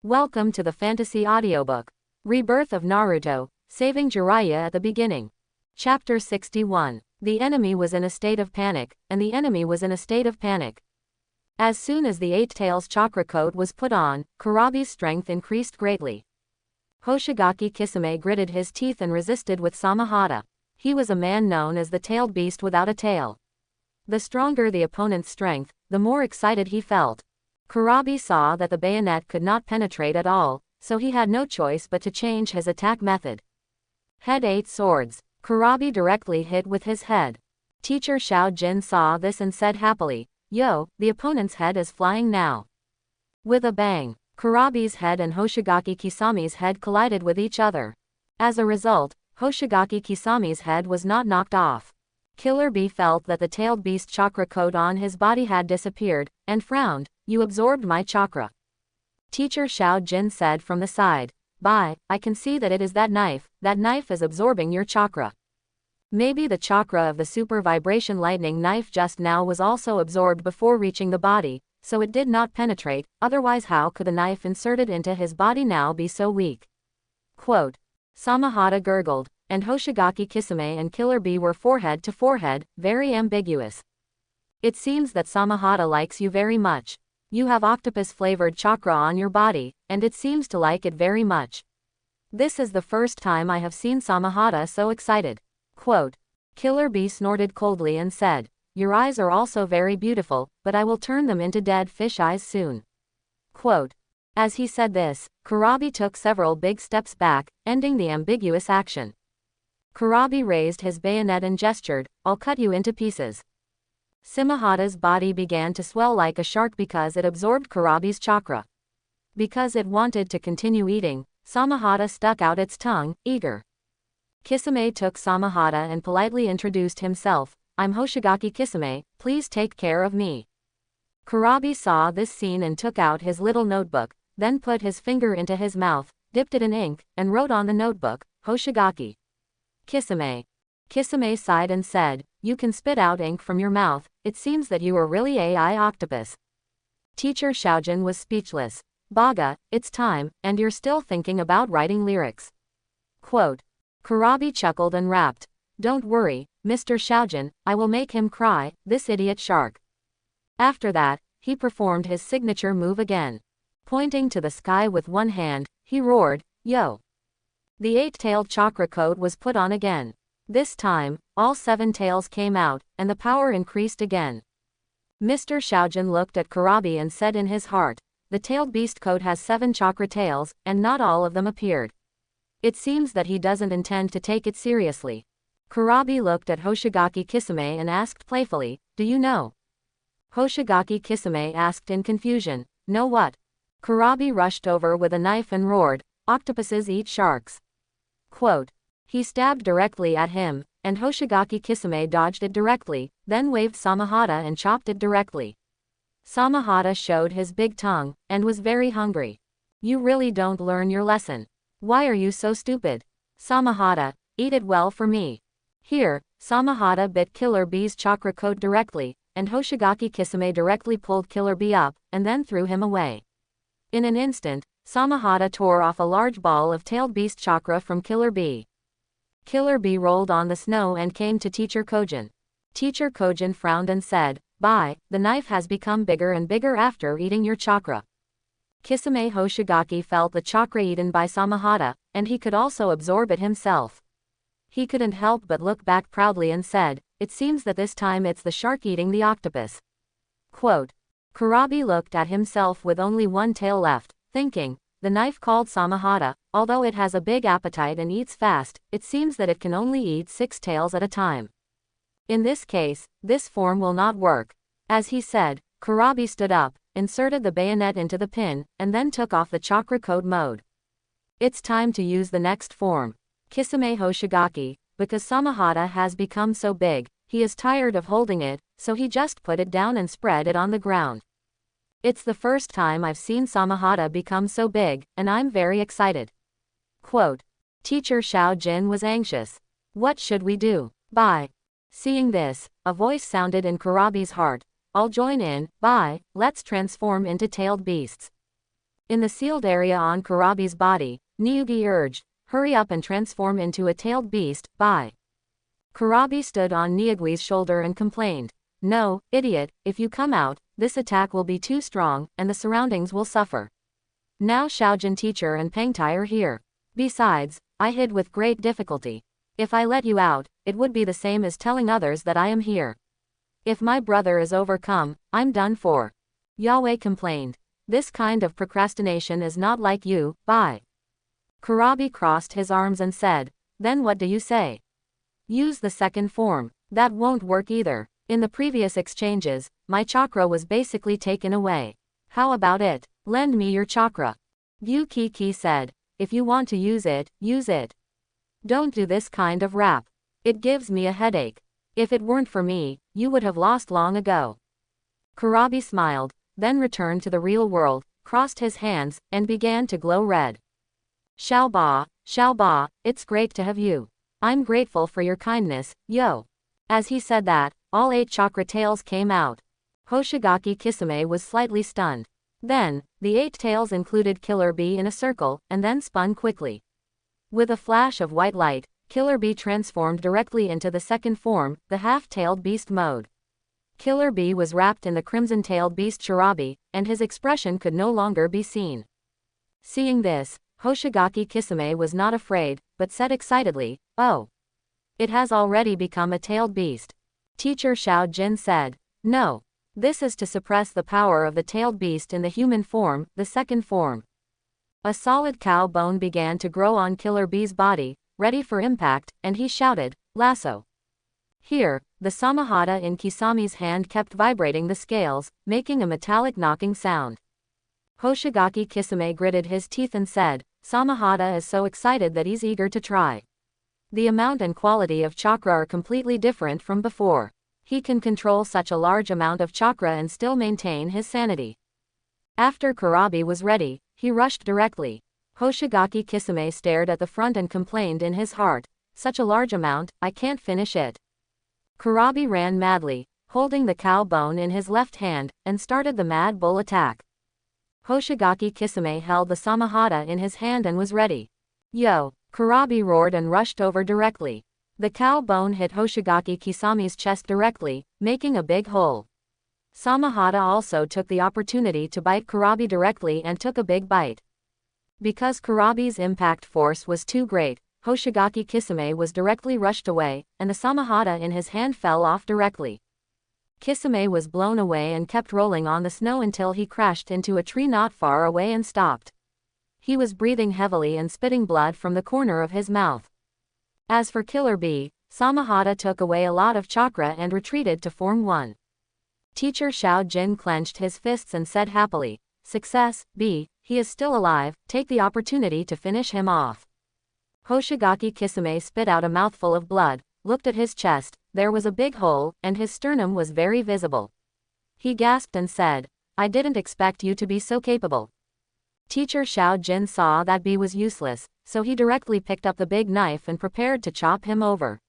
Welcome to the fantasy audiobook. Rebirth of Naruto, saving Jiraiya at the beginning. Chapter 61. The enemy was in a state of panic, and the enemy was in a state of panic. As soon as the Eight Tails chakra coat was put on, Kurabi's strength increased greatly. Hoshigaki Kisame gritted his teeth and resisted with Samahata. He was a man known as the tailed beast without a tail. The stronger the opponent's strength, the more excited he felt. Kurabi saw that the bayonet could not penetrate at all, so he had no choice but to change his attack method. Head 8 swords. Kurabi directly hit with his head. Teacher Xiao Jin saw this and said happily, "Yo, the opponent's head is flying now." With a bang, Kurabi's head and Hoshigaki Kisame's head collided with each other. As a result, Hoshigaki Kisame's head was not knocked off. Killer Bee felt that the tailed beast chakra coat on his body had disappeared, and frowned. "You absorbed my chakra." Teacher Xiao Jin said from the side, "Bye, I can see that it is that knife is absorbing your chakra. Maybe the chakra of the super vibration lightning knife just now was also absorbed before reaching the body, so it did not penetrate, otherwise how could the knife inserted into his body now be so weak?" Quote. Samahata gurgled, and Hoshigaki Kisame and Killer Bee were forehead to forehead, very ambiguous. "It seems that Samahata likes you very much. You have octopus-flavored chakra on your body, and it seems to like it very much. This is the first time I have seen Samahata so excited." Quote. Killer Bee snorted coldly and said, "Your eyes are also very beautiful, but I will turn them into dead fish eyes soon." Quote. As he said this, Kurabi took several big steps back, ending the ambiguous action. Kurabi raised his bayonet and gestured, "I'll cut you into pieces." Samahata's body began to swell like a shark because it absorbed Kurabi's chakra. Because it wanted to continue eating, Samahata stuck out its tongue, eager. Kisame took Samahata and politely introduced himself, "I'm Hoshigaki Kisame, please take care of me." Kurabi saw this scene and took out his little notebook, then put his finger into his mouth, dipped it in ink, and wrote on the notebook, "Hoshigaki Kisame." Kisame sighed and said, "You can spit out ink from your mouth, it seems that you are really AI octopus." Teacher Xiaojin was speechless. "Baga, it's time, and you're still thinking about writing lyrics." Quote. Kurabi chuckled and rapped, "Don't worry, Mr. Xiaojin, I will make him cry, this idiot shark." After that, he performed his signature move again. Pointing to the sky with one hand, he roared, "Yo!" The eight-tailed chakra coat was put on again. This time, all 7 tails came out, and the power increased again. Mr. Xiaojin looked at Kurabi and said in his heart, "The tailed beast coat has 7 chakra tails, and not all of them appeared. It seems that he doesn't intend to take it seriously." Kurabi looked at Hoshigaki Kisame and asked playfully, "Do you know?" Hoshigaki Kisame asked in confusion, "Know what?" Kurabi rushed over with a knife and roared, "Octopuses eat sharks." Quote. He stabbed directly at him, and Hoshigaki Kisame dodged it directly, then waved Samahata and chopped it directly. Samahata showed his big tongue, and was very hungry. "You really don't learn your lesson. Why are you so stupid? Samahata, eat it well for me." Here, Samahata bit Killer Bee's chakra coat directly, and Hoshigaki Kisame directly pulled Killer Bee up, and then threw him away. In an instant, Samahata tore off a large ball of tailed beast chakra from Killer Bee. Killer Bee rolled on the snow and came to Teacher Kojin. Teacher Kojin frowned and said, "Bye, the knife has become bigger and bigger after eating your chakra." Kisame Hoshigaki felt the chakra eaten by Samahata, and he could also absorb it himself. He couldn't help but look back proudly and said, "It seems that this time it's the shark eating the octopus." Quote. Kurabi looked at himself with only one tail left, thinking, the knife called Samahata, although it has a big appetite and eats fast, it seems that it can only eat 6 tails at a time. In this case, this form will not work. As he said, Kurabi stood up, inserted the bayonet into the pin, and then took off the chakra coat mode. "It's time to use the next form. Kisame Hoshigaki, because Samahata has become so big, he is tired of holding it, so he just put it down and spread it on the ground. It's the first time I've seen Samahata become so big, and I'm very excited." Quote. Teacher Xiao Jin was anxious. "What should we do? Bye." Seeing this, a voice sounded in Kurabi's heart, "I'll join in, bye, let's transform into tailed beasts." In the sealed area on Kurabi's body, Niyugi urged, hurry up and transform into a tailed beast, bye. Kurabi stood on Niyugi's shoulder and complained, no, idiot, if you come out, this attack will be too strong, and the surroundings will suffer. Now Shaojin teacher and Pengtai are here. Besides, I hid with great difficulty. If I let you out, it would be the same as telling others that I am here. If my brother is overcome, I'm done for. Yahweh complained. This kind of procrastination is not like you, bye. Kurabi crossed his arms and said, then what do you say? Use the second form. That won't work either. In the previous exchanges, my chakra was basically taken away. How about it? Lend me your chakra. Gyukiki said, if you want to use it, use it. Don't do this kind of rap. It gives me a headache. If it weren't for me, you would have lost long ago. Kurabi smiled, then returned to the real world, crossed his hands, and began to glow red. Xiaoba, it's great to have you. I'm grateful for your kindness, yo. As he said that, all 8 chakra tails came out. Hoshigaki Kisame was slightly stunned. Then, the 8 tails included Killer Bee in a circle, and then spun quickly. With a flash of white light, Killer Bee transformed directly into the second form, the half-tailed beast mode. Killer Bee was wrapped in the crimson-tailed beast Shirabi, and his expression could no longer be seen. Seeing this, Hoshigaki Kisame was not afraid, but said excitedly, oh. It has already become a tailed beast. Teacher Xiao Jin said, no. This is to suppress the power of the tailed beast in the human form, the second form. A solid cow bone began to grow on Killer Bee's body, ready for impact, and he shouted, lasso. Here, the samahata in Kisame's hand kept vibrating the scales, making a metallic knocking sound. Hoshigaki Kisame gritted his teeth and said, Samahata is so excited that he's eager to try. The amount and quality of chakra are completely different from before. He can control such a large amount of chakra and still maintain his sanity. After Kurabi was ready, he rushed directly. Hoshigaki Kisame stared at the front and complained in his heart, such a large amount, I can't finish it. Kurabi ran madly, holding the cow bone in his left hand, and started the Mad Bull attack. Hoshigaki Kisame held the samahata in his hand and was ready. Yo! Kurabi roared and rushed over directly. The cow bone hit Hoshigaki Kisame's chest directly, making a big hole. Samahata also took the opportunity to bite Kurabi directly and took a big bite. Because Kurabi's impact force was too great, Hoshigaki Kisame was directly rushed away, and the samahata in his hand fell off directly. Kisame was blown away and kept rolling on the snow until he crashed into a tree not far away and stopped. He was breathing heavily and spitting blood from the corner of his mouth. As for Killer Bee, Samahata took away a lot of chakra and retreated to Form 1. Teacher Xiao Jin clenched his fists and said happily, Success, B, he is still alive, take the opportunity to finish him off. Hoshigaki Kisame spit out a mouthful of blood, looked at his chest, there was a big hole, and his sternum was very visible. He gasped and said, I didn't expect you to be so capable. Teacher Xiao Jin saw that B was useless, so he directly picked up the big knife and prepared to chop him over.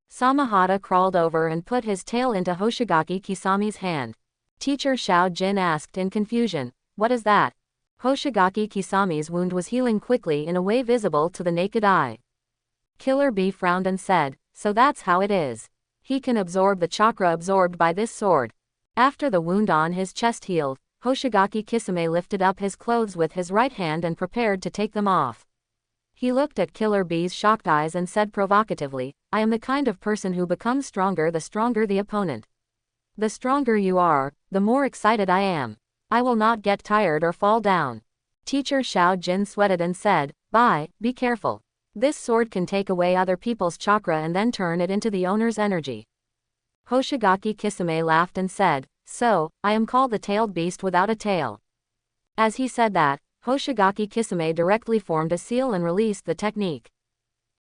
Samahata crawled over and put his tail into Hoshigaki Kisame's hand. Teacher Xiao Jin asked in confusion, what is that? Hoshigaki Kisame's wound was healing quickly in a way visible to the naked eye. Killer Bee frowned and said, so that's how it is. He can absorb the chakra absorbed by this sword. After the wound on his chest healed, Hoshigaki Kisame lifted up his clothes with his right hand and prepared to take them off. He looked at Killer Bee's shocked eyes and said provocatively, I am the kind of person who becomes stronger the stronger the opponent. The stronger you are, the more excited I am. I will not get tired or fall down. Teacher Xiao Jin sweated and said, bye, be careful. This sword can take away other people's chakra and then turn it into the owner's energy. Hoshigaki Kisame laughed and said, so, I am called the tailed beast without a tail. As he said that, Hoshigaki Kisame directly formed a seal and released the technique.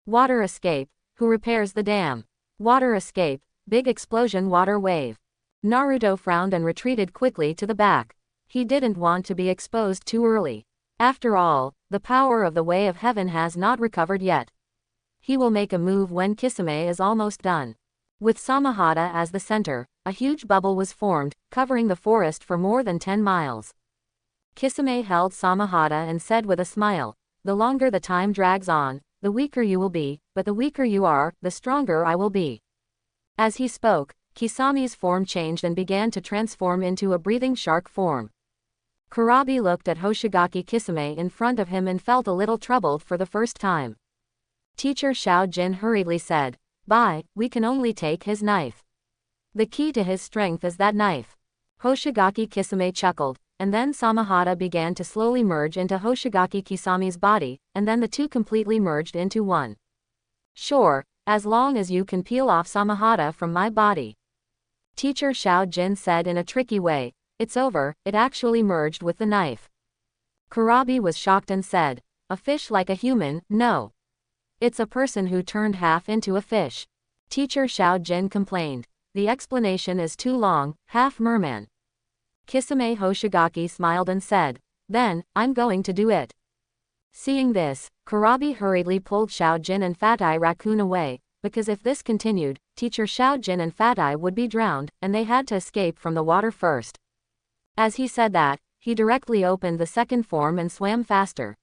Water escape, who repairs the dam? Water escape, big explosion water wave. Naruto frowned and retreated quickly to the back. He didn't want to be exposed too early. After all, the power of the Way of Heaven has not recovered yet. He will make a move when Kisame is almost done. With Samahata as the center, a huge bubble was formed, covering the forest for more than 10 miles. Kisame held Samahata and said with a smile, the longer the time drags on, the weaker you will be, but the weaker you are, the stronger I will be. As he spoke, Kisame's form changed and began to transform into a breathing shark form. Kurabi looked at Hoshigaki Kisame in front of him and felt a little troubled for the first time. Teacher Xiao Jin hurriedly said, "Bye, we can only take his knife. The key to his strength is that knife." Hoshigaki Kisame chuckled, and then Samahata began to slowly merge into Hoshigaki Kisame's body, and then the two completely merged into one. "Sure, as long as you can peel off Samahata from my body." Teacher Xiao Jin said in a tricky way, "It's over, it actually merged with the knife." Kurabi was shocked and said, "A fish like a human, no. It's a person who turned half into a fish." Teacher Xiao Jin complained, "The explanation is too long, half merman." Kisame Hoshigaki smiled and said, "Then, I'm going to do it." Seeing this, Kurabi hurriedly pulled Xiao Jin and Fat Eye Raccoon away, because if this continued, Teacher Xiao Jin and Fat Eye would be drowned, and they had to escape from the water first. As he said that, he directly opened the second form and swam faster.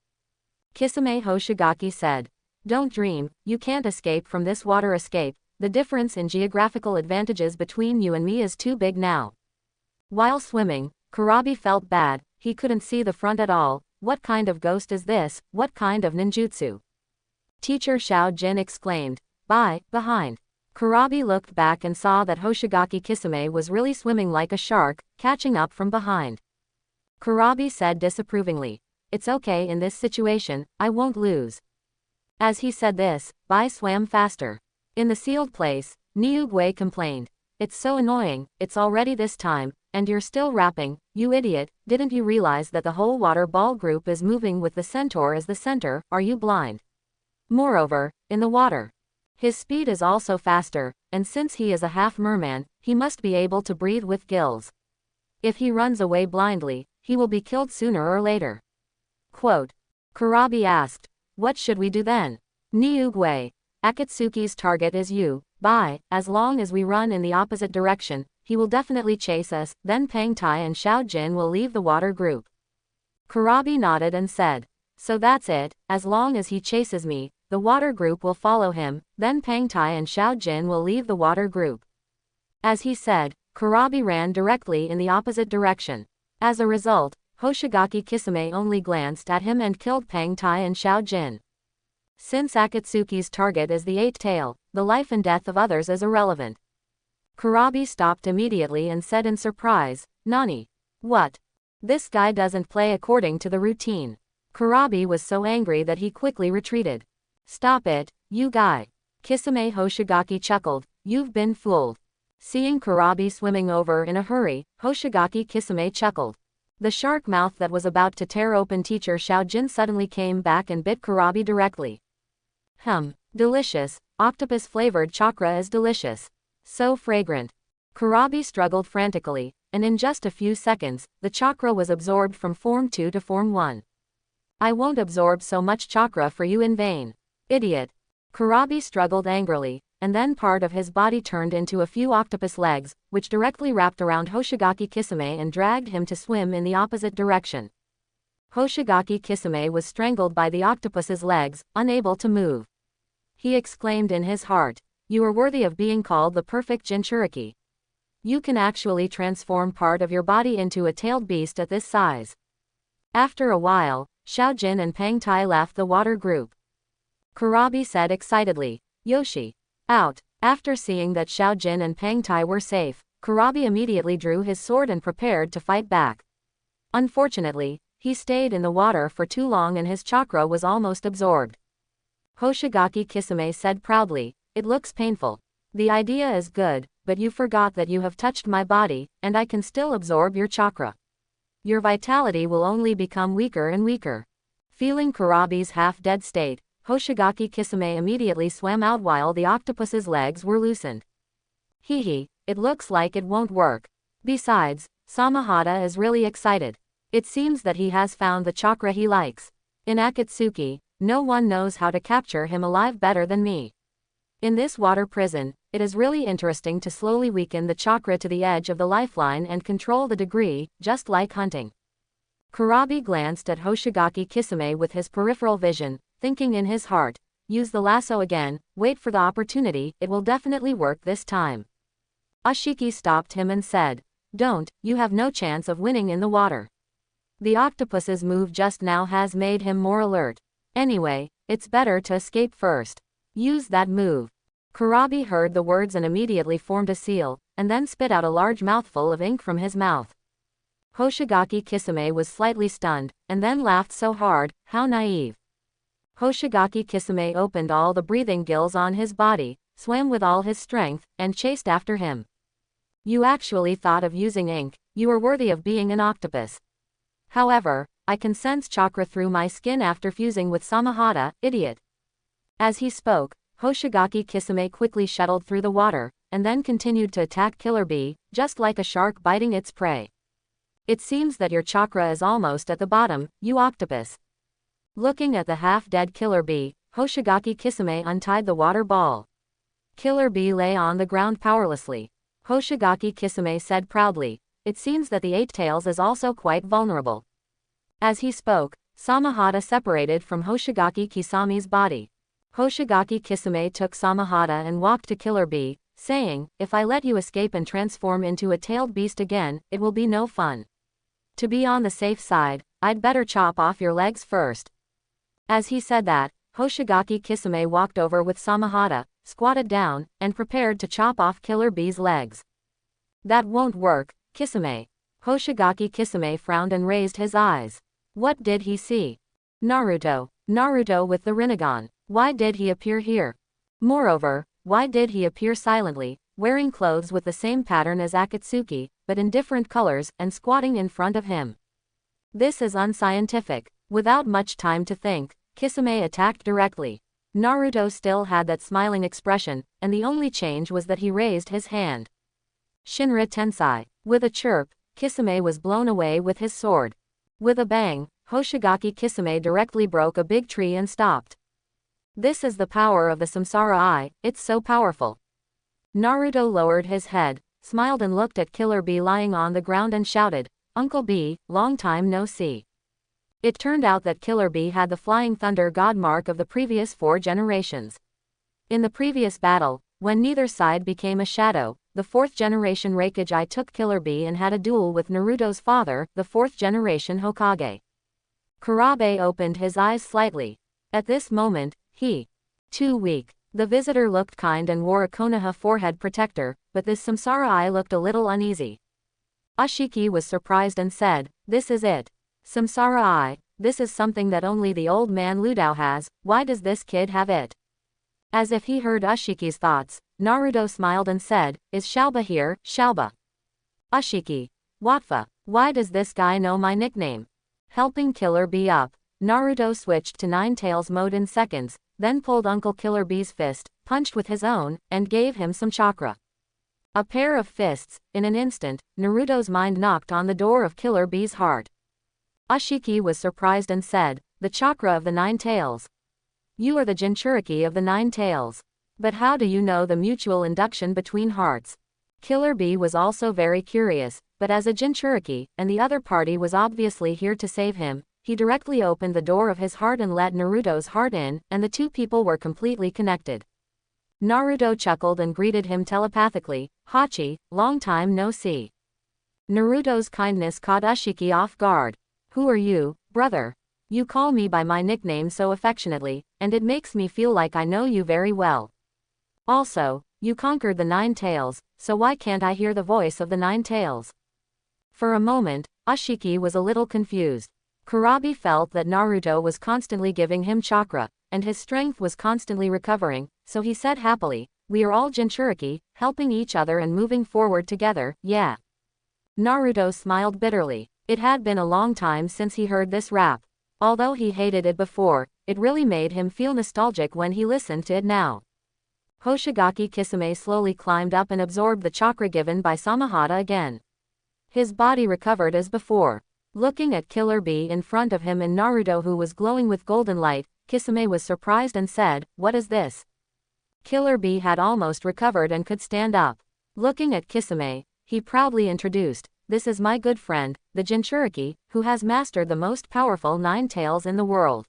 Kisame Hoshigaki said, "Don't dream, you can't escape from this water escape, the difference in geographical advantages between you and me is too big now." While swimming, Kurabi felt bad, he couldn't see the front at all. What kind of ghost is this, what kind of ninjutsu? Teacher Xiao Jin exclaimed, "Bye, behind." Kurabi looked back and saw that Hoshigaki Kisame was really swimming like a shark, catching up from behind. Kurabi said disapprovingly, "It's okay in this situation, I won't lose." As he said this, Bai swam faster. In the sealed place, Niugwe complained, "It's so annoying, it's already this time, and you're still rapping, you idiot, didn't you realize that the whole water ball group is moving with the centaur as the center, are you blind? Moreover, in the water. His speed is also faster, and since he is a half merman, he must be able to breathe with gills. If he runs away blindly, he will be killed sooner or later." Quote. Kurabi asked, "What should we do then?" Niugwe, "Akatsuki's target is you, Bai, as long as we run in the opposite direction, he will definitely chase us, then Pang Tai and Xiao Jin will leave the water group." Kurabi nodded and said, "So that's it, as long as he chases me, the water group will follow him, then Pang Tai and Xiao Jin will leave the water group." As he said, Kurabi ran directly in the opposite direction. As a result, Hoshigaki Kisame only glanced at him and killed Pang Tai and Xiao Jin. Since Akatsuki's target is the eight tail, the life and death of others is irrelevant. Kurabi stopped immediately and said in surprise, "Nani? What? This guy doesn't play according to the routine." Kurabi was so angry that he quickly retreated. "Stop it, you guy." Kisame Hoshigaki chuckled, "You've been fooled." Seeing Kurabi swimming over in a hurry, Hoshigaki Kisame chuckled. The shark mouth that was about to tear open Teacher Xiao Jin suddenly came back and bit Kurabi directly. Delicious, octopus-flavored chakra is delicious. So fragrant. Kurabi struggled frantically, and in just a few seconds, the chakra was absorbed from Form 2 to Form 1. "I won't absorb so much chakra for you in vain. Idiot." Kurabi struggled angrily, and then part of his body turned into a few octopus legs, which directly wrapped around Hoshigaki Kisame and dragged him to swim in the opposite direction. Hoshigaki Kisame was strangled by the octopus's legs, unable to move. He exclaimed in his heart, "You are worthy of being called the perfect Jinchuriki. You can actually transform part of your body into a tailed beast at this size." After a while, Xiao Jin and Pang Tai left the water group. Kurabi said excitedly, "Yoshi. Out." After seeing that Xiao Jin and Pang Tai were safe, Kurabi immediately drew his sword and prepared to fight back. Unfortunately, he stayed in the water for too long and his chakra was almost absorbed. Hoshigaki Kisame said proudly, "It looks painful. The idea is good, but you forgot that you have touched my body, and I can still absorb your chakra. Your vitality will only become weaker and weaker." Feeling Kurabi's half-dead state, Hoshigaki Kisame immediately swam out while the octopus's legs were loosened. "Hee, it looks like it won't work. Besides, Samahata is really excited. It seems that he has found the chakra he likes. In Akatsuki, no one knows how to capture him alive better than me. In this water prison, it is really interesting to slowly weaken the chakra to the edge of the lifeline and control the degree, just like hunting." Kurabi glanced at Hoshigaki Kisame with his peripheral vision, thinking in his heart, use the lasso again, wait for the opportunity, it will definitely work this time. Ashiki stopped him and said, don't, you have no chance of winning in the water. The octopus's move just now has made him more alert. Anyway, it's better to escape first. Use that move. Kurabi heard the words and immediately formed a seal, and then spit out a large mouthful of ink from his mouth. Hoshigaki Kisame was slightly stunned, and then laughed so hard, how naive. Hoshigaki Kisame opened all the breathing gills on his body, swam with all his strength, and chased after him. You actually thought of using ink, you are worthy of being an octopus. However, I can sense chakra through my skin after fusing with Samahata, idiot. As he spoke, Hoshigaki Kisame quickly shuttled through the water, and then continued to attack Killer Bee, just like a shark biting its prey. It seems that your chakra is almost at the bottom, you octopus. Looking at the half-dead Killer Bee, Hoshigaki Kisame untied the water ball. Killer Bee lay on the ground powerlessly. Hoshigaki Kisame said proudly, it seems that the Eight Tails is also quite vulnerable. As he spoke, Samahata separated from Hoshigaki Kisame's body. Hoshigaki Kisame took Samahata and walked to Killer Bee, saying, if I let you escape and transform into a tailed beast again, it will be no fun. To be on the safe side, I'd better chop off your legs first. As he said that, Hoshigaki Kisame walked over with Samahata, squatted down, and prepared to chop off Killer Bee's legs. That won't work, Kisame. Hoshigaki Kisame frowned and raised his eyes. What did he see? Naruto. Naruto with the Rinnegan. Why did he appear here? Moreover, why did he appear silently, wearing clothes with the same pattern as Akatsuki, but in different colors, and squatting in front of him? This is unscientific. Without much time to think, Kisame attacked directly. Naruto still had that smiling expression, and the only change was that he raised his hand. Shinra Tensai. With a chirp, Kisame was blown away with his sword. With a bang, Hoshigaki Kisame directly broke a big tree and stopped. This is the power of the Samsara Eye, it's so powerful. Naruto lowered his head, smiled and looked at Killer Bee lying on the ground and shouted, Uncle Bee, long time no see. It turned out that Killer Bee had the Flying Thunder God mark of the previous 4 generations. In the previous battle, when neither side became a shadow, the 4th generation Reikage took Killer Bee and had a duel with Naruto's father, the 4th generation Hokage. Kurabe opened his eyes slightly. At this moment, he. Too weak. The visitor looked kind and wore a Konoha forehead protector, but this Samsara Eye looked a little uneasy. Ashiki was surprised and said, this is it. Samsara Eye, this is something that only the old man Ludao has, why does this kid have it? As if he heard Ashiki's thoughts, Naruto smiled and said, is Shalba here, Shalba? Ashiki. Watfa, why does this guy know my nickname? Helping Killer Bee up, Naruto switched to Nine Tails mode in seconds, then pulled Uncle Killer Bee's fist, punched with his own, and gave him some chakra. A pair of fists, in an instant, Naruto's mind knocked on the door of Killer Bee's heart. Ashiki was surprised and said, the chakra of the Nine Tails. You are the Jinchuriki of the Nine Tails. But how do you know the mutual induction between hearts? Killer Bee was also very curious, but as a Jinchuriki, and the other party was obviously here to save him, he directly opened the door of his heart and let Naruto's heart in, and the two people were completely connected. Naruto chuckled and greeted him telepathically, Hachi, long time no see. Naruto's kindness caught Ashiki off guard. Who are you, brother? You call me by my nickname so affectionately, and it makes me feel like I know you very well. Also, you conquered the Nine Tails, so why can't I hear the voice of the Nine Tails? For a moment, Ashiki was a little confused. Kurabi felt that Naruto was constantly giving him chakra, and his strength was constantly recovering, so he said happily, we are all Jinchuriki, helping each other and moving forward together, yeah. Naruto smiled bitterly. It had been a long time since he heard this rap. Although he hated it before, it really made him feel nostalgic when he listened to it now. Hoshigaki Kisame slowly climbed up and absorbed the chakra given by Samahata again. His body recovered as before. Looking at Killer Bee in front of him and Naruto who was glowing with golden light, Kisame was surprised and said, what is this? Killer Bee had almost recovered and could stand up. Looking at Kisame, he proudly introduced, this is my good friend, the Jinchuriki, who has mastered the most powerful 9 tails in the world.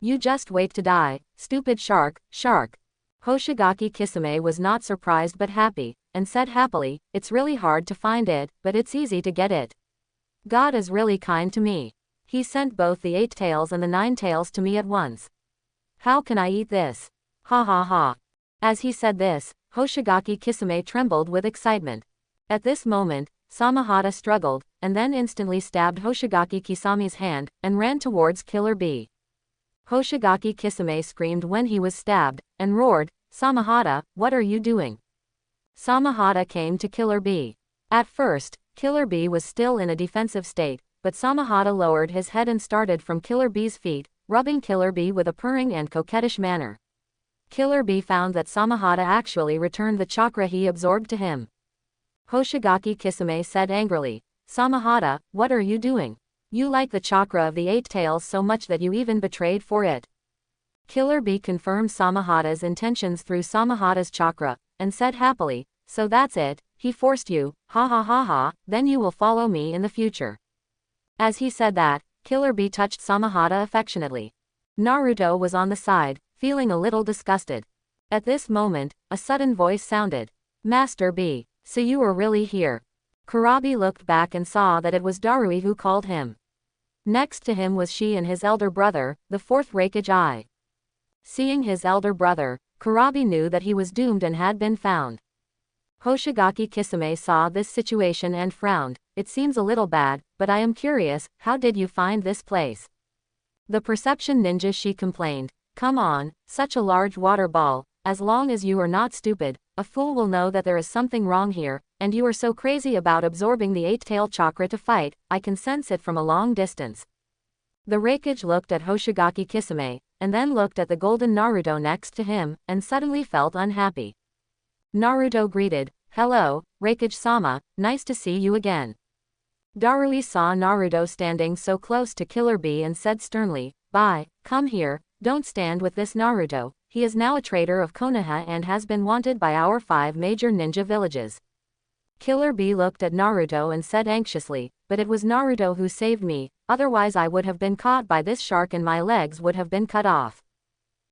You just wait to die, stupid shark, shark. Hoshigaki Kisame was not surprised but happy, and said happily, it's really hard to find it, but it's easy to get it. God is really kind to me. He sent both the 8 tails and the 9 tails to me at once. How can I eat this? Ha ha ha. As he said this, Hoshigaki Kisame trembled with excitement. At this moment, Samahata struggled, and then instantly stabbed Hoshigaki Kisame's hand, and ran towards Killer Bee. Hoshigaki Kisame screamed when he was stabbed, and roared, Samahata, what are you doing? Samahata came to Killer Bee. At first, Killer Bee was still in a defensive state, but Samahata lowered his head and started from Killer Bee's feet, rubbing Killer Bee with a purring and coquettish manner. Killer Bee found that Samahata actually returned the chakra he absorbed to him. Hoshigaki Kisame said angrily, Samahata, what are you doing? You like the chakra of the 8 tails so much that you even betrayed for it. Killer Bee confirmed Samahata's intentions through Samahata's chakra, and said happily, so that's it, he forced you, ha ha ha ha, then you will follow me in the future. As he said that, Killer Bee touched Samahata affectionately. Naruto was on the side, feeling a little disgusted. At this moment, a sudden voice sounded. Master B, so you were really here. Kurabi looked back and saw that it was Darui who called him. Next to him was she and his elder brother, the 4th Raikage Eye. Seeing his elder brother, Kurabi knew that he was doomed and had been found. Hoshigaki Kisame saw this situation and frowned. It seems a little bad, but I am curious, how did you find this place? The perception ninja, she complained. Come on, such a large water ball, as long as you are not stupid, a fool will know that there is something wrong here, and you are so crazy about absorbing the 8-tail chakra to fight, I can sense it from a long distance. The Raikage looked at Hoshigaki Kisame, and then looked at the golden Naruto next to him, and suddenly felt unhappy. Naruto greeted, hello, Raikage-sama, nice to see you again. Darui saw Naruto standing so close to Killer Bee and said sternly, bye, come here, don't stand with this Naruto, he is now a traitor of Konoha and has been wanted by our 5 major ninja villages. Killer Bee looked at Naruto and said anxiously, but it was Naruto who saved me, otherwise I would have been caught by this shark and my legs would have been cut off.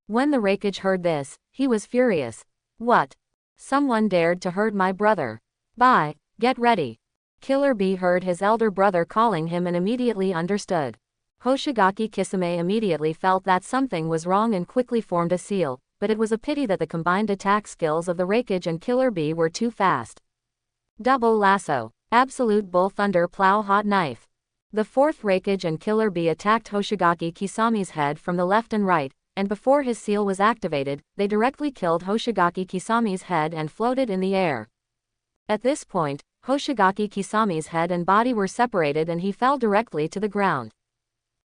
When the Raikage heard this, he was furious. What? Someone dared to hurt my brother. Bye, get ready. Killer Bee heard his elder brother calling him and immediately understood. Hoshigaki Kisame immediately felt that something was wrong and quickly formed a seal, but it was a pity that the combined attack skills of the Raikage and Killer Bee were too fast. Double lasso, absolute bull thunder plow hot knife. The 4th Raikage and Killer Bee attacked Hoshigaki Kisame's head from the left and right, and before his seal was activated, they directly killed Hoshigaki Kisame's head and floated in the air. At this point, Hoshigaki Kisame's head and body were separated and he fell directly to the ground.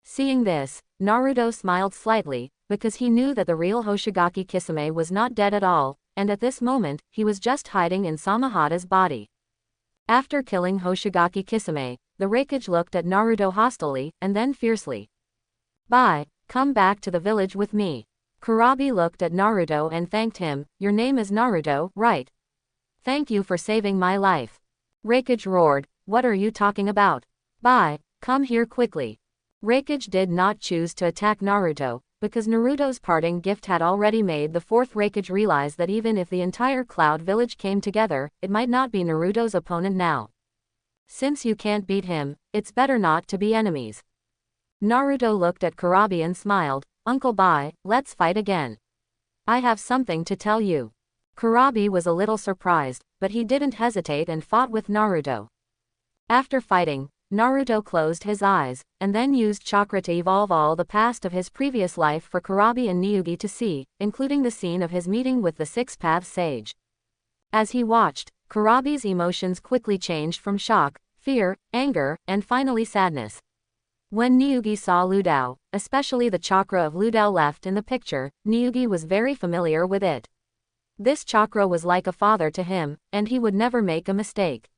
Seeing this, Naruto smiled slightly, because he knew that the real Hoshigaki Kisame was not dead at all, and at this moment, he was just hiding in Samahata's body. After killing Hoshigaki Kisame, the Raikage looked at Naruto hostilely, and then fiercely. Bye, come back to the village with me. Kurabi looked at Naruto and thanked him, your name is Naruto, right? Thank you for saving my life. Raikage roared, what are you talking about? Bye, come here quickly. Raikage did not choose to attack Naruto, because Naruto's parting gift had already made the 4th Raikage realize that even if the entire Cloud Village came together, it might not be Naruto's opponent now. Since you can't beat him, it's better not to be enemies. Naruto looked at Kurabi and smiled, Uncle Bai, let's fight again. I have something to tell you. Kurabi was a little surprised, but he didn't hesitate and fought with Naruto. After fighting, Naruto closed his eyes, and then used chakra to evolve all the past of his previous life for Kurabi and Niyugi to see, including the scene of his meeting with the 6-Path Sage. As he watched, Kurabi's emotions quickly changed from shock, fear, anger, and finally sadness. When Niyugi saw Ludao, especially the chakra of Ludao left in the picture, Niyugi was very familiar with it. This chakra was like a father to him, and he would never make a mistake.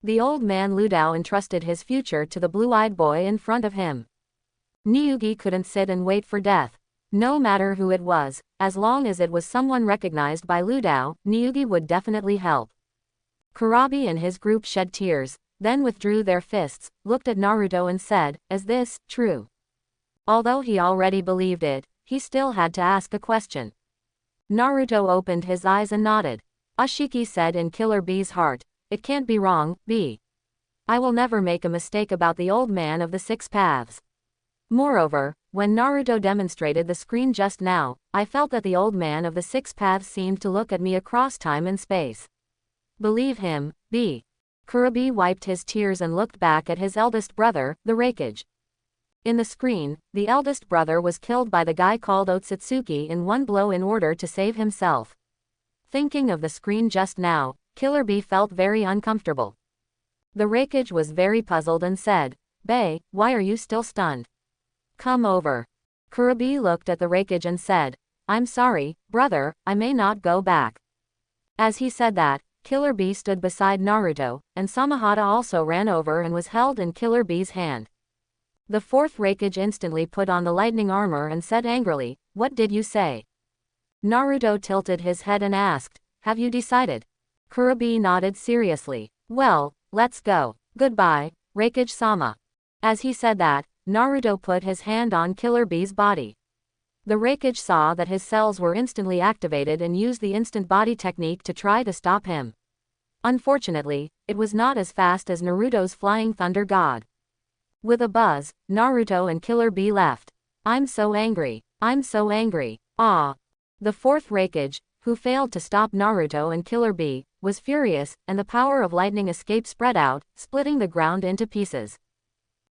The old man Ludao entrusted his future to the blue-eyed boy in front of him. Niyugi couldn't sit and wait for death. No matter who it was, as long as it was someone recognized by Ludao, Niyugi would definitely help. Kurabi and his group shed tears, then withdrew their fists, looked at Naruto and said, "Is this true?" Although he already believed it, he still had to ask a question. Naruto opened his eyes and nodded. Ashiki said in Killer Bee's heart, "It can't be wrong, B. I will never make a mistake about the old man of the six paths." Moreover, when Naruto demonstrated the screen just now, I felt that the old man of the six paths seemed to look at me across time and space. Believe him, B. Kurobe wiped his tears and looked back at his eldest brother, the Raikage. In the screen, the eldest brother was killed by the guy called Otsutsuki in one blow in order to save himself. Thinking of the screen just now, Killer Bee felt very uncomfortable. The Raikage was very puzzled and said, "Bae, why are you still stunned? Come over." Kurobe looked at the Raikage and said, "I'm sorry, brother, I may not go back." As he said that, Killer Bee stood beside Naruto, and Samahata also ran over and was held in Killer Bee's hand. The fourth Raikage instantly put on the lightning armor and said angrily, "What did you say?" Naruto tilted his head and asked, "Have you decided?" Kurobe nodded seriously. "Well, let's go. Goodbye, Raikage-sama." As he said that, Naruto put his hand on Killer Bee's body. The Raikage saw that his cells were instantly activated and used the instant body technique to try to stop him. Unfortunately, it was not as fast as Naruto's flying thunder god. With a buzz, Naruto and Killer Bee left. "I'm so angry. I'm so angry. Ah." The fourth Raikage, who failed to stop Naruto and Killer Bee, was furious, and the power of lightning escape spread out, splitting the ground into pieces.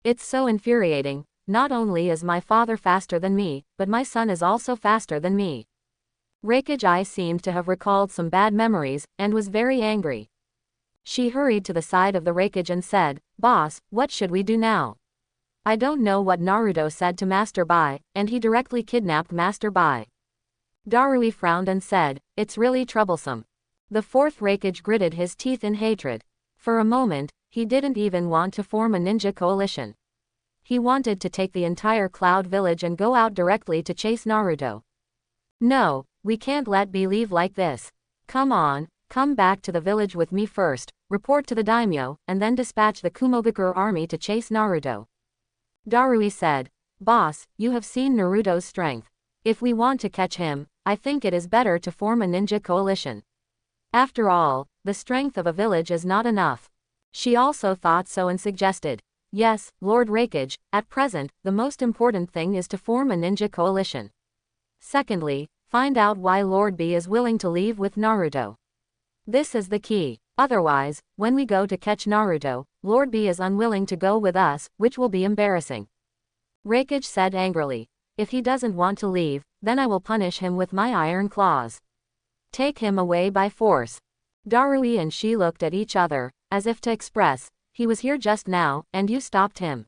"It's so infuriating. Not only is my father faster than me, but my son is also faster than me." Raikage Ai seemed to have recalled some bad memories, and was very angry. She hurried to the side of the Raikage and said, "Boss, what should we do now? I don't know what Naruto said to Master Bai, and he directly kidnapped Master Bai." Darui frowned and said, "It's really troublesome." The fourth Raikage gritted his teeth in hatred. For a moment, he didn't even want to form a ninja coalition. He wanted to take the entire Cloud Village and go out directly to chase Naruto. "No, we can't let B leave like this. Come on, come back to the village with me first, report to the daimyo, and then dispatch the Kumogakure army to chase Naruto." Darui said, "Boss, you have seen Naruto's strength. If we want to catch him, I think it is better to form a ninja coalition. After all, the strength of a village is not enough." She also thought so and suggested, "Yes, Lord Raikage, at present, the most important thing is to form a ninja coalition. Secondly, find out why Lord B is willing to leave with Naruto. This is the key. Otherwise, when we go to catch Naruto, Lord B is unwilling to go with us, which will be embarrassing." Raikage said angrily, "If he doesn't want to leave, then I will punish him with my iron claws. Take him away by force." Darui and she looked at each other, as if to express, "He was here just now, and you stopped him."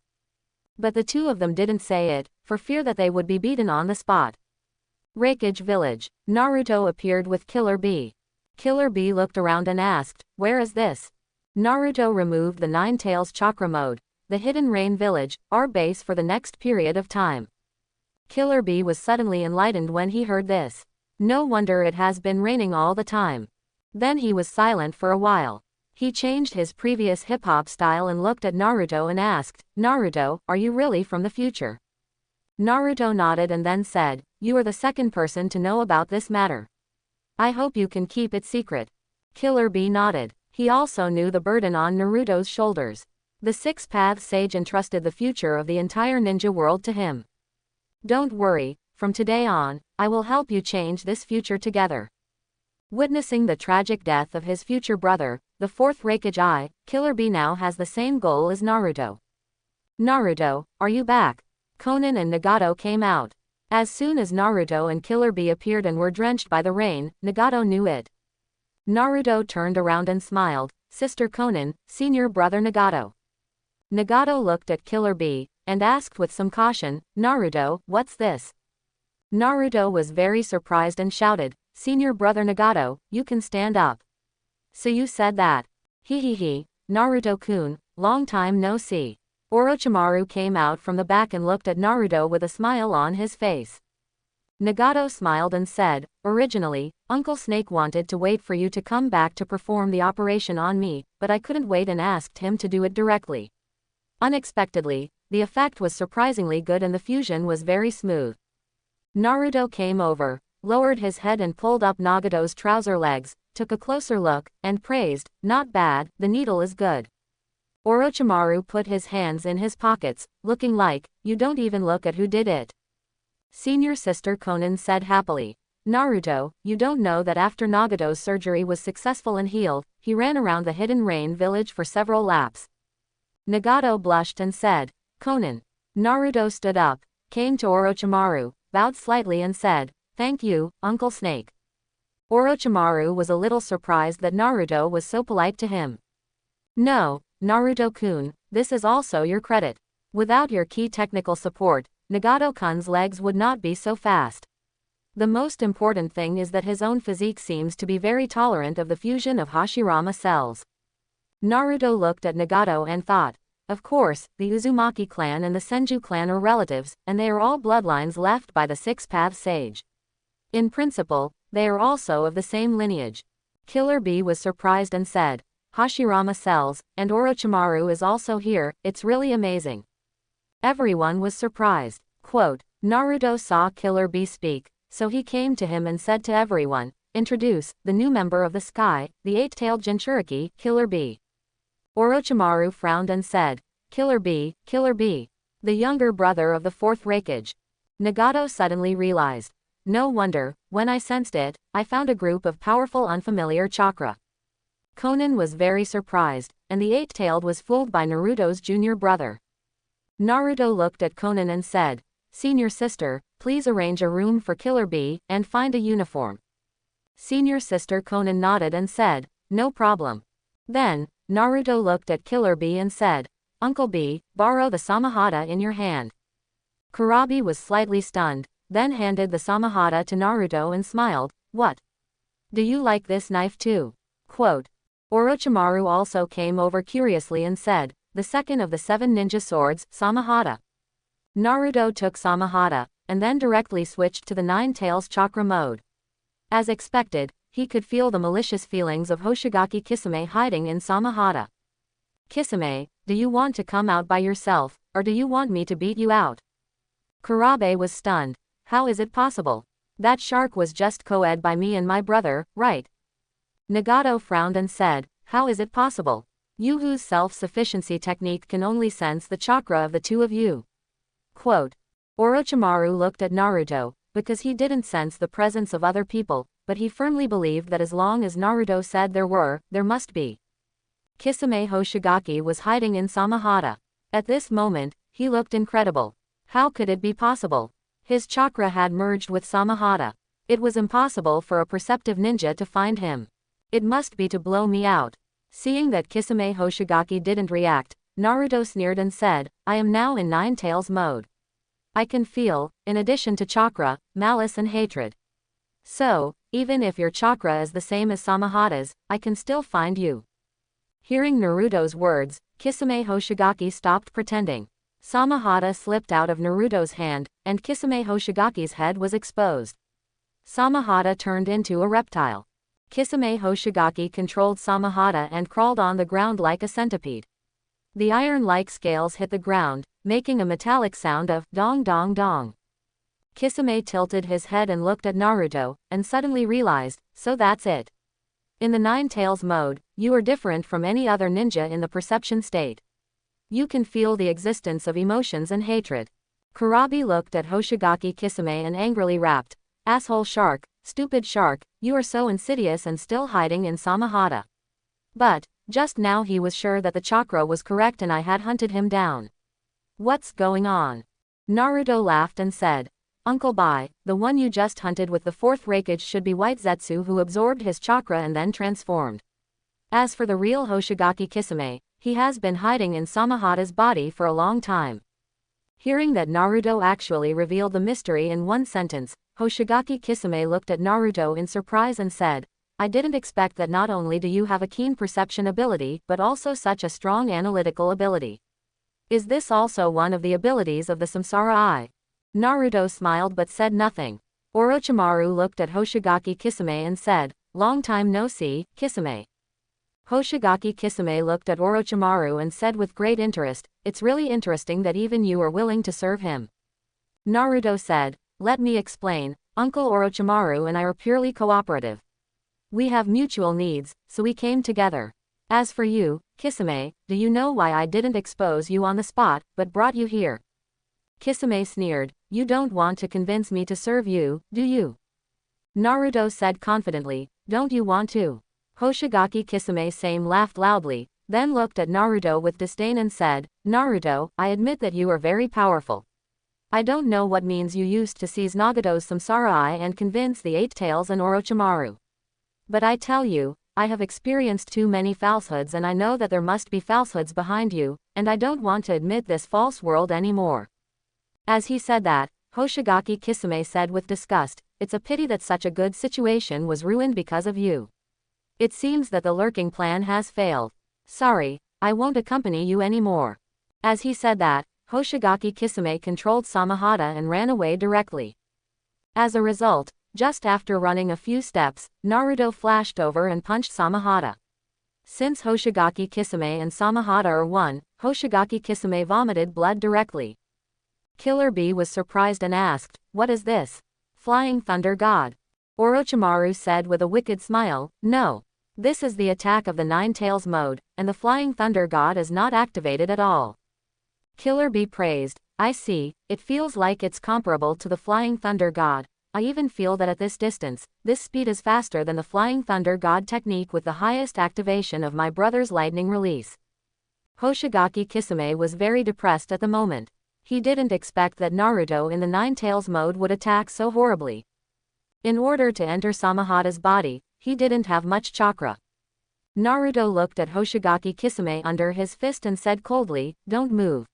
But the two of them didn't say it, for fear that they would be beaten on the spot. Raikage Village. Naruto appeared with Killer Bee. Killer Bee looked around and asked, "Where is this?" Naruto removed the Nine Tails Chakra Mode, the Hidden Rain Village, our base for the next period of time. Killer Bee was suddenly enlightened when he heard this. No wonder it has been raining all the time. Then he was silent for a while. He changed his previous hip-hop style and looked at Naruto and asked, "Naruto, are you really from the future?" Naruto nodded and then said, "You are the second person to know about this matter. I hope you can keep it secret." Killer Bee nodded. He also knew the burden on Naruto's shoulders. The Six Paths Sage entrusted the future of the entire ninja world to him. "Don't worry, from today on, I will help you change this future together." Witnessing the tragic death of his future brother, the fourth Raikage Ai, Killer Bee now has the same goal as Naruto. "Naruto, are you back?" Konan and Nagato came out. As soon as Naruto and Killer Bee appeared and were drenched by the rain, Nagato knew it. Naruto turned around and smiled, "Sister Konan, senior brother Nagato." Nagato looked at Killer Bee, and asked with some caution, "Naruto, what's this?" Naruto was very surprised and shouted, "Senior brother Nagato, you can stand up." "So you said that. Hehehe, Naruto-kun, long time no see." Orochimaru came out from the back and looked at Naruto with a smile on his face. Nagato smiled and said, originally, Uncle Snake wanted to wait for you to come back to perform the operation on me, but I couldn't wait and asked him to do it directly. Unexpectedly, the effect was surprisingly good and the fusion was very smooth. Naruto came over, lowered his head and pulled up Nagato's trouser legs, took a closer look, and praised, not bad, the needle is good. Orochimaru put his hands in his pockets, looking like, you don't even look at who did it. Senior sister Konan said happily. Naruto, you don't know that after Nagato's surgery was successful and healed, he ran around the Hidden Rain village for several laps. Nagato blushed and said, Konan. Naruto stood up, came to Orochimaru, bowed slightly and said, thank you, Uncle Snake. Orochimaru was a little surprised that Naruto was so polite to him. No, Naruto-kun, this is also your credit. Without your key technical support, Nagato-kun's legs would not be so fast. The most important thing is that his own physique seems to be very tolerant of the fusion of Hashirama cells. Naruto looked at Nagato and thought, of course, the Uzumaki clan and the Senju clan are relatives, and they are all bloodlines left by the Six-Path Sage. In principle, they are also of the same lineage. Killer Bee was surprised and said, Hashirama cells, and Orochimaru is also here, it's really amazing. Everyone was surprised. Quote, Naruto saw Killer Bee speak, so he came to him and said to everyone, introduce, the new member of the sky, the eight-tailed Jinchuriki, Killer Bee. Orochimaru frowned and said, Killer Bee, the younger brother of the fourth Raikage. Nagato suddenly realized. No wonder, when I sensed it, I found a group of powerful unfamiliar chakra. Konan was very surprised, and the eight-tailed was fooled by Naruto's junior brother. Naruto looked at Konan and said, Senior sister, please arrange a room for Killer Bee, and find a uniform. Senior sister Konan nodded and said, no problem. Then, Naruto looked at Killer Bee and said, Uncle Bee, borrow the Samahata in your hand. Kurabi was slightly stunned, then handed the Samahata to Naruto and smiled, what? Do you like this knife too? Quote. Orochimaru also came over curiously and said, the second of the 7 ninja swords, Samahata. Naruto took Samahata, and then directly switched to the Nine Tails chakra mode. As expected, he could feel the malicious feelings of Hoshigaki Kisame hiding in Samahata. Kisame, do you want to come out by yourself, or do you want me to beat you out? Kurabe was stunned. How is it possible? That shark was just co-ed by me and my brother, right? Nagato frowned and said, how is it possible? You whose self-sufficiency technique can only sense the chakra of the two of you. Quote. Orochimaru looked at Naruto, because he didn't sense the presence of other people, but he firmly believed that as long as Naruto said there must be. Kisame Hoshigaki was hiding in Samahata. At this moment, he looked incredible. How could it be possible? His chakra had merged with Samahata. It was impossible for a perceptive ninja to find him. It must be to blow me out. Seeing that Kisame Hoshigaki didn't react, Naruto sneered and said, I am now in Nine Tails mode. I can feel, in addition to chakra, malice and hatred. So, even if your chakra is the same as Samahata's, I can still find you. Hearing Naruto's words, Kisame Hoshigaki stopped pretending. Samahata slipped out of Naruto's hand, and Kisame Hoshigaki's head was exposed. Samahata turned into a reptile. Kisame Hoshigaki controlled Samahata and crawled on the ground like a centipede. The iron-like scales hit the ground, making a metallic sound of dong dong dong. Kisame tilted his head and looked at Naruto, and suddenly realized, so that's it. In the Nine Tails mode, you are different from any other ninja in the perception state. You can feel the existence of emotions and hatred. Kurabi looked at Hoshigaki Kisame and angrily rapped, asshole shark, stupid shark, you are so insidious and still hiding in Samahata. But, just now he was sure that the chakra was correct and I had hunted him down. What's going on? Naruto laughed and said, Uncle Bai, the one you just hunted with the fourth Raikage should be White Zetsu who absorbed his chakra and then transformed. As for the real Hoshigaki Kisame, he has been hiding in Samahata's body for a long time. Hearing that Naruto actually revealed the mystery in one sentence, Hoshigaki Kisame looked at Naruto in surprise and said, I didn't expect that not only do you have a keen perception ability but also such a strong analytical ability. Is this also one of the abilities of the Samsara Eye? Naruto smiled but said nothing. Orochimaru looked at Hoshigaki Kisame and said, "Long time no see, Kisame." Hoshigaki Kisame looked at Orochimaru and said with great interest, "It's really interesting that even you are willing to serve him." Naruto said, "Let me explain, Uncle Orochimaru and I are purely cooperative. We have mutual needs, so we came together. As for you, Kisame, do you know why I didn't expose you on the spot, but brought you here?" Kisame sneered, "You don't want to convince me to serve you, do you?" Naruto said confidently, "Don't you want to?" Hoshigaki Kisame same laughed loudly, then looked at Naruto with disdain and said, "Naruto, I admit that you are very powerful. I don't know what means you used to seize Nagato's Samsara Eye and convince the Eight Tails and Orochimaru. But I tell you, I have experienced too many falsehoods and I know that there must be falsehoods behind you, and I don't want to admit this false world anymore." As he said that, Hoshigaki Kisame said with disgust, "It's a pity that such a good situation was ruined because of you. It seems that the lurking plan has failed. Sorry, I won't accompany you anymore." As he said that, Hoshigaki Kisame controlled Samahata and ran away directly. As a result, just after running a few steps, Naruto flashed over and punched Samahata. Since Hoshigaki Kisame and Samahata are one, Hoshigaki Kisame vomited blood directly. Killer Bee was surprised and asked, "What is this? Flying Thunder God?" Orochimaru said with a wicked smile, "No. This is the attack of the Nine Tails mode, and the Flying Thunder God is not activated at all." Killer Bee praised, "I see, it feels like it's comparable to the Flying Thunder God. I even feel that at this distance, this speed is faster than the Flying Thunder God technique with the highest activation of my brother's lightning release." Hoshigaki Kisame was very depressed at the moment. He didn't expect that Naruto in the Nine Tails mode would attack so horribly. In order to enter Samahata's body, he didn't have much chakra. Naruto looked at Hoshigaki Kisame under his fist and said coldly, "Don't move."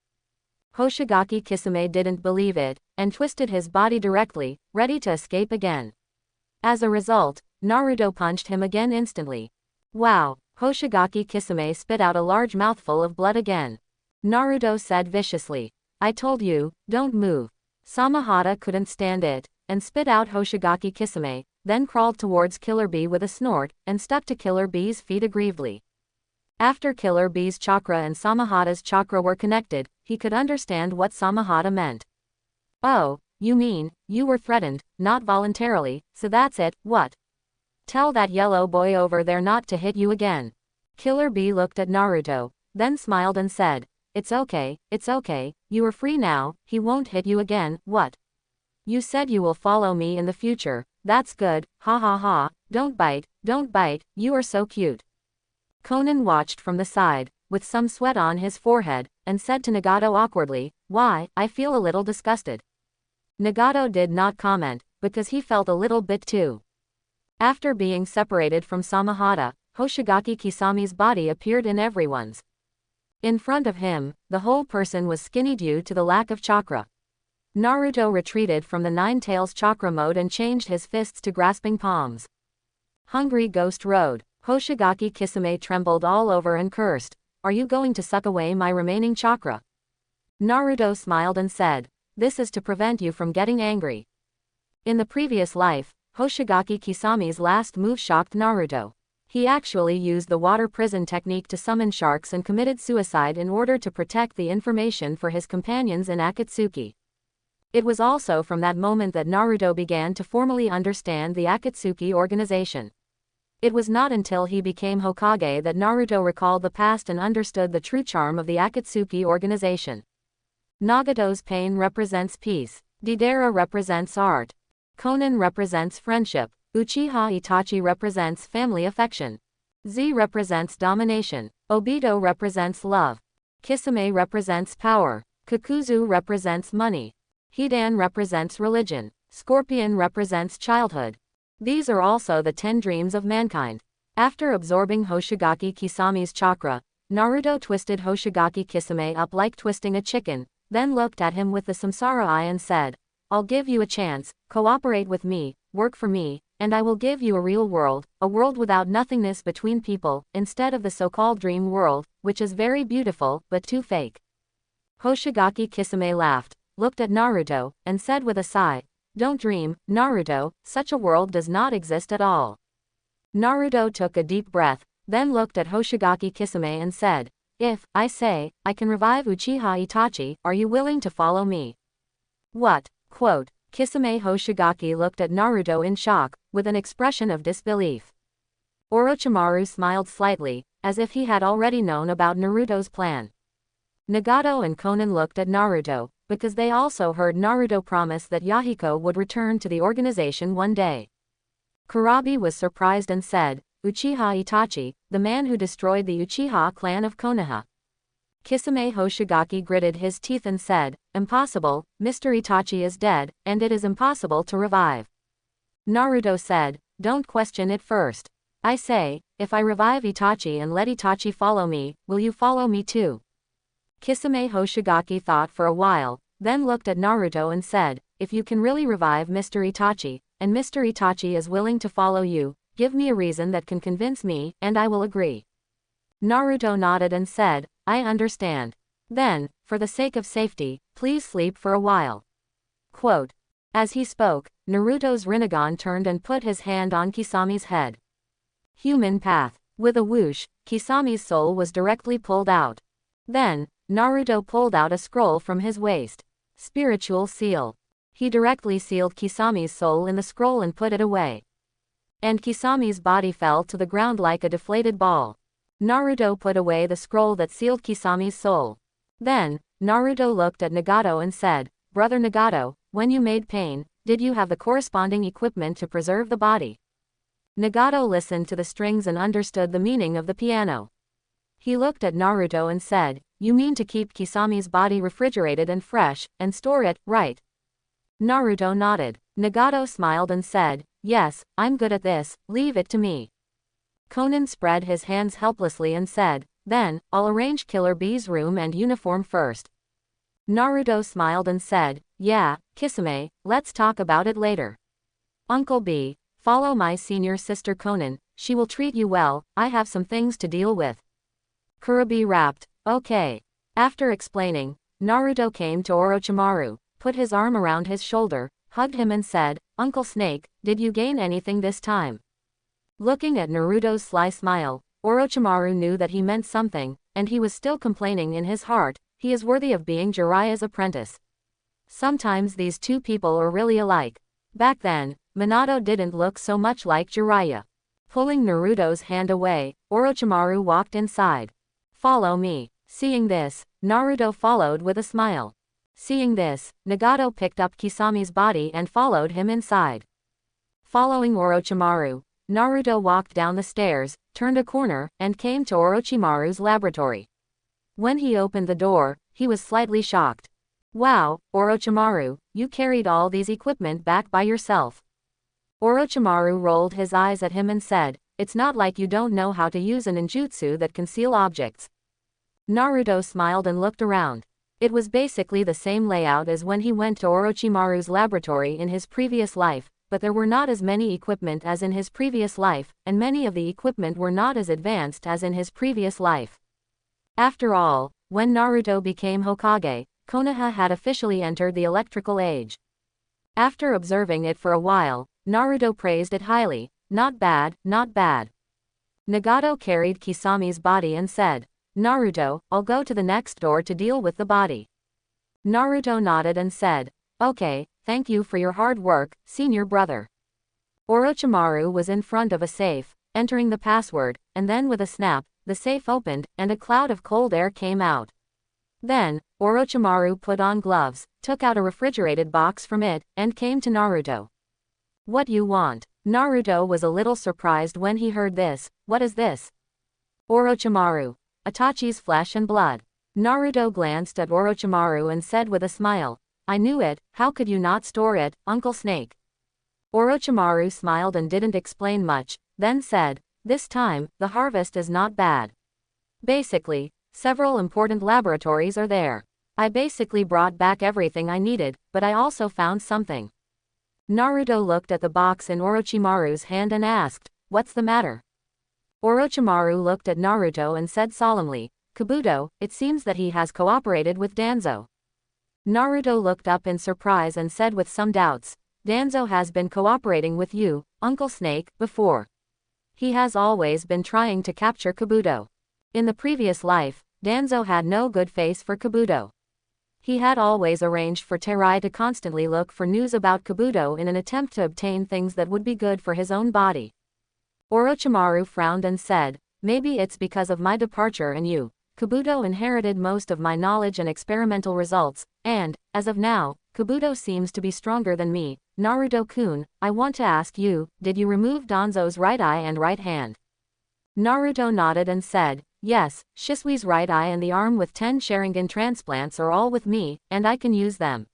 Hoshigaki Kisame didn't believe it, and twisted his body directly, ready to escape again. As a result, Naruto punched him again instantly. Wow! Hoshigaki Kisame spit out a large mouthful of blood again. Naruto said viciously, "I told you, don't move." Samahata couldn't stand it, and spit out Hoshigaki Kisame, then crawled towards Killer Bee with a snort, and stuck to Killer Bee's feet aggrievedly. After Killer Bee's chakra and Samahata's chakra were connected, he could understand what Samahata meant. "Oh, you mean, you were threatened, not voluntarily, so that's it, what? Tell that yellow boy over there not to hit you again." Killer Bee looked at Naruto, then smiled and said, it's okay, you are free now, he won't hit you again, what? You said you will follow me in the future, that's good, ha ha ha, don't bite, you are so cute." Conan watched from the side, with some sweat on his forehead, and said to Nagato awkwardly, "Why, I feel a little disgusted." Nagato did not comment, because he felt a little bit too. After being separated from Samahata, Hoshigaki Kisame's body appeared in everyone's. In front of him, the whole person was skinny due to the lack of chakra. Naruto retreated from the Nine Tails chakra mode and changed his fists to grasping palms. Hungry Ghost Road. Hoshigaki Kisame trembled all over and cursed, "Are you going to suck away my remaining chakra?" Naruto smiled and said, "This is to prevent you from getting angry." In the previous life, Hoshigaki Kisame's last move shocked Naruto. He actually used the water prison technique to summon sharks and committed suicide in order to protect the information for his companions in Akatsuki. It was also from that moment that Naruto began to formally understand the Akatsuki organization. It was not until he became Hokage that Naruto recalled the past and understood the true charm of the Akatsuki organization. Nagato's pain represents peace. Deidara represents art. Conan represents friendship. Uchiha Itachi represents family affection. Z represents domination. Obito represents love. Kisame represents power. Kakuzu represents money. Hidan represents religion. Scorpion represents childhood. These are also the 10 dreams of mankind. After absorbing Hoshigaki Kisame's chakra, Naruto twisted Hoshigaki Kisame up like twisting a chicken, then looked at him with the Samsara Eye and said, "I'll give you a chance, cooperate with me, work for me, and I will give you a real world, a world without nothingness between people, instead of the so-called dream world, which is very beautiful, but too fake." Hoshigaki Kisame laughed, looked at Naruto, and said with a sigh, Don't dream, Naruto, such a world does not exist at all. Naruto took a deep breath, then looked at Hoshigaki Kisame and said, if, I say, I can revive Uchiha Itachi, are you willing to follow me? What? Quote. Kisame Hoshigaki looked at Naruto in shock, with an expression of disbelief. Orochimaru smiled slightly, as if he had already known about Naruto's plan. Nagato and Konan looked at Naruto, because they also heard Naruto promise that Yahiko would return to the organization one day. Kurabi was surprised and said, Uchiha Itachi, the man who destroyed the Uchiha clan of Konoha. Kisame Hoshigaki gritted his teeth and said, impossible, Mr. Itachi is dead, and it is impossible to revive. Naruto said, don't question it first. I say, if I revive Itachi and let Itachi follow me, will you follow me too? Kisame Hoshigaki thought for a while, then looked at Naruto and said, if you can really revive Mr. Itachi, and Mr. Itachi is willing to follow you, give me a reason that can convince me, and I will agree. Naruto nodded and said, I understand. Then, for the sake of safety, please sleep for a while. Quote. As he spoke, Naruto's Rinnegan turned and put his hand on Kisame's head. Human path. With a whoosh, Kisame's soul was directly pulled out. Then, Naruto pulled out a scroll from his waist. Spiritual seal. He directly sealed Kisame's soul in the scroll and put it away. And Kisame's body fell to the ground like a deflated ball. Naruto put away the scroll that sealed Kisame's soul. Then, Naruto looked at Nagato and said, Brother Nagato, when you made pain, did you have the corresponding equipment to preserve the body? Nagato listened to the strings and understood the meaning of the piano. He looked at Naruto and said, you mean to keep Kisame's body refrigerated and fresh, and store it, right? Naruto nodded. Nagato smiled and said, yes, I'm good at this, leave it to me. Konan spread his hands helplessly and said, then, I'll arrange Killer Bee's room and uniform first. Naruto smiled and said, yeah, Kisame, let's talk about it later. Uncle B, follow my senior sister Konan, she will treat you well, I have some things to deal with. Kurabi rapped, okay. After explaining, Naruto came to Orochimaru, put his arm around his shoulder, hugged him and said, Uncle Snake, did you gain anything this time? Looking at Naruto's sly smile, Orochimaru knew that he meant something, and he was still complaining in his heart, he is worthy of being Jiraiya's apprentice. Sometimes these two people are really alike. Back then, Minato didn't look so much like Jiraiya. Pulling Naruto's hand away, Orochimaru walked inside. Follow me. Seeing this, Naruto followed with a smile. Seeing this, Nagato picked up Kisame's body and followed him inside. Following Orochimaru, Naruto walked down the stairs, turned a corner, and came to Orochimaru's laboratory. When he opened the door, he was slightly shocked. Wow, Orochimaru, you carried all these equipment back by yourself. Orochimaru rolled his eyes at him and said, it's not like you don't know how to use a ninjutsu that can seal objects. Naruto smiled and looked around. It was basically the same layout as when he went to Orochimaru's laboratory in his previous life, but there were not as many equipment as in his previous life, and many of the equipment were not as advanced as in his previous life. After all, when Naruto became Hokage, Konoha had officially entered the electrical age. After observing it for a while, Naruto praised it highly, not bad, not bad. Nagato carried Kisame's body and said, Naruto, I'll go to the next door to deal with the body. Naruto nodded and said, okay, thank you for your hard work, senior brother. Orochimaru was in front of a safe, entering the password, and then with a snap, the safe opened, and a cloud of cold air came out. Then, Orochimaru put on gloves, took out a refrigerated box from it, and came to Naruto. What you want? Naruto was a little surprised when he heard this. What is this? Orochimaru. Itachi's flesh and blood. Naruto glanced at Orochimaru and said with a smile, I knew it, how could you not store it, Uncle Snake? Orochimaru smiled and didn't explain much, then said, this time, the harvest is not bad. Basically, several important laboratories are there. I basically brought back everything I needed, but I also found something. Naruto looked at the box in Orochimaru's hand and asked, what's the matter? Orochimaru looked at Naruto and said solemnly, Kabuto, it seems that he has cooperated with Danzo. Naruto looked up in surprise and said with some doubts, Danzo has been cooperating with you, Uncle Snake, before. He has always been trying to capture Kabuto. In the previous life, Danzo had no good face for Kabuto. He had always arranged for Terai to constantly look for news about Kabuto in an attempt to obtain things that would be good for his own body. Orochimaru frowned and said, maybe it's because of my departure and you. Kabuto inherited most of my knowledge and experimental results, and, as of now, Kabuto seems to be stronger than me. Naruto-kun, I want to ask you, did you remove Danzo's right eye and right hand? Naruto nodded and said, yes, Shisui's right eye and the arm with 10 Sharingan transplants are all with me, and I can use them.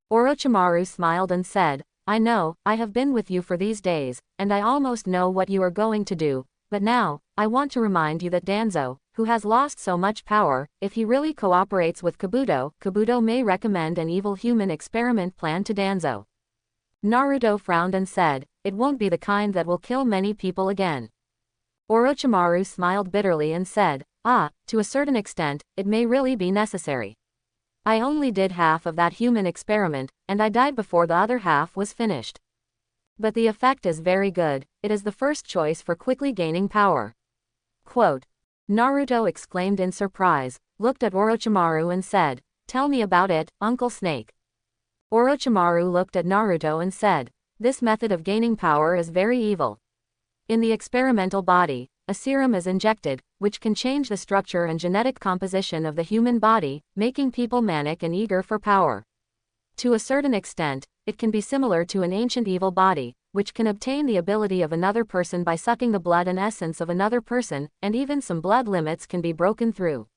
Orochimaru smiled and said, I know, I have been with you for these days, and I almost know what you are going to do, but now, I want to remind you that Danzo, who has lost so much power, if he really cooperates with Kabuto, Kabuto may recommend an evil human experiment plan to Danzo. Naruto frowned and said, it won't be the kind that will kill many people again. Orochimaru smiled bitterly and said, to a certain extent, it may really be necessary. I only did half of that human experiment, and I died before the other half was finished. But the effect is very good, it is the first choice for quickly gaining power. Quote. Naruto exclaimed in surprise, looked at Orochimaru and said, tell me about it, Uncle Snake. Orochimaru looked at Naruto and said, this method of gaining power is very evil. In the experimental body, a serum is injected, which can change the structure and genetic composition of the human body, making people manic and eager for power. To a certain extent, it can be similar to an ancient evil body, which can obtain the ability of another person by sucking the blood and essence of another person, and even some blood limits can be broken through.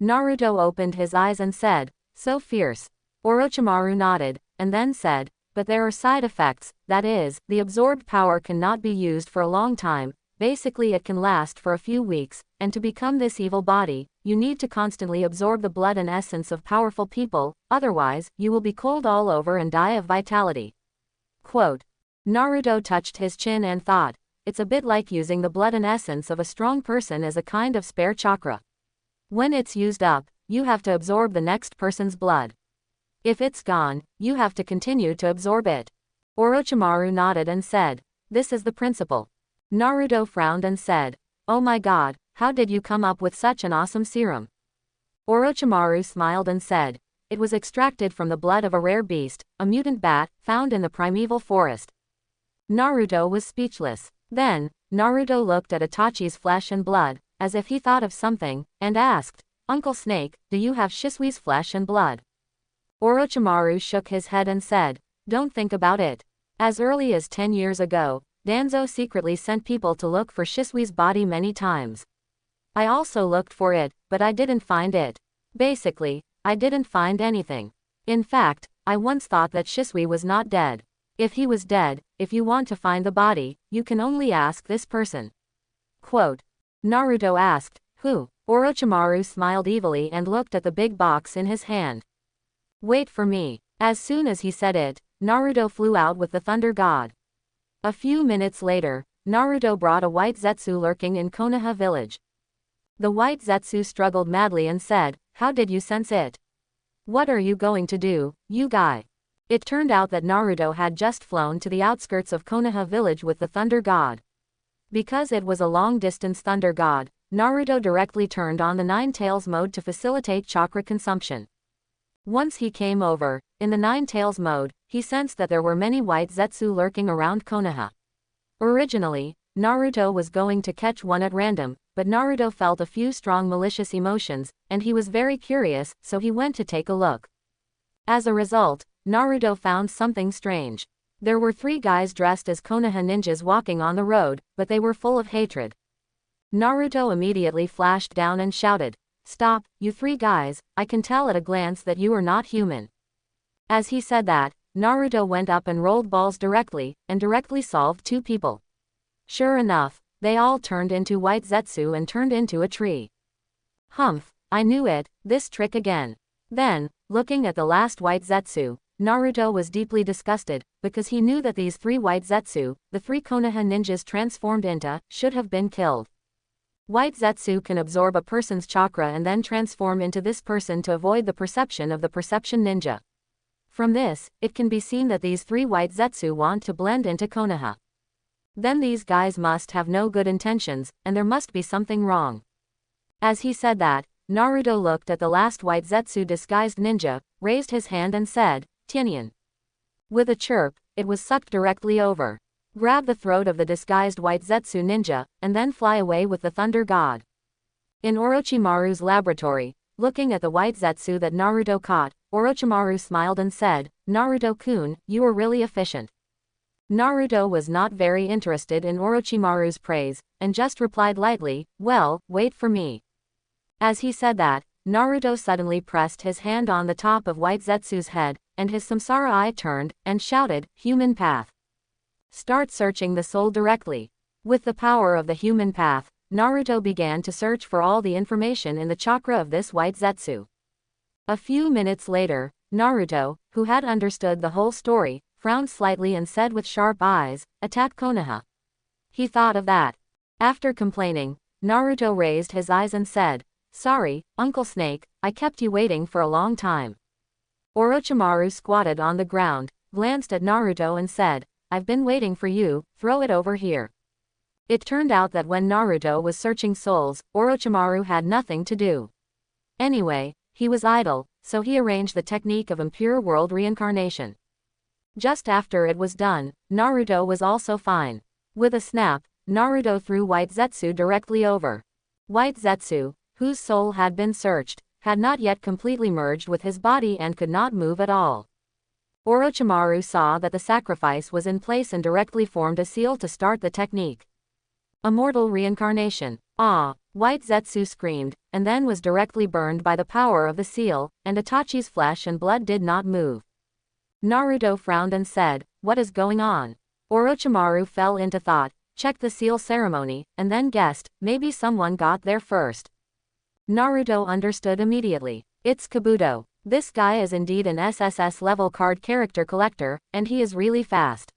Naruto opened his eyes and said, so fierce. Orochimaru nodded, and then said, but there are side effects, that is, the absorbed power cannot be used for a long time, basically it can last for a few weeks, and to become this evil body, you need to constantly absorb the blood and essence of powerful people, otherwise, you will be cold all over and die of vitality. Quote. Naruto touched his chin and thought, it's a bit like using the blood and essence of a strong person as a kind of spare chakra. When it's used up, you have to absorb the next person's blood. If it's gone, you have to continue to absorb it. Orochimaru nodded and said, this is the principle. Naruto frowned and said, oh my god, how did you come up with such an awesome serum? Orochimaru smiled and said, it was extracted from the blood of a rare beast, a mutant bat, found in the primeval forest. Naruto was speechless. Then, Naruto looked at Itachi's flesh and blood, as if he thought of something, and asked, Uncle Snake, do you have Shisui's flesh and blood? Orochimaru shook his head and said, don't think about it. As early as 10 years ago, Danzo secretly sent people to look for Shisui's body many times. I also looked for it, but I didn't find it. Basically, I didn't find anything. In fact, I once thought that Shisui was not dead. If he was dead, if you want to find the body, you can only ask this person. Quote. Naruto asked, who? Orochimaru smiled evilly and looked at the big box in his hand. Wait for me. As soon as he said it, Naruto flew out with the Thunder God. A few minutes later, Naruto brought a white Zetsu lurking in Konoha village. The white Zetsu struggled madly and said, how did you sense it? What are you going to do, you guy? It turned out that Naruto had just flown to the outskirts of Konoha village with the Thunder God. Because it was a long-distance Thunder God, Naruto directly turned on the Nine Tails mode to facilitate chakra consumption. Once he came over, in the Nine Tails mode, he sensed that there were many white Zetsu lurking around Konoha. Originally, Naruto was going to catch one at random, but Naruto felt a few strong malicious emotions, and he was very curious, so he went to take a look. As a result, Naruto found something strange. There were 3 guys dressed as Konoha ninjas walking on the road, but they were full of hatred. Naruto immediately flashed down and shouted, stop, you 3 guys, I can tell at a glance that you are not human. As he said that, Naruto went up and rolled balls directly, and directly solved 2 people. Sure enough, they all turned into white Zetsu and turned into a tree. Humph, I knew it, this trick again. Then, looking at the last white Zetsu, Naruto was deeply disgusted, because he knew that these 3 white Zetsu, the 3 Konoha ninjas transformed into, should have been killed. White Zetsu can absorb a person's chakra and then transform into this person to avoid the perception of the perception ninja. From this, it can be seen that these 3 white Zetsu want to blend into Konoha. Then these guys must have no good intentions, and there must be something wrong. As he said that, Naruto looked at the last white Zetsu disguised ninja, raised his hand and said, Tinian. With a chirp, it was sucked directly over. Grab the throat of the disguised white Zetsu ninja, and then fly away with the Thunder God. In Orochimaru's laboratory, looking at the white Zetsu that Naruto caught, Orochimaru smiled and said, Naruto-kun, you were really efficient. Naruto was not very interested in Orochimaru's praise, and just replied lightly, well, wait for me. As he said that, Naruto suddenly pressed his hand on the top of White Zetsu's head, and his samsara eye turned, and shouted, Human Path. Start searching the soul directly. With the power of the human path, Naruto began to search for all the information in the chakra of this White Zetsu. A few minutes later, Naruto, who had understood the whole story, frowned slightly and said with sharp eyes, attack Konoha. He thought of that. After complaining, Naruto raised his eyes and said, sorry, Uncle Snake, I kept you waiting for a long time. Orochimaru squatted on the ground, glanced at Naruto and said, I've been waiting for you, throw it over here. It turned out that when Naruto was searching souls, Orochimaru had nothing to do. Anyway, he was idle, so he arranged the technique of impure world reincarnation. Just after it was done, Naruto was also fine. With a snap, Naruto threw White Zetsu directly over. White Zetsu, whose soul had been searched, had not yet completely merged with his body and could not move at all. Orochimaru saw that the sacrifice was in place and directly formed a seal to start the technique. Immortal reincarnation. Ah! White Zetsu screamed, and then was directly burned by the power of the seal, and Itachi's flesh and blood did not move. Naruto frowned and said, what is going on? Orochimaru fell into thought, checked the seal ceremony, and then guessed, maybe someone got there first. Naruto understood immediately. It's Kabuto. This guy is indeed an SSS level card character collector, and he is really fast.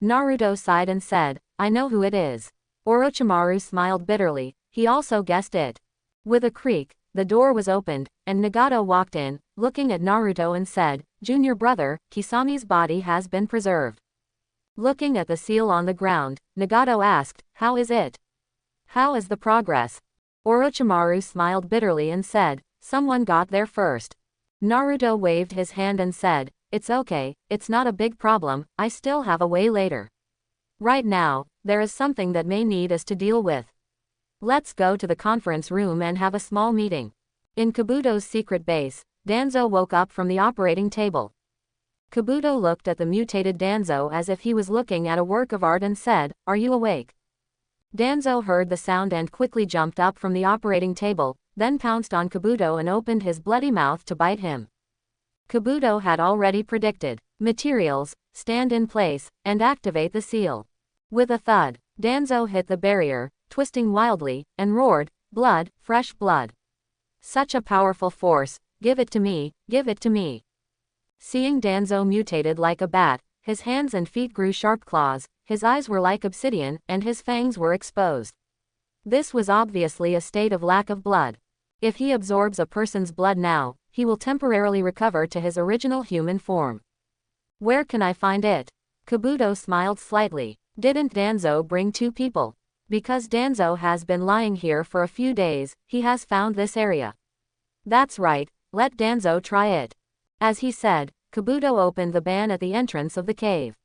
Naruto sighed and said, I know who it is. Orochimaru smiled bitterly, he also guessed it. With a creak, the door was opened, and Nagato walked in, looking at Naruto and said, Junior brother, Kisame's body has been preserved. Looking at the seal on the ground, Nagato asked, how is it? How is the progress? Orochimaru smiled bitterly and said, someone got there first. Naruto waved his hand and said, it's okay, it's not a big problem, I still have a way later. Right now, there is something that may need us to deal with. Let's go to the conference room and have a small meeting. In Kabuto's secret base, Danzo woke up from the operating table. Kabuto looked at the mutated Danzo as if he was looking at a work of art and said, are you awake? Danzo heard the sound and quickly jumped up from the operating table, then pounced on Kabuto and opened his bloody mouth to bite him. Kabuto had already predicted, materials, stand in place, and activate the seal. With a thud, Danzo hit the barrier, twisting wildly, and roared, blood, fresh blood. Such a powerful force, give it to me, give it to me. Seeing Danzo mutated like a bat, his hands and feet grew sharp claws, his eyes were like obsidian, and his fangs were exposed. This was obviously a state of lack of blood. If he absorbs a person's blood now, he will temporarily recover to his original human form. Where can I find it? Kabuto smiled slightly. Didn't Danzo bring 2 people? Because Danzo has been lying here for a few days, he has found this area. That's right, let Danzo try it. As he said, Kabuto opened the ban at the entrance of the cave.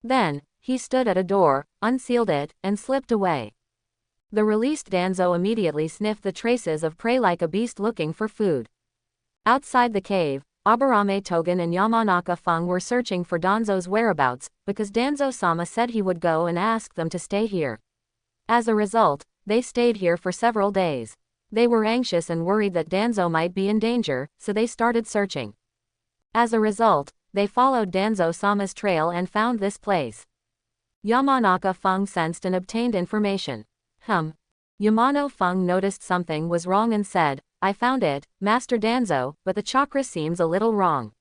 Then, he stood at a door, unsealed it, and slipped away. The released Danzo immediately sniffed the traces of prey like a beast looking for food. Outside the cave, Aburame Togen and Yamanaka Fung were searching for Danzo's whereabouts, because Danzo-sama said he would go and ask them to stay here. As a result, they stayed here for several days. They were anxious and worried that Danzo might be in danger, so they started searching. As a result, they followed Danzo-sama's trail and found this place. Yamanaka Fung sensed and obtained information. Yamano Fung noticed something was wrong and said, I found it, Master Danzo, but the chakra seems a little wrong.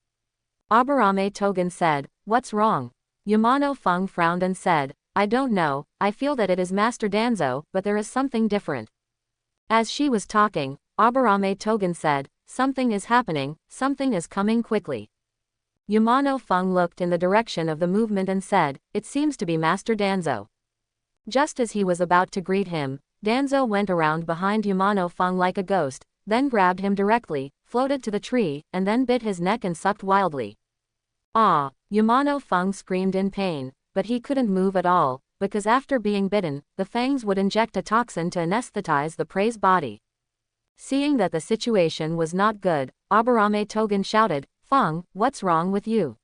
Aburame Togen said, what's wrong? Yamano Fung frowned and said, I don't know, I feel that it is Master Danzo, but there is something different. As she was talking, Aburame Togen said, something is happening, something is coming quickly. Yamano Feng looked in the direction of the movement and said, "It seems to be Master Danzo." Just as he was about to greet him, Danzo went around behind Yamano Feng like a ghost, then grabbed him directly, floated to the tree, and then bit his neck and sucked wildly. Ah! Yamano Feng screamed in pain, but he couldn't move at all, because after being bitten, the fangs would inject a toxin to anesthetize the prey's body. Seeing that the situation was not good, Aburame Togen shouted, "Feng, what's wrong with you?"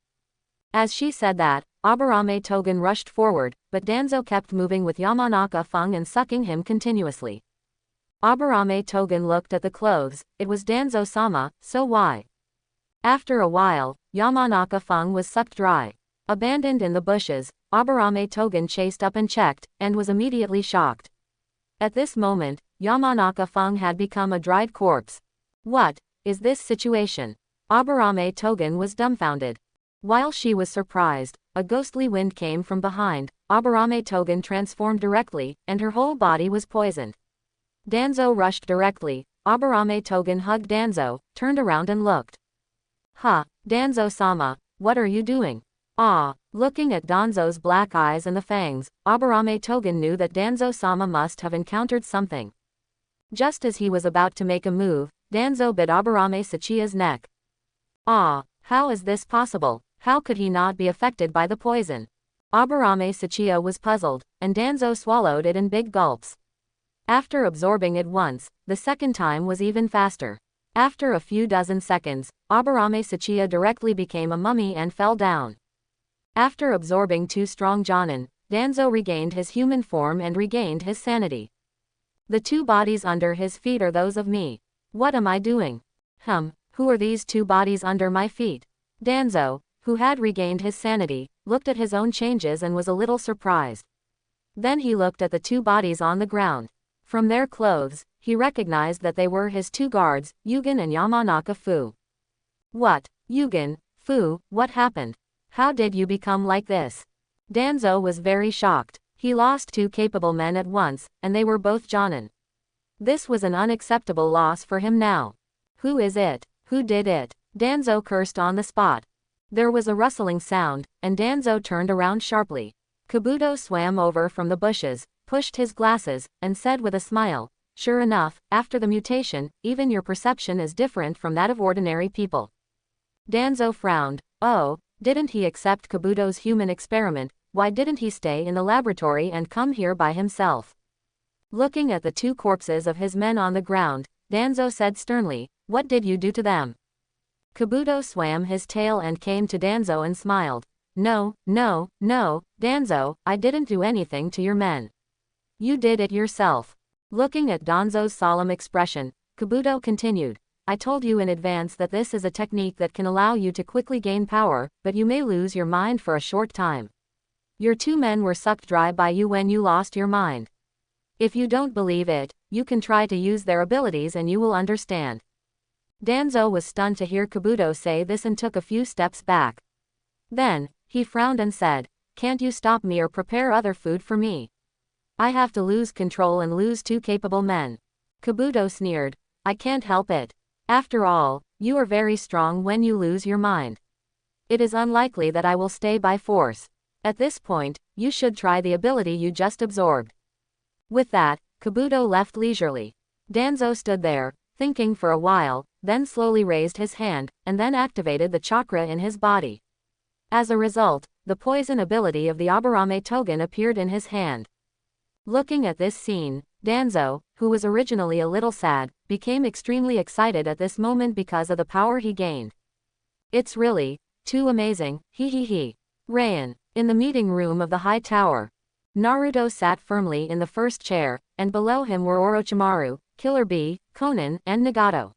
As she said that, Aburame Togen rushed forward, but Danzo kept moving with Yamanaka Feng and sucking him continuously. Aburame Togen looked at the clothes. It was Danzo-sama, so why? After a while, Yamanaka Feng was sucked dry. Abandoned in the bushes, Aburame Togen chased up and checked, and was immediately shocked. At this moment, Yamanaka Feng had become a dried corpse. What is this situation? Aburame Togen was dumbfounded. While she was surprised, a ghostly wind came from behind. Aburame Togen transformed directly, and her whole body was poisoned. Danzo rushed directly. Aburame Togen hugged Danzo, turned around and looked. "Ha, Danzo-sama, what are you doing?" Ah! Looking at Danzo's black eyes and the fangs, Aburame Togen knew that Danzo-sama must have encountered something. Just as he was about to make a move, Danzo bit Aburame Sachia's neck. Ah! How is this possible? How could he not be affected by the poison? Aburame Sachia was puzzled, and Danzo swallowed it in big gulps. After absorbing it once, the second time was even faster. After a few dozen seconds, Aburame Sachia directly became a mummy and fell down. After absorbing 2 strong Jonin, Danzo regained his human form and regained his sanity. The 2 bodies under his feet are those of me. What am I doing? Who are these 2 bodies under my feet? Danzo, who had regained his sanity, looked at his own changes and was a little surprised. Then he looked at the 2 bodies on the ground. From their clothes, he recognized that they were his 2 guards, Yugen and Yamanaka Fu. What? Yugen, Fu, what happened? How did you become like this? Danzo was very shocked. He lost 2 capable men at once, and they were both Jonin. This was an unacceptable loss for him now. Who is it? Who did it? Danzo cursed on the spot. There was a rustling sound, and Danzo turned around sharply. Kabuto swam over from the bushes, pushed his glasses, and said with a smile, "Sure enough, after the mutation, even your perception is different from that of ordinary people." Danzo frowned. Oh, didn't he accept Kabuto's human experiment? Why didn't he stay in the laboratory and come here by himself? Looking at the 2 corpses of his men on the ground, Danzo said sternly, "What did you do to them?" Kabuto swam his tail and came to Danzo and smiled. No, Danzo, I didn't do anything to your men. You did it yourself." Looking at Danzo's solemn expression, Kabuto continued, "I told you in advance that this is a technique that can allow you to quickly gain power, but you may lose your mind for a short time. Your 2 men were sucked dry by you when you lost your mind. If you don't believe it, you can try to use their abilities and you will understand." Danzo was stunned to hear Kabuto say this and took a few steps back. Then, he frowned and said, "Can't you stop me or prepare other food for me? I have to lose control and lose 2 capable men." Kabuto sneered, "I can't help it. After all, you are very strong when you lose your mind. It is unlikely that I will stay by force. At this point, you should try the ability you just absorbed." With that, Kabuto left leisurely. Danzo stood there, thinking for a while, then slowly raised his hand, and then activated the chakra in his body. As a result, the poison ability of the Aburame Togen appeared in his hand. Looking at this scene, Danzo, who was originally a little sad, became extremely excited at this moment because of the power he gained. "It's really too amazing, he. Rayan, in the meeting room of the high tower. Naruto sat firmly in the first chair, and below him were Orochimaru, Killer Bee, Konan, and Nagato.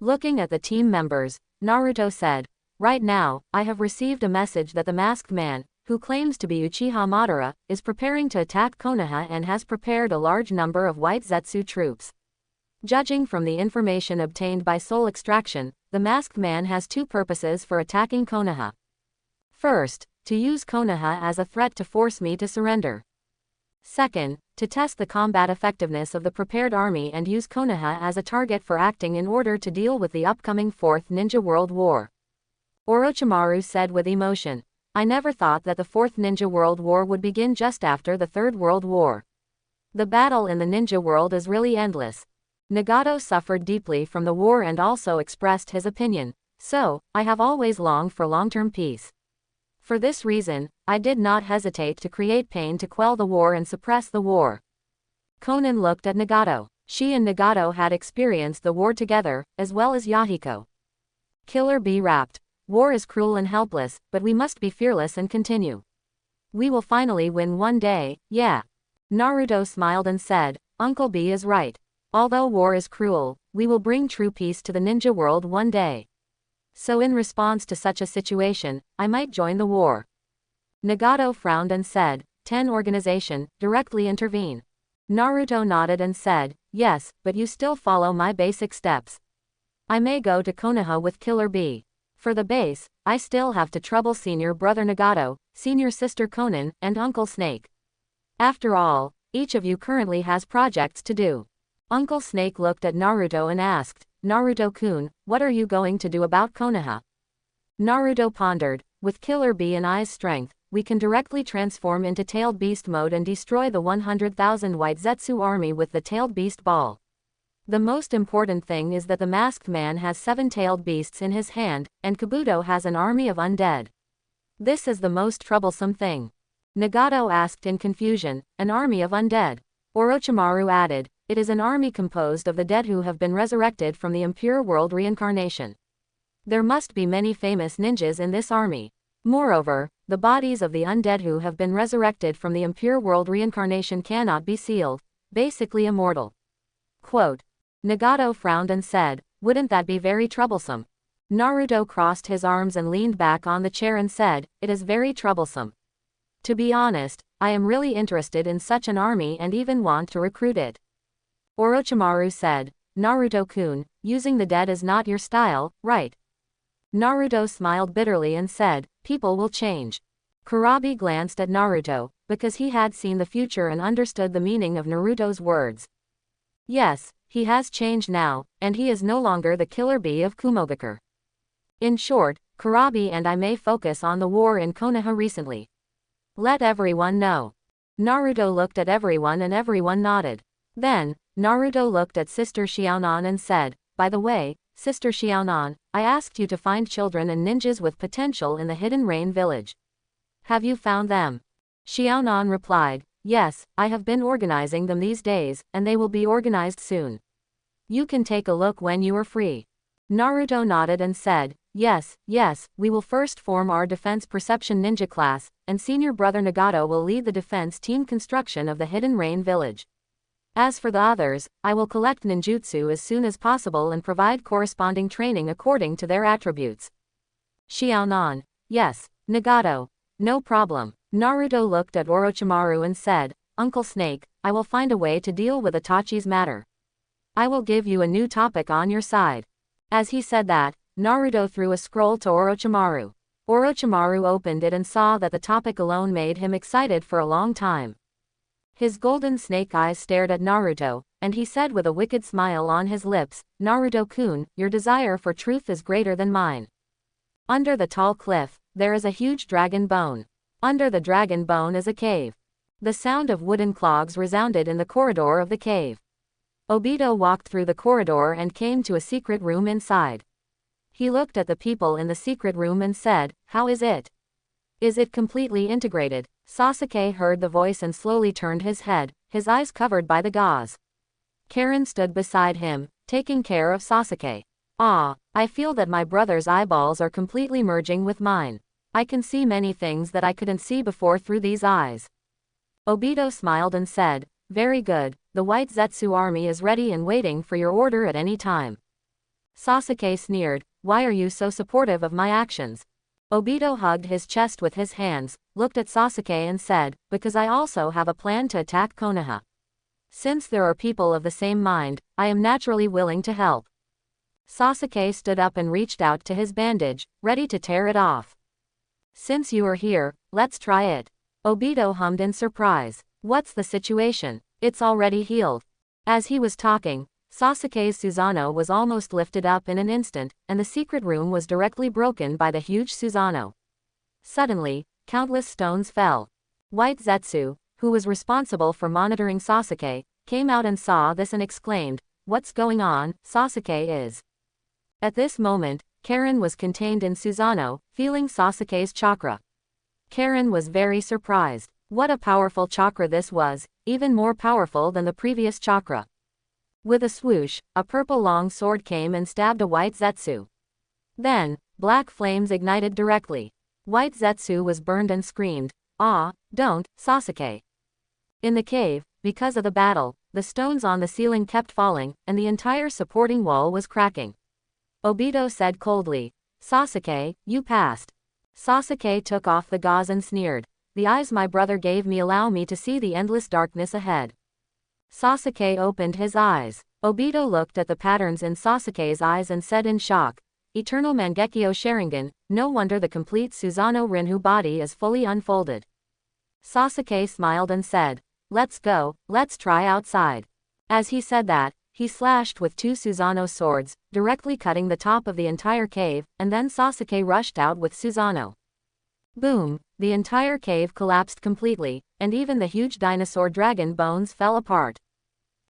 Looking at the team members, Naruto said, "Right now, I have received a message that the masked man, who claims to be Uchiha Madara, is preparing to attack Konoha and has prepared a large number of white Zetsu troops. Judging from the information obtained by soul extraction, the masked man has 2 purposes for attacking Konoha. First, to use Konoha as a threat to force me to surrender. Second, to test the combat effectiveness of the prepared army and use Konoha as a target for acting in order to deal with the upcoming 4th Ninja World War." Orochimaru said with emotion. I never thought that the Fourth Ninja World War would begin just after the Third World War. The battle in the ninja world is really endless. Nagato suffered deeply from the war and also expressed his opinion. So, I have always longed for long-term peace. For this reason, I did not hesitate to create pain to quell the war and suppress the war. Konan looked at Nagato. She and Nagato had experienced the war together, as well as Yahiko. Killer Bee rapped. War is cruel and helpless, but we must be fearless and continue. We will finally win one day, yeah. Naruto smiled and said, Uncle B is right. Although war is cruel, we will bring true peace to the ninja world one day. So in response to such a situation, I might join the war. Nagato frowned and said, 10 organization, directly intervene. Naruto nodded and said, yes, but you still follow my basic steps. I may go to Konoha with Killer Bee. For the base, I still have to trouble senior brother Nagato, senior sister Konan, and Uncle Snake. After all, each of you currently has projects to do. Uncle Snake looked at Naruto and asked, Naruto-kun, what are you going to do about Konoha? Naruto pondered, with Killer Bee and Eye's strength, we can directly transform into Tailed Beast mode and destroy the 100,000 White Zetsu army with the Tailed Beast ball. The most important thing is that the masked man has 7 tailed beasts in his hand, and Kabuto has an army of undead. This is the most troublesome thing. Nagato asked in confusion, an army of undead. Orochimaru added, it is an army composed of the dead who have been resurrected from the impure world reincarnation. There must be many famous ninjas in this army. Moreover, the bodies of the undead who have been resurrected from the impure world reincarnation cannot be sealed, basically immortal. Quote. Nagato frowned and said, wouldn't that be very troublesome? Naruto crossed his arms and leaned back on the chair and said, it is very troublesome. To be honest, I am really interested in such an army and even want to recruit it. Orochimaru said, Naruto-kun, using the dead is not your style, right? Naruto smiled bitterly and said, people will change. Kurabi glanced at Naruto, because he had seen the future and understood the meaning of Naruto's words. Yes, he has changed now, and he is no longer the Killer Bee of Kumogakure. In short, Kurabi and I may focus on the war in Konoha recently. Let everyone know. Naruto looked at everyone and everyone nodded. Then, Naruto looked at Sister Xiaonan and said, by the way, Sister Xiaonan, I asked you to find children and ninjas with potential in the Hidden Rain village. Have you found them? Xiaonan replied, yes, I have been organizing them these days, and they will be organized soon. You can take a look when you are free. Naruto nodded and said, yes, we will first form our defense perception ninja class, and senior brother Nagato will lead the defense team construction of the Hidden Rain village. As for the others, I will collect ninjutsu as soon as possible and provide corresponding training according to their attributes. Xiaonan, yes, Nagato, no problem. Naruto looked at Orochimaru and said, Uncle Snake, I will find a way to deal with Itachi's matter. I will give you a new topic on your side. As he said that, Naruto threw a scroll to Orochimaru. Orochimaru opened it and saw that the topic alone made him excited for a long time. His golden snake eyes stared at Naruto, and he said with a wicked smile on his lips, Naruto-kun, your desire for truth is greater than mine. Under the tall cliff, there is a huge dragon bone. Under the dragon bone is a cave. The sound of wooden clogs resounded in the corridor of the cave. Obito walked through the corridor and came to a secret room inside. He looked at the people in the secret room and said, how is it? Is it completely integrated? Sasuke heard the voice and slowly turned his head, his eyes covered by the gauze. Karen stood beside him, taking care of Sasuke. Ah, I feel that my brother's eyeballs are completely merging with mine. I can see many things that I couldn't see before through these eyes. Obito smiled and said, very good, the White Zetsu army is ready and waiting for your order at any time. Sasuke sneered, why are you so supportive of my actions? Obito hugged his chest with his hands, looked at Sasuke and said, because I also have a plan to attack Konoha. Since there are people of the same mind, I am naturally willing to help. Sasuke stood up and reached out to his bandage, ready to tear it off. Since you are here, let's try it. Obito hummed in surprise. What's the situation? It's already healed. As he was talking, Sasuke's Susanoo was almost lifted up in an instant, and the secret room was directly broken by the huge Susanoo. Suddenly, countless stones fell. White Zetsu, who was responsible for monitoring Sasuke, came out and saw this and exclaimed, "What's going on? Sasuke is." At this moment, Karen was contained in Susanoo, feeling Sasuke's chakra. Karen was very surprised. What a powerful chakra this was, even more powerful than the previous chakra. With a swoosh, a purple long sword came and stabbed a White Zetsu. Then, black flames ignited directly. White Zetsu was burned and screamed, "Ah, don't, Sasuke." In the cave, because of the battle, the stones on the ceiling kept falling, and the entire supporting wall was cracking. Obito said coldly, "Sasuke, you passed." Sasuke took off the gauze and sneered, "The eyes my brother gave me allow me to see the endless darkness ahead." Sasuke opened his eyes. Obito looked at the patterns in Sasuke's eyes and said in shock, "Eternal Mangekyo Sharingan, no wonder the complete Susanoo Rinhu body is fully unfolded." Sasuke smiled and said, "Let's go, let's try outside." As he said that, he slashed with two Susanoo swords, directly cutting the top of the entire cave, and then Sasuke rushed out with Susanoo. Boom, the entire cave collapsed completely, and even the huge dinosaur dragon bones fell apart.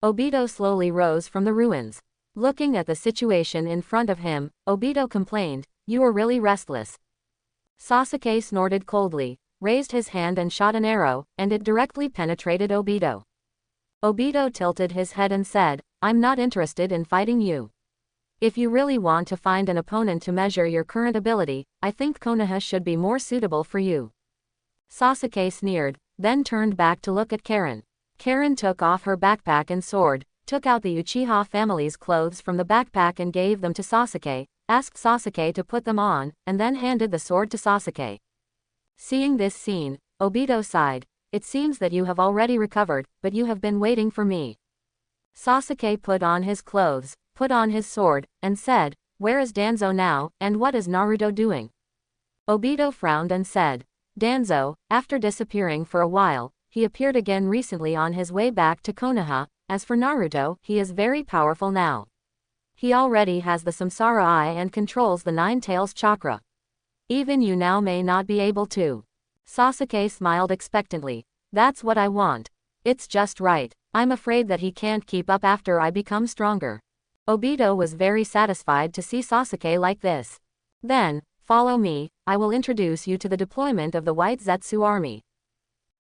Obito slowly rose from the ruins. Looking at the situation in front of him, Obito complained, "You are really restless." Sasuke snorted coldly, raised his hand and shot an arrow, and it directly penetrated Obito. Obito tilted his head and said, "I'm not interested in fighting you. If you really want to find an opponent to measure your current ability, I think Konoha should be more suitable for you." Sasuke sneered, then turned back to look at Karen. Karen took off her backpack and sword, took out the Uchiha family's clothes from the backpack and gave them to Sasuke, asked Sasuke to put them on, and then handed the sword to Sasuke. Seeing this scene, Obito sighed, "It seems that you have already recovered, but you have been waiting for me." Sasuke put on his clothes, put on his sword, and said, "Where is Danzo now, and what is Naruto doing?" Obito frowned and said, "Danzo, after disappearing for a while, he appeared again recently on his way back to Konoha. As for Naruto, he is very powerful now. He already has the Samsara Eye and controls the Nine Tails chakra. Even you now may not be able to." Sasuke smiled expectantly. "That's what I want. It's just right. I'm afraid that he can't keep up after I become stronger." Obito was very satisfied to see Sasuke like this. "Then, follow me, I will introduce you to the deployment of the White Zetsu army."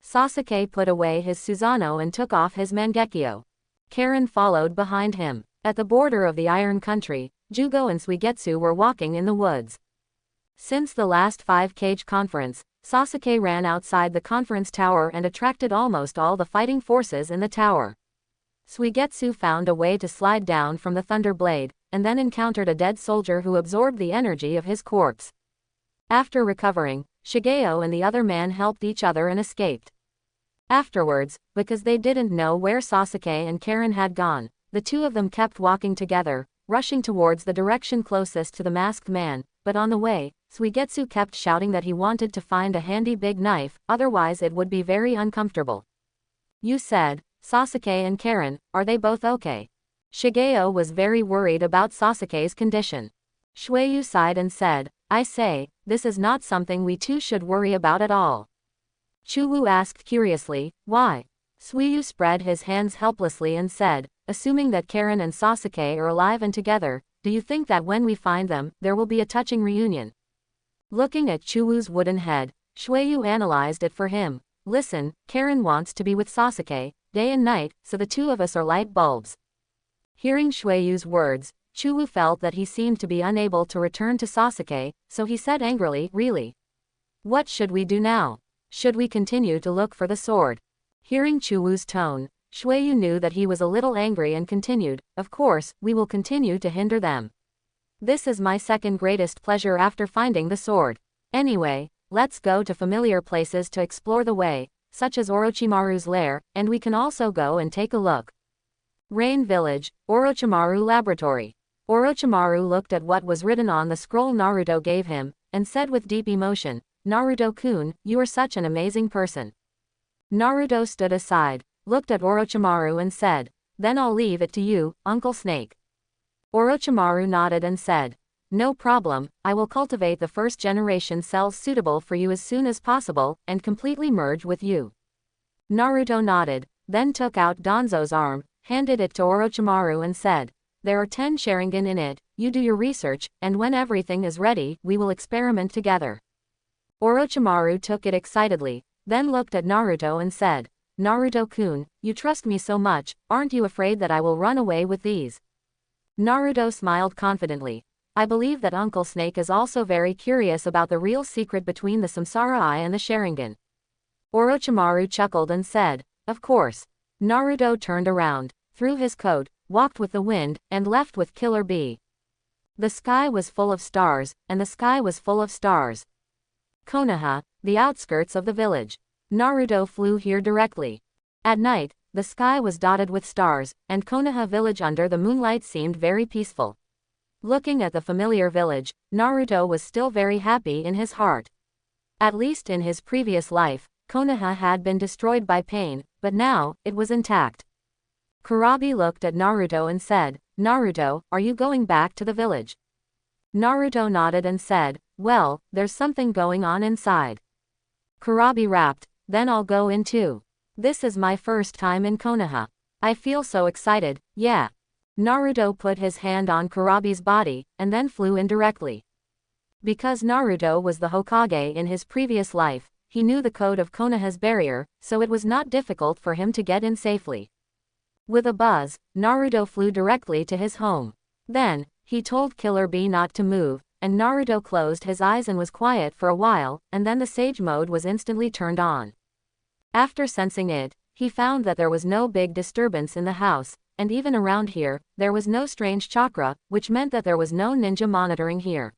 Sasuke put away his Susanoo and took off his Mangekyo. Karen followed behind him. At the border of the Iron Country, Jugo and Suigetsu were walking in the woods. Since the last 5-cage conference, Sasuke ran outside the conference tower and attracted almost all the fighting forces in the tower. Suigetsu found a way to slide down from the Thunder Blade, and then encountered a dead soldier who absorbed the energy of his corpse. After recovering, Shigeo and the other man helped each other and escaped. Afterwards, because they didn't know where Sasuke and Karen had gone, the two of them kept walking together, rushing towards the direction closest to the masked man, but on the way, Suigetsu kept shouting that he wanted to find a handy big knife, otherwise it would be very uncomfortable. "You said, Sasuke and Karen, are they both okay?" Shigeo was very worried about Sasuke's condition. Shueyu sighed and said, "I say, this is not something we two should worry about at all." Chuwu asked curiously, "Why?" Suiyu spread his hands helplessly and said, "Assuming that Karen and Sasuke are alive and together, do you think that when we find them, there will be a touching reunion?" Looking at Chuwu's wooden head, Shueyu analyzed it for him. "Listen, Karen wants to be with Sasuke, day and night, so the two of us are light bulbs." Hearing Shueyu's words, Chuwu felt that he seemed to be unable to return to Sasuke, so he said angrily, "Really? What should we do now? Should we continue to look for the sword?" Hearing Chuwu's tone, Shueyu knew that he was a little angry and continued, "Of course, we will continue to hinder them. This is my second greatest pleasure after finding the sword. Anyway, let's go to familiar places to explore the way, such as Orochimaru's lair, and we can also go and take a look." Rain Village, Orochimaru Laboratory. Orochimaru looked at what was written on the scroll Naruto gave him, and said with deep emotion, "Naruto-kun, you are such an amazing person." Naruto stood aside, looked at Orochimaru and said, then I'll leave it to you, Uncle Snake. Orochimaru nodded and said, no problem, I will cultivate the first generation cells suitable for you as soon as possible, and completely merge with you. Naruto nodded, then took out Danzo's arm, handed it to Orochimaru and said, there are 10 Sharingan in it, you do your research, and when everything is ready, we will experiment together. Orochimaru took it excitedly, then looked at Naruto and said, Naruto-kun, you trust me so much, aren't you afraid that I will run away with these? Naruto smiled confidently. I believe that Uncle Snake is also very curious about the real secret between the Samsara Eye and the Sharingan. Orochimaru chuckled and said, of course. Naruto turned around, threw his coat, walked with the wind, and left with Killer Bee. The sky was full of stars, and the sky was full of stars. Konoha, the outskirts of the village. Naruto flew here directly. At night, the sky was dotted with stars, and Konoha village under the moonlight seemed very peaceful. Looking at the familiar village, Naruto was still very happy in his heart. At least in his previous life, Konoha had been destroyed by pain, but now, it was intact. Kurabi looked at Naruto and said, Naruto, are you going back to the village? Naruto nodded and said, well, there's something going on inside. Kurabi rapped, then I'll go in too. This is my first time in Konoha. I feel so excited, yeah. Naruto put his hand on Kurabi's body, and then flew in directly. Because Naruto was the Hokage in his previous life, he knew the code of Konoha's barrier, so it was not difficult for him to get in safely. With a buzz, Naruto flew directly to his home. Then, he told Killer Bee not to move, and Naruto closed his eyes and was quiet for a while, and then the Sage mode was instantly turned on. After sensing it, he found that there was no big disturbance in the house, and even around here, there was no strange chakra, which meant that there was no ninja monitoring here.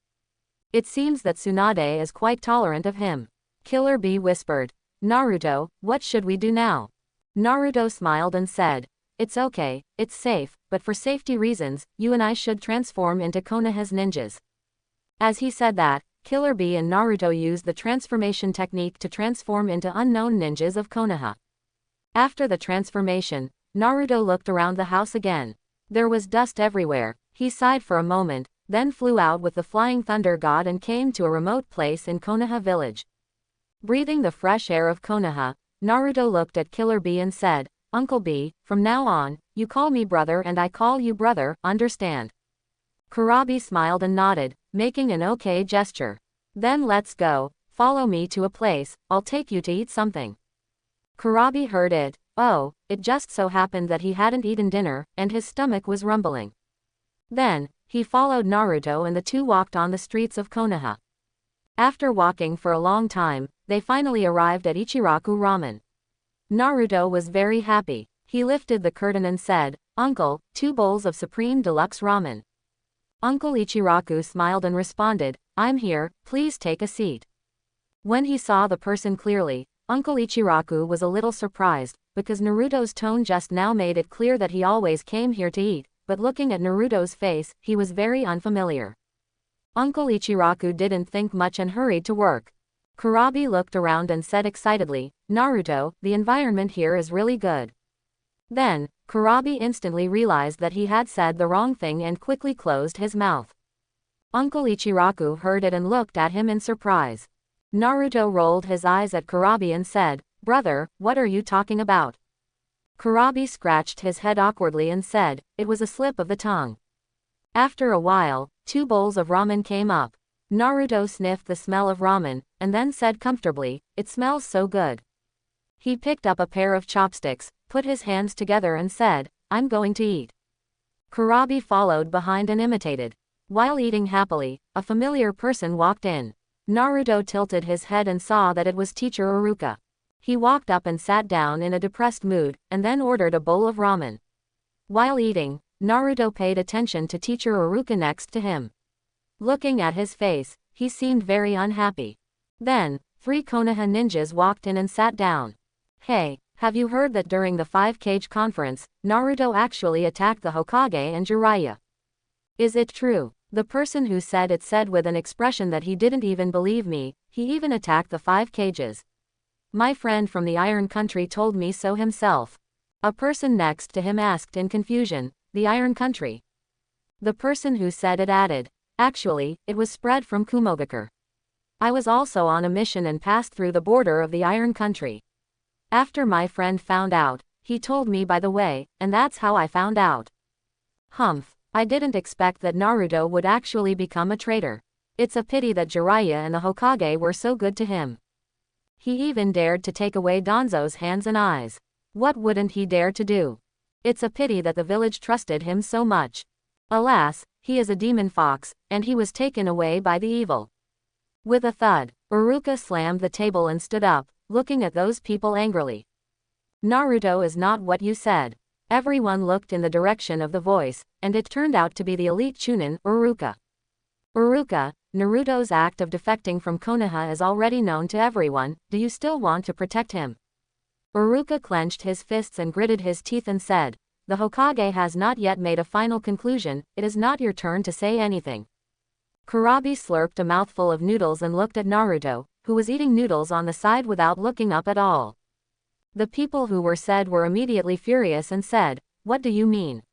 It seems that Tsunade is quite tolerant of him. Killer Bee whispered, Naruto, what should we do now? Naruto smiled and said, it's okay, it's safe, but for safety reasons, you and I should transform into Konoha's ninjas. As he said that, Killer Bee and Naruto used the transformation technique to transform into unknown ninjas of Konoha. After the transformation, Naruto looked around the house again. There was dust everywhere. He sighed for a moment, then flew out with the flying thunder god and came to a remote place in Konoha village. Breathing the fresh air of Konoha, Naruto looked at Killer Bee and said, Uncle Bee, from now on, you call me brother and I call you brother, understand? Kurabi smiled and nodded, making an okay gesture. Then let's go, follow me to a place, I'll take you to eat something. Kurabi heard it. Oh, it just so happened that he hadn't eaten dinner, and his stomach was rumbling. Then, he followed Naruto and the two walked on the streets of Konoha. After walking for a long time, they finally arrived at Ichiraku Ramen. Naruto was very happy. He lifted the curtain and said, Uncle, 2 bowls of Supreme Deluxe Ramen. Uncle Ichiraku smiled and responded, I'm here, please take a seat. When he saw the person clearly, Uncle Ichiraku was a little surprised, because Naruto's tone just now made it clear that he always came here to eat, but looking at Naruto's face, he was very unfamiliar. Uncle Ichiraku didn't think much and hurried to work. Kurabi looked around and said excitedly, Naruto, the environment here is really good. Then, Kurabi instantly realized that he had said the wrong thing and quickly closed his mouth. Uncle Ichiraku heard it and looked at him in surprise. Naruto rolled his eyes at Kurabi and said, Brother, what are you talking about? Kurabi scratched his head awkwardly and said, it was a slip of the tongue. After a while, 2 bowls of ramen came up. Naruto sniffed the smell of ramen, and then said comfortably, it smells so good. He picked up a pair of chopsticks, put his hands together and said, I'm going to eat. Kurabi followed behind and imitated. While eating happily, a familiar person walked in. Naruto tilted his head and saw that it was Teacher Iruka. He walked up and sat down in a depressed mood, and then ordered a bowl of ramen. While eating, Naruto paid attention to Teacher Iruka next to him. Looking at his face, he seemed very unhappy. Then, 3 Konoha ninjas walked in and sat down. Hey, have you heard that during the 5-cage conference, Naruto actually attacked the Hokage and Jiraiya? Is it true? The person who said it said with an expression that he didn't even believe me, he even attacked the 5 cages. My friend from the Iron Country told me so himself. A person next to him asked in confusion, the Iron Country. The person who said it added, actually, it was spread from Kumogakure. I was also on a mission and passed through the border of the Iron Country. After my friend found out, he told me by the way, and that's how I found out. Humph, I didn't expect that Naruto would actually become a traitor. It's a pity that Jiraiya and the Hokage were so good to him. He even dared to take away Danzo's hands and eyes. What wouldn't he dare to do? It's a pity that the village trusted him so much. Alas, he is a demon fox, and he was taken away by the evil. With a thud, Iruka slammed the table and stood up, looking at those people angrily. Naruto is not what you said. Everyone looked in the direction of the voice, and it turned out to be the elite Chunin, Iruka. Iruka, Naruto's act of defecting from Konoha is already known to everyone, do you still want to protect him? Iruka clenched his fists and gritted his teeth and said, the Hokage has not yet made a final conclusion, it is not your turn to say anything. Kurabi slurped a mouthful of noodles and looked at Naruto, who was eating noodles on the side without looking up at all. The people who were said were immediately furious and said, what do you mean?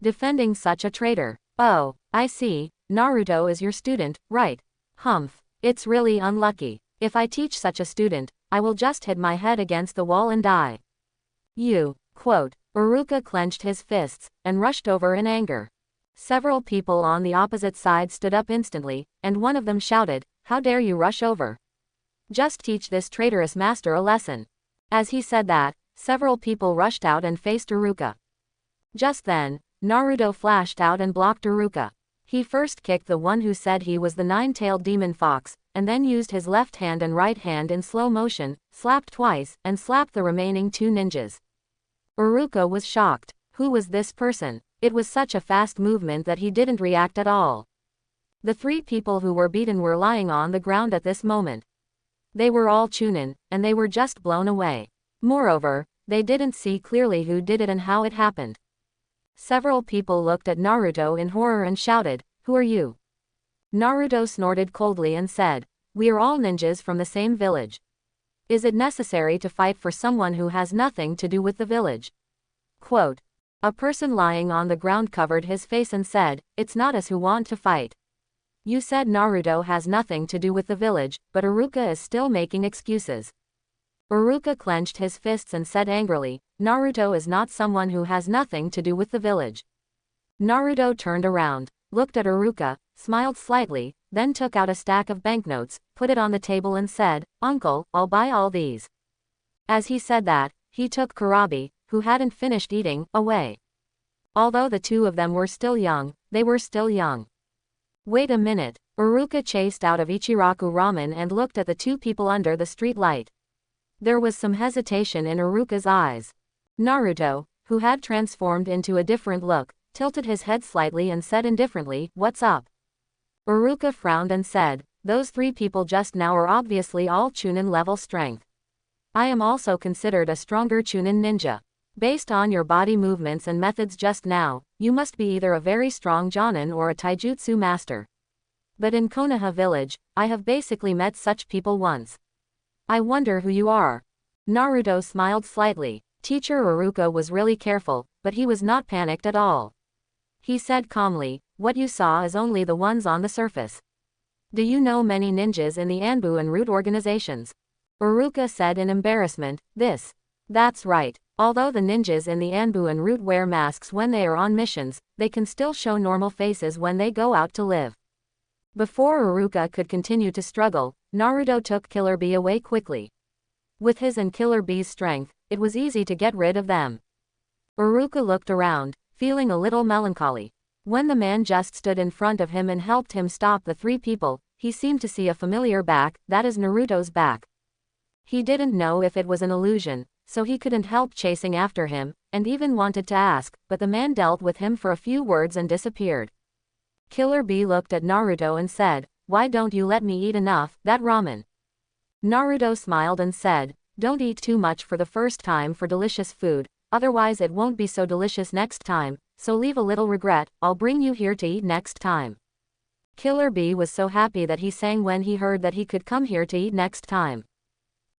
Defending such a traitor? Oh, I see, Naruto is your student, right? Humph, it's really unlucky. If I teach such a student, I will just hit my head against the wall and die. You, quote, Iruka clenched his fists, and rushed over in anger. Several people on the opposite side stood up instantly, and one of them shouted, how dare you rush over? Just teach this traitorous master a lesson. As he said that, several people rushed out and faced Iruka. Just then, Naruto flashed out and blocked Iruka. He first kicked the one who said he was the nine-tailed demon fox, and then used his left hand and right hand in slow motion, slapped twice, and slapped the remaining two ninjas. Iruka was shocked. Who was this person? It was such a fast movement that he didn't react at all. The three people who were beaten were lying on the ground at this moment. They were all Chunin, and they were just blown away. Moreover, they didn't see clearly who did it and how it happened. Several people looked at Naruto in horror and shouted, who are you? Naruto snorted coldly and said, we are all ninjas from the same village. Is it necessary to fight for someone who has nothing to do with the village? Quote. A person lying on the ground covered his face and said, it's not us who want to fight. You said Naruto has nothing to do with the village, but Iruka is still making excuses. Iruka clenched his fists and said angrily, Naruto is not someone who has nothing to do with the village. Naruto turned around, looked at Iruka, smiled slightly, then took out a stack of banknotes, put it on the table and said, Uncle, I'll buy all these. As he said that, he took Kurabi, who hadn't finished eating, away. Although the two of them were still young, they were still young. Wait a minute, Iruka chased out of Ichiraku Ramen and looked at the two people under the street light. There was some hesitation in Iruka's eyes. Naruto, who had transformed into a different look, tilted his head slightly and said indifferently, what's up? Iruka frowned and said, those three people just now are obviously all Chunin level strength. I am also considered a stronger Chunin ninja. Based on your body movements and methods just now, you must be either a very strong Jonin or a taijutsu master. But in Konoha village, I have basically met such people once. I wonder who you are. Naruto smiled slightly. Teacher Iruka was really careful, but he was not panicked at all. He said calmly, what you saw is only the ones on the surface. Do you know many ninjas in the Anbu and Root organizations? Iruka said in embarrassment, That's right. Although the ninjas in the Anbu and Root wear masks when they are on missions, they can still show normal faces when they go out to live. Before Iruka could continue to struggle, Naruto took Killer Bee away quickly. With his and Killer Bee's strength, it was easy to get rid of them. Iruka looked around, feeling a little melancholy. When the man just stood in front of him and helped him stop the three people, he seemed to see a familiar back, that is Naruto's back. He didn't know if it was an illusion, so he couldn't help chasing after him, and even wanted to ask, but the man dealt with him for a few words and disappeared. Killer Bee looked at Naruto and said, why don't you let me eat enough, that ramen? Naruto smiled and said, don't eat too much for the first time for delicious food, otherwise it won't be so delicious next time, so leave a little regret, I'll bring you here to eat next time. Killer Bee was so happy that he sang when he heard that he could come here to eat next time.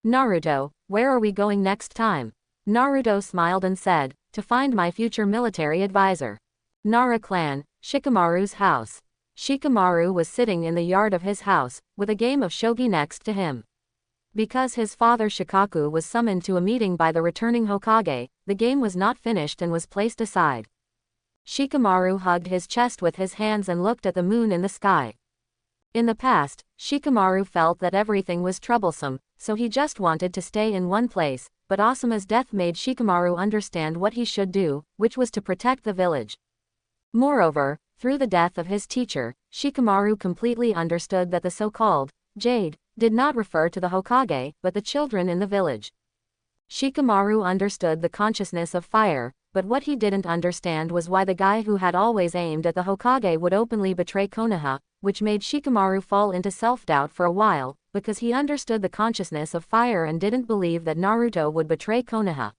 Naruto, where are we going next time? Naruto smiled and said, to find my future military advisor. Nara clan, Shikamaru's house. Shikamaru was sitting in the yard of his house, with a game of shogi next to him. Because his father Shikaku was summoned to a meeting by the returning Hokage, the game was not finished and was placed aside. Shikamaru hugged his chest with his hands and looked at the moon in the sky. In the past, Shikamaru felt that everything was troublesome, so he just wanted to stay in one place, but Asuma's death made Shikamaru understand what he should do, which was to protect the village. Moreover, through the death of his teacher, Shikamaru completely understood that the so-called Jade did not refer to the Hokage, but the children in the village. Shikamaru understood the consciousness of fire, but what he didn't understand was why the guy who had always aimed at the Hokage would openly betray Konoha, which made Shikamaru fall into self-doubt for a while, because he understood the consciousness of fire and didn't believe that Naruto would betray Konoha.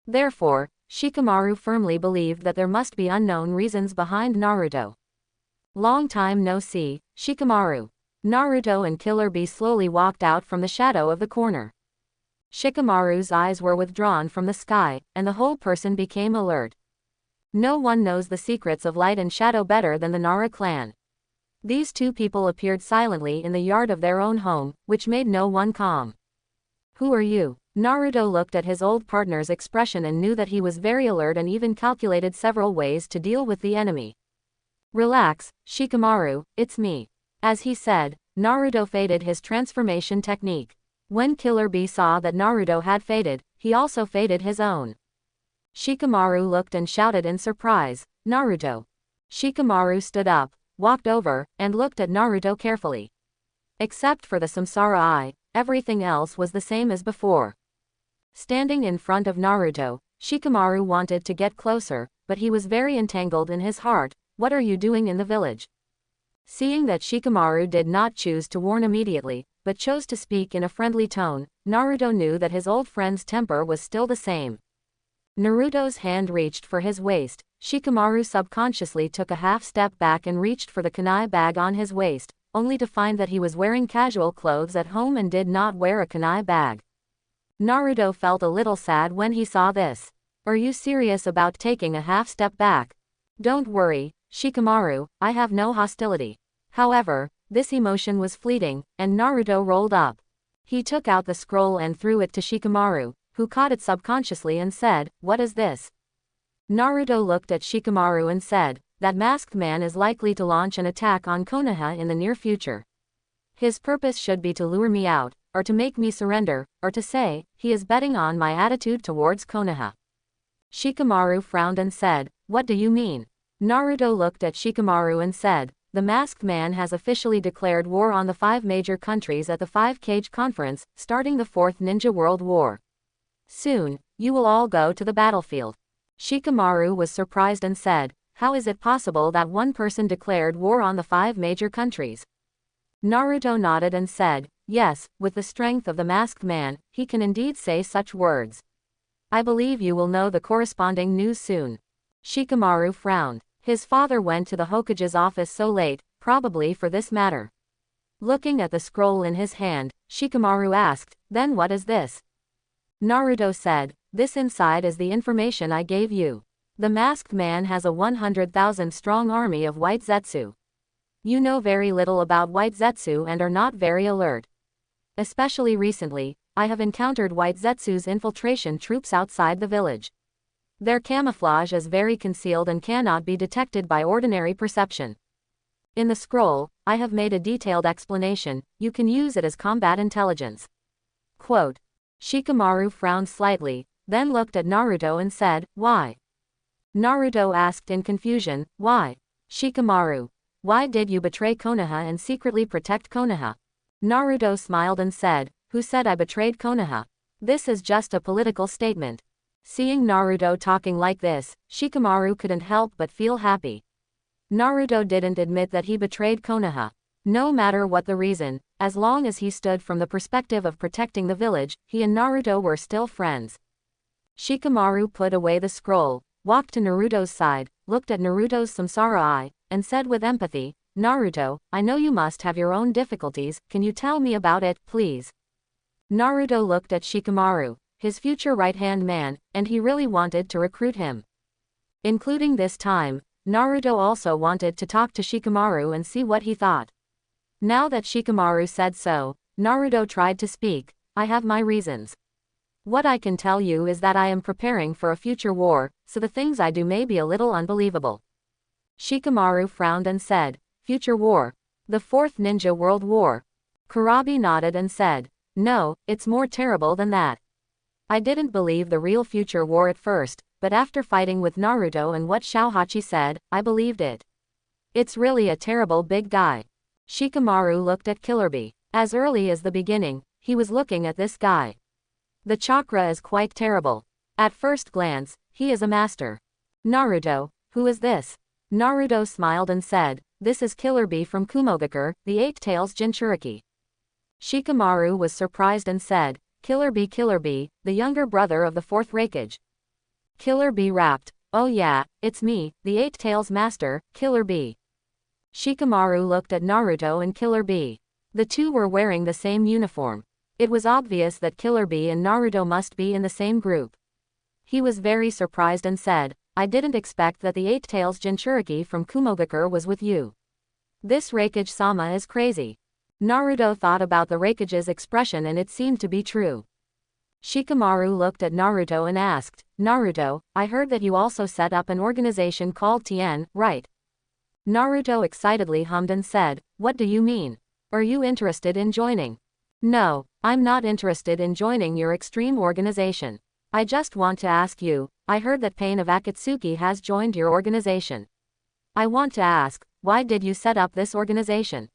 Therefore, Shikamaru firmly believed that there must be unknown reasons behind Naruto. Long time no see, Shikamaru. Naruto and Killer Bee slowly walked out from the shadow of the corner. Shikamaru's eyes were withdrawn from the sky, and the whole person became alert. No one knows the secrets of light and shadow better than the Nara clan. These two people appeared silently in the yard of their own home, which made no one calm. Who are you? Naruto looked at his old partner's expression and knew that he was very alert and even calculated several ways to deal with the enemy. Relax, Shikamaru, it's me. As he said, Naruto faded his transformation technique. When Killer Bee saw that Naruto had faded, he also faded his own. Shikamaru looked and shouted in surprise, Naruto. Shikamaru stood up, walked over, and looked at Naruto carefully. Except for the Samsara eye, everything else was the same as before. Standing in front of Naruto, Shikamaru wanted to get closer, but he was very entangled in his heart. What are you doing in the village? Seeing that Shikamaru did not choose to warn immediately, but chose to speak in a friendly tone, Naruto knew that his old friend's temper was still the same. Naruto's hand reached for his waist. Shikamaru subconsciously took a half step back and reached for the kunai bag on his waist, only to find that he was wearing casual clothes at home and did not wear a kunai bag. Naruto felt a little sad when he saw this. Are you serious about taking a half step back? Don't worry, Shikamaru, I have no hostility. However, this emotion was fleeting, and Naruto rolled up. He took out the scroll and threw it to Shikamaru, who caught it subconsciously and said, what is this? Naruto looked at Shikamaru and said, that masked man is likely to launch an attack on Konoha in the near future. His purpose should be to lure me out, or to make me surrender, or to say, he is betting on my attitude towards Konoha. Shikamaru frowned and said, what do you mean? Naruto looked at Shikamaru and said, the masked man has officially declared war on the 5 major countries at the 5-Cage Conference, starting the 4th Ninja World War. Soon, you will all go to the battlefield. Shikamaru was surprised and said, how is it possible that one person declared war on the 5 major countries? Naruto nodded and said, yes, with the strength of the masked man, he can indeed say such words. I believe you will know the corresponding news soon. Shikamaru frowned. His father went to the Hokage's office so late, probably for this matter. Looking at the scroll in his hand, Shikamaru asked, then what is this? Naruto said, this inside is the information I gave you. The masked man has a 100,000 strong army of white Zetsu. You know very little about white Zetsu and are not very alert. Especially recently, I have encountered white Zetsu's infiltration troops outside the village. Their camouflage is very concealed and cannot be detected by ordinary perception. In the scroll, I have made a detailed explanation, you can use it as combat intelligence. Quote. Shikamaru frowned slightly, then looked at Naruto and said, why? Naruto asked in confusion, why? Shikamaru. Why did you betray Konoha and secretly protect Konoha? Naruto smiled and said, who said I betrayed Konoha? This is just a political statement. Seeing Naruto talking like this, Shikamaru couldn't help but feel happy. Naruto didn't admit that he betrayed Konoha. No matter what the reason, as long as he stood from the perspective of protecting the village, he and Naruto were still friends. Shikamaru put away the scroll, walked to Naruto's side, looked at Naruto's Samsara eye, and said with empathy, Naruto, I know you must have your own difficulties, can you tell me about it, please? Naruto looked at Shikamaru. his future right-hand man, and he really wanted to recruit him. Including this time, Naruto also wanted to talk to Shikamaru and see what he thought. Now that Shikamaru said so, Naruto tried to speak. I have my reasons. What I can tell you is that I am preparing for a future war, so the things I do may be a little unbelievable. Shikamaru frowned and said, Future war. The Fourth Ninja World War. Kurabi nodded and said, No, it's more terrible than that. I didn't believe the real future war at first, but after fighting with Naruto and what Shaohachi said, I believed it. It's really a terrible big guy. Shikamaru looked at Killer Bee. As early as the beginning, he was looking at this guy. The chakra is quite terrible. At first glance, he is a master. Naruto, who is this? Naruto smiled and said, This is Killer Bee from Kumogakure, the Eight Tails Jinchuriki. Shikamaru was surprised and said, Killer Bee, the younger brother of the fourth Raikage. Killer Bee rapped, Oh yeah, it's me, the Eight Tails Master, Killer Bee. Shikamaru looked at Naruto and Killer Bee. The two were wearing the same uniform. It was obvious that Killer Bee and Naruto must be in the same group. He was very surprised and said, I didn't expect that the Eight Tails Jinchuriki from Kumogakure was with you. This Raikage-sama is crazy. Naruto thought about the Raikage's expression and it seemed to be true. Shikamaru looked at Naruto and asked, Naruto, I heard that you also set up an organization called Tien, right? Naruto excitedly hummed and said, What do you mean? Are you interested in joining? No, I'm not interested in joining your extreme organization. I just want to ask you, I heard that Pain of Akatsuki has joined your organization. I want to ask, why did you set up this organization?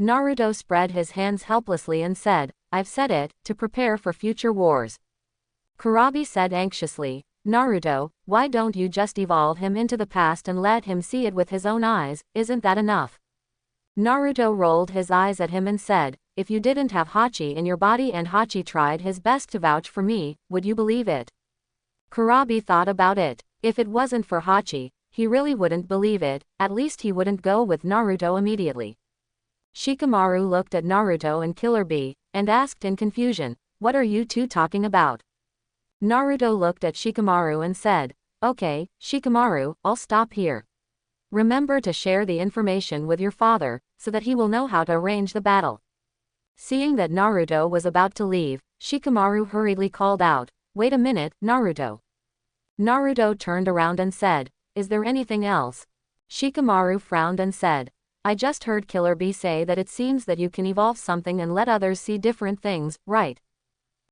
Naruto spread his hands helplessly and said, I've said it, to prepare for future wars. Kurabi said anxiously, Naruto, why don't you just evolve him into the past and let him see it with his own eyes, isn't that enough? Naruto rolled his eyes at him and said, If you didn't have Hachi in your body and Hachi tried his best to vouch for me, would you believe it? Kurabi thought about it. If it wasn't for Hachi, he really wouldn't believe it, at least he wouldn't go with Naruto immediately. Shikamaru looked at Naruto and Killer Bee, and asked in confusion, What are you two talking about? Naruto looked at Shikamaru and said, Okay, Shikamaru, I'll stop here. Remember to share the information with your father, so that he will know how to arrange the battle. Seeing that Naruto was about to leave, Shikamaru hurriedly called out, Wait a minute, Naruto. Naruto turned around and said, Is there anything else? Shikamaru frowned and said, I just heard Killer Bee say that it seems that you can evolve something and let others see different things, right?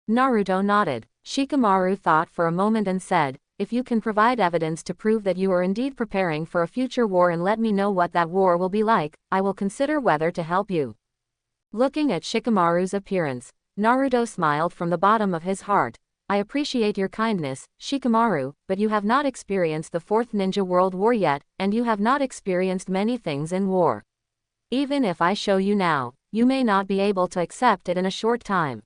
Naruto nodded. Shikamaru thought for a moment and said, If you can provide evidence to prove that you are indeed preparing for a future war and let me know what that war will be like, I will consider whether to help you. Looking at Shikamaru's appearance, Naruto smiled from the bottom of his heart. I appreciate your kindness, Shikamaru, but you have not experienced the Fourth Ninja World War yet, and you have not experienced many things in war. Even if I show you now, you may not be able to accept it in a short time.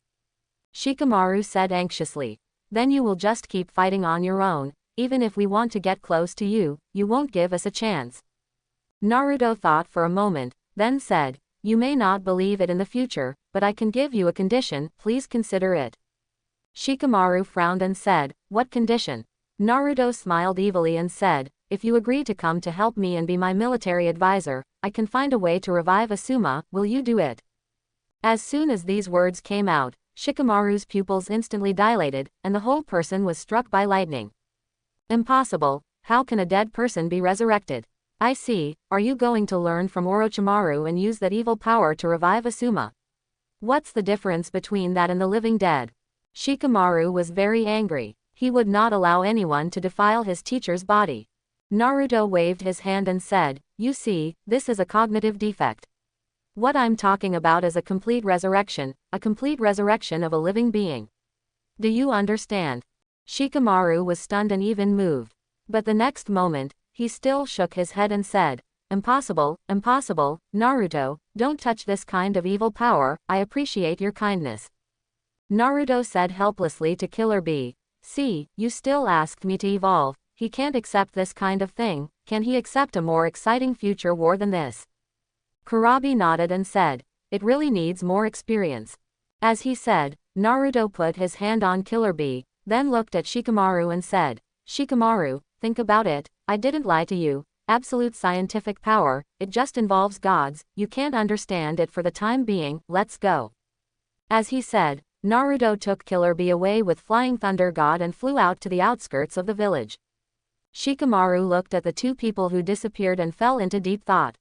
Shikamaru said anxiously. Then you will just keep fighting on your own, even if we want to get close to you, you won't give us a chance. Naruto thought for a moment, then said, You may not believe it in the future, but I can give you a condition, please consider it. Shikamaru frowned and said, What condition? Naruto smiled evilly and said, If you agree to come to help me and be my military advisor, I can find a way to revive Asuma, will you do it? As soon as these words came out, Shikamaru's pupils instantly dilated, and the whole person was struck by lightning. Impossible, how can a dead person be resurrected? I see, are you going to learn from Orochimaru and use that evil power to revive Asuma? What's the difference between that and the living dead? Shikamaru was very angry. He would not allow anyone to defile his teacher's body. Naruto waved his hand and said, You see, this is a cognitive defect. What I'm talking about is a complete resurrection of a living being. Do you understand? Shikamaru was stunned and even moved. But the next moment, he still shook his head and said, Impossible, impossible, Naruto, don't touch this kind of evil power, I appreciate your kindness. Naruto said helplessly to Killer Bee, See, you still asked me to evolve, he can't accept this kind of thing, can he accept a more exciting future war than this? Kurabi nodded and said, It really needs more experience. As he said, Naruto put his hand on Killer Bee, then looked at Shikamaru and said, Shikamaru, think about it, I didn't lie to you. Absolute scientific power, it just involves gods, you can't understand it for the time being, let's go. As he said, Naruto took Killer Bee away with Flying Thunder God and flew out to the outskirts of the village. Shikamaru looked at the two people who disappeared and fell into deep thought.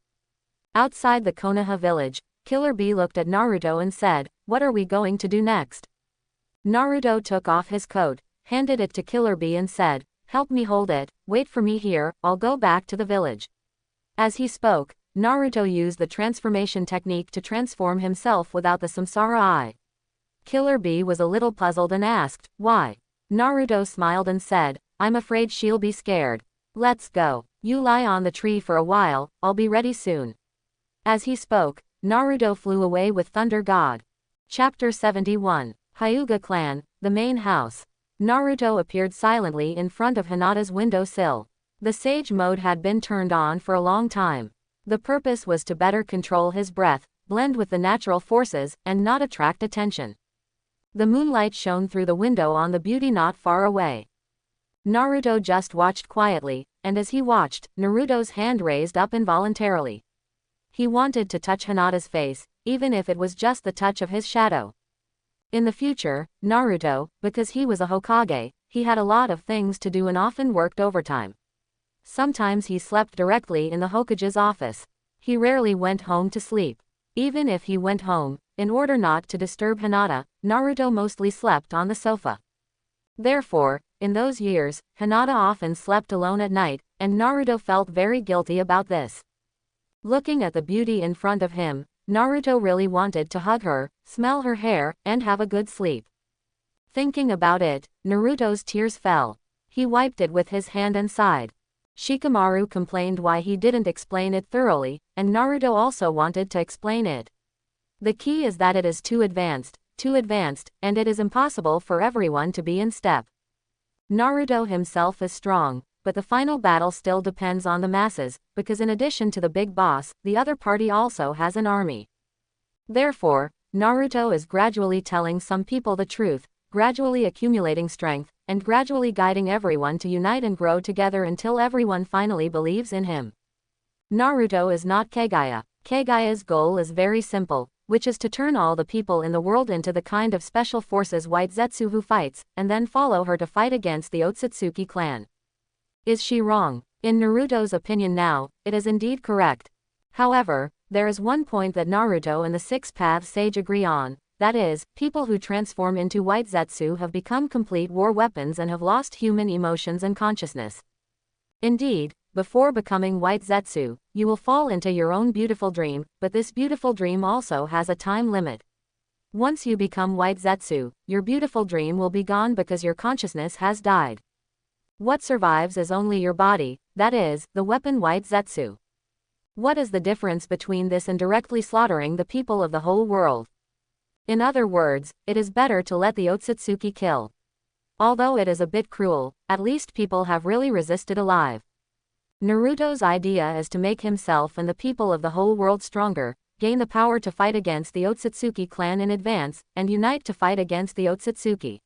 Outside the Konoha village, Killer Bee looked at Naruto and said, what are we going to do next? Naruto took off his coat, handed it to Killer Bee and said, help me hold it, wait for me here, I'll go back to the village. As he spoke, Naruto used the transformation technique to transform himself without the Samsara Eye. Killer Bee was a little puzzled and asked, why? Naruto smiled and said, I'm afraid she'll be scared. Let's go. You lie on the tree for a while, I'll be ready soon. As he spoke, Naruto flew away with Thunder God. Chapter 71. Hyuga Clan, the main house. Naruto appeared silently in front of Hinata's window sill. The Sage mode had been turned on for a long time. The purpose was to better control his breath, blend with the natural forces, and not attract attention. The moonlight shone through the window on the beauty not far away. Naruto just watched quietly, and as he watched, Naruto's hand raised up involuntarily. He wanted to touch Hinata's face, even if it was just the touch of his shadow. In the future, Naruto, because he was a Hokage, he had a lot of things to do and often worked overtime. Sometimes he slept directly in the Hokage's office. He rarely went home to sleep. Even if he went home, in order not to disturb Hinata, Naruto mostly slept on the sofa. Therefore, in those years, Hinata often slept alone at night, and Naruto felt very guilty about this. Looking at the beauty in front of him, Naruto really wanted to hug her, smell her hair, and have a good sleep. Thinking about it, Naruto's tears fell. He wiped it with his hand and sighed. Shikamaru complained why he didn't explain it thoroughly, and Naruto also wanted to explain it. The key is that it is too advanced, and it is impossible for everyone to be in step. Naruto himself is strong, but the final battle still depends on the masses, because in addition to the big boss, the other party also has an army. Therefore, Naruto is gradually telling some people the truth, gradually accumulating strength, and gradually guiding everyone to unite and grow together until everyone finally believes in him. Naruto is not Kaguya. Kaguya's goal is very simple, which is to turn all the people in the world into the kind of special forces White Zetsu who fights, and then follow her to fight against the Otsutsuki clan. Is she wrong? In Naruto's opinion now, it is indeed correct. However, there is one point that Naruto and the Six Paths Sage agree on, that is, people who transform into White Zetsu have become complete war weapons and have lost human emotions and consciousness. Indeed, before becoming White Zetsu, you will fall into your own beautiful dream, but this beautiful dream also has a time limit. Once you become White Zetsu, your beautiful dream will be gone because your consciousness has died. What survives is only your body, that is, the weapon White Zetsu. What is the difference between this and directly slaughtering the people of the whole world? In other words, it is better to let the Otsutsuki kill. Although it is a bit cruel, at least people have really resisted alive. Naruto's idea is to make himself and the people of the whole world stronger, gain the power to fight against the Otsutsuki clan in advance, and unite to fight against the Otsutsuki.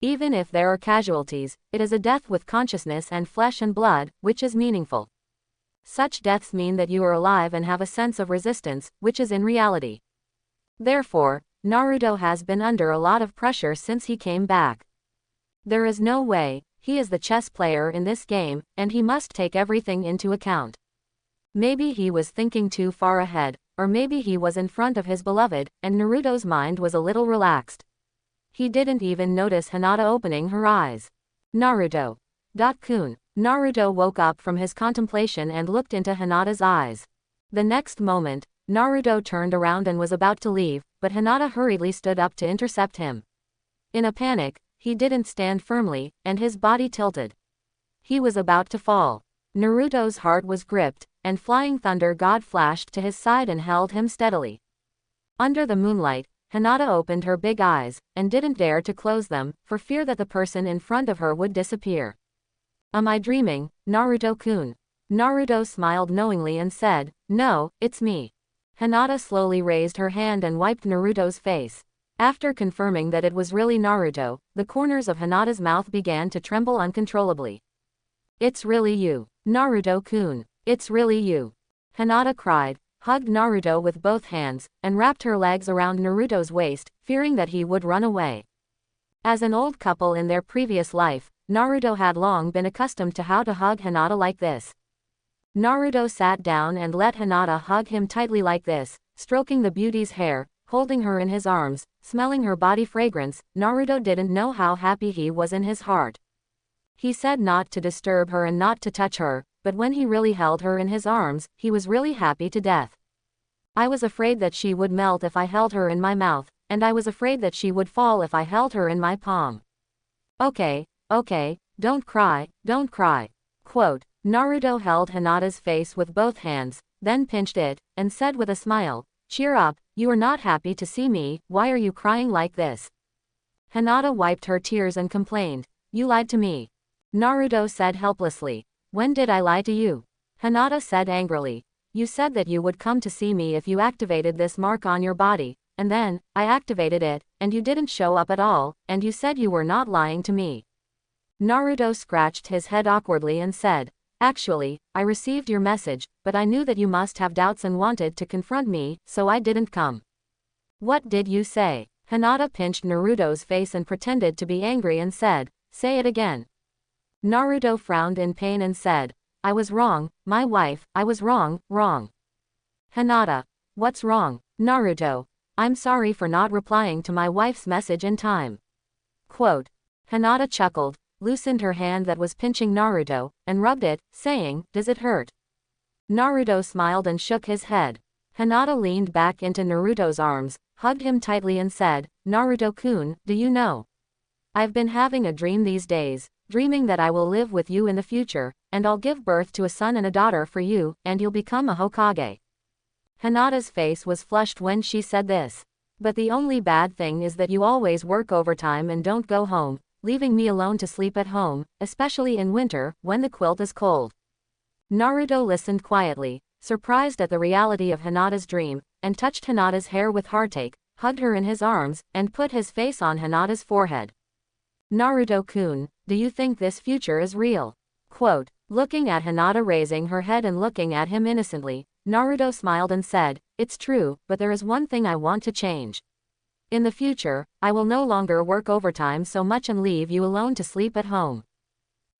Even if there are casualties, it is a death with consciousness and flesh and blood, which is meaningful. Such deaths mean that you are alive and have a sense of resistance, which is in reality. Therefore, Naruto has been under a lot of pressure since he came back. There is no way, he is the chess player in this game, and he must take everything into account. Maybe he was thinking too far ahead, or maybe he was in front of his beloved, and Naruto's mind was a little relaxed. He didn't even notice Hinata opening her eyes. Naruto. Kun. Naruto woke up from his contemplation and looked into Hinata's eyes. The next moment, Naruto turned around and was about to leave, but Hinata hurriedly stood up to intercept him. In a panic, he didn't stand firmly, and his body tilted. He was about to fall. Naruto's heart was gripped, and Flying Thunder God flashed to his side and held him steadily. Under the moonlight, Hinata opened her big eyes, and didn't dare to close them, for fear that the person in front of her would disappear. Am I dreaming, Naruto-kun? Naruto smiled knowingly and said, No, it's me. Hinata slowly raised her hand and wiped Naruto's face. After confirming that it was really Naruto, the corners of Hinata's mouth began to tremble uncontrollably. It's really you, Naruto-kun. It's really you. Hinata cried, hugged Naruto with both hands, and wrapped her legs around Naruto's waist, fearing that he would run away. As an old couple in their previous life, Naruto had long been accustomed to how to hug Hinata like this. Naruto sat down and let Hinata hug him tightly like this, stroking the beauty's hair, holding her in his arms, smelling her body fragrance. Naruto didn't know how happy he was in his heart. He said not to disturb her and not to touch her, but when he really held her in his arms, he was really happy to death. I was afraid that she would melt if I held her in my mouth, and I was afraid that she would fall if I held her in my palm. Okay, don't cry, don't cry. Quote, Naruto held Hinata's face with both hands, then pinched it, and said with a smile, cheer up, you are not happy to see me, why are you crying like this? Hinata wiped her tears and complained, you lied to me. Naruto said helplessly, when did I lie to you? Hinata said angrily, you said that you would come to see me if you activated this mark on your body, and then, I activated it, and you didn't show up at all, and you said you were not lying to me. Naruto scratched his head awkwardly and said, actually, I received your message, but I knew that you must have doubts and wanted to confront me, so I didn't come. What did you say? Hinata pinched Naruto's face and pretended to be angry and said, say it again. Naruto frowned in pain and said, I was wrong, my wife, I was wrong. Hinata, what's wrong? Naruto, I'm sorry for not replying to my wife's message in time. Quote, Hinata chuckled, loosened her hand that was pinching Naruto, and rubbed it, saying, does it hurt? Naruto smiled and shook his head. Hinata leaned back into Naruto's arms, hugged him tightly and said, Naruto-kun, do you know? I've been having a dream these days, dreaming that I will live with you in the future, and I'll give birth to a son and a daughter for you, and you'll become a Hokage. Hinata's face was flushed when she said this. But the only bad thing is that you always work overtime and don't go home, leaving me alone to sleep at home, especially in winter, when the quilt is cold. Naruto listened quietly, surprised at the reality of Hinata's dream, and touched Hinata's hair with heartache, hugged her in his arms, and put his face on Hinata's forehead. Naruto-kun, do you think this future is real? Quote, looking at Hinata raising her head and looking at him innocently, Naruto smiled and said, it's true, but there is one thing I want to change. In the future, I will no longer work overtime so much and leave you alone to sleep at home.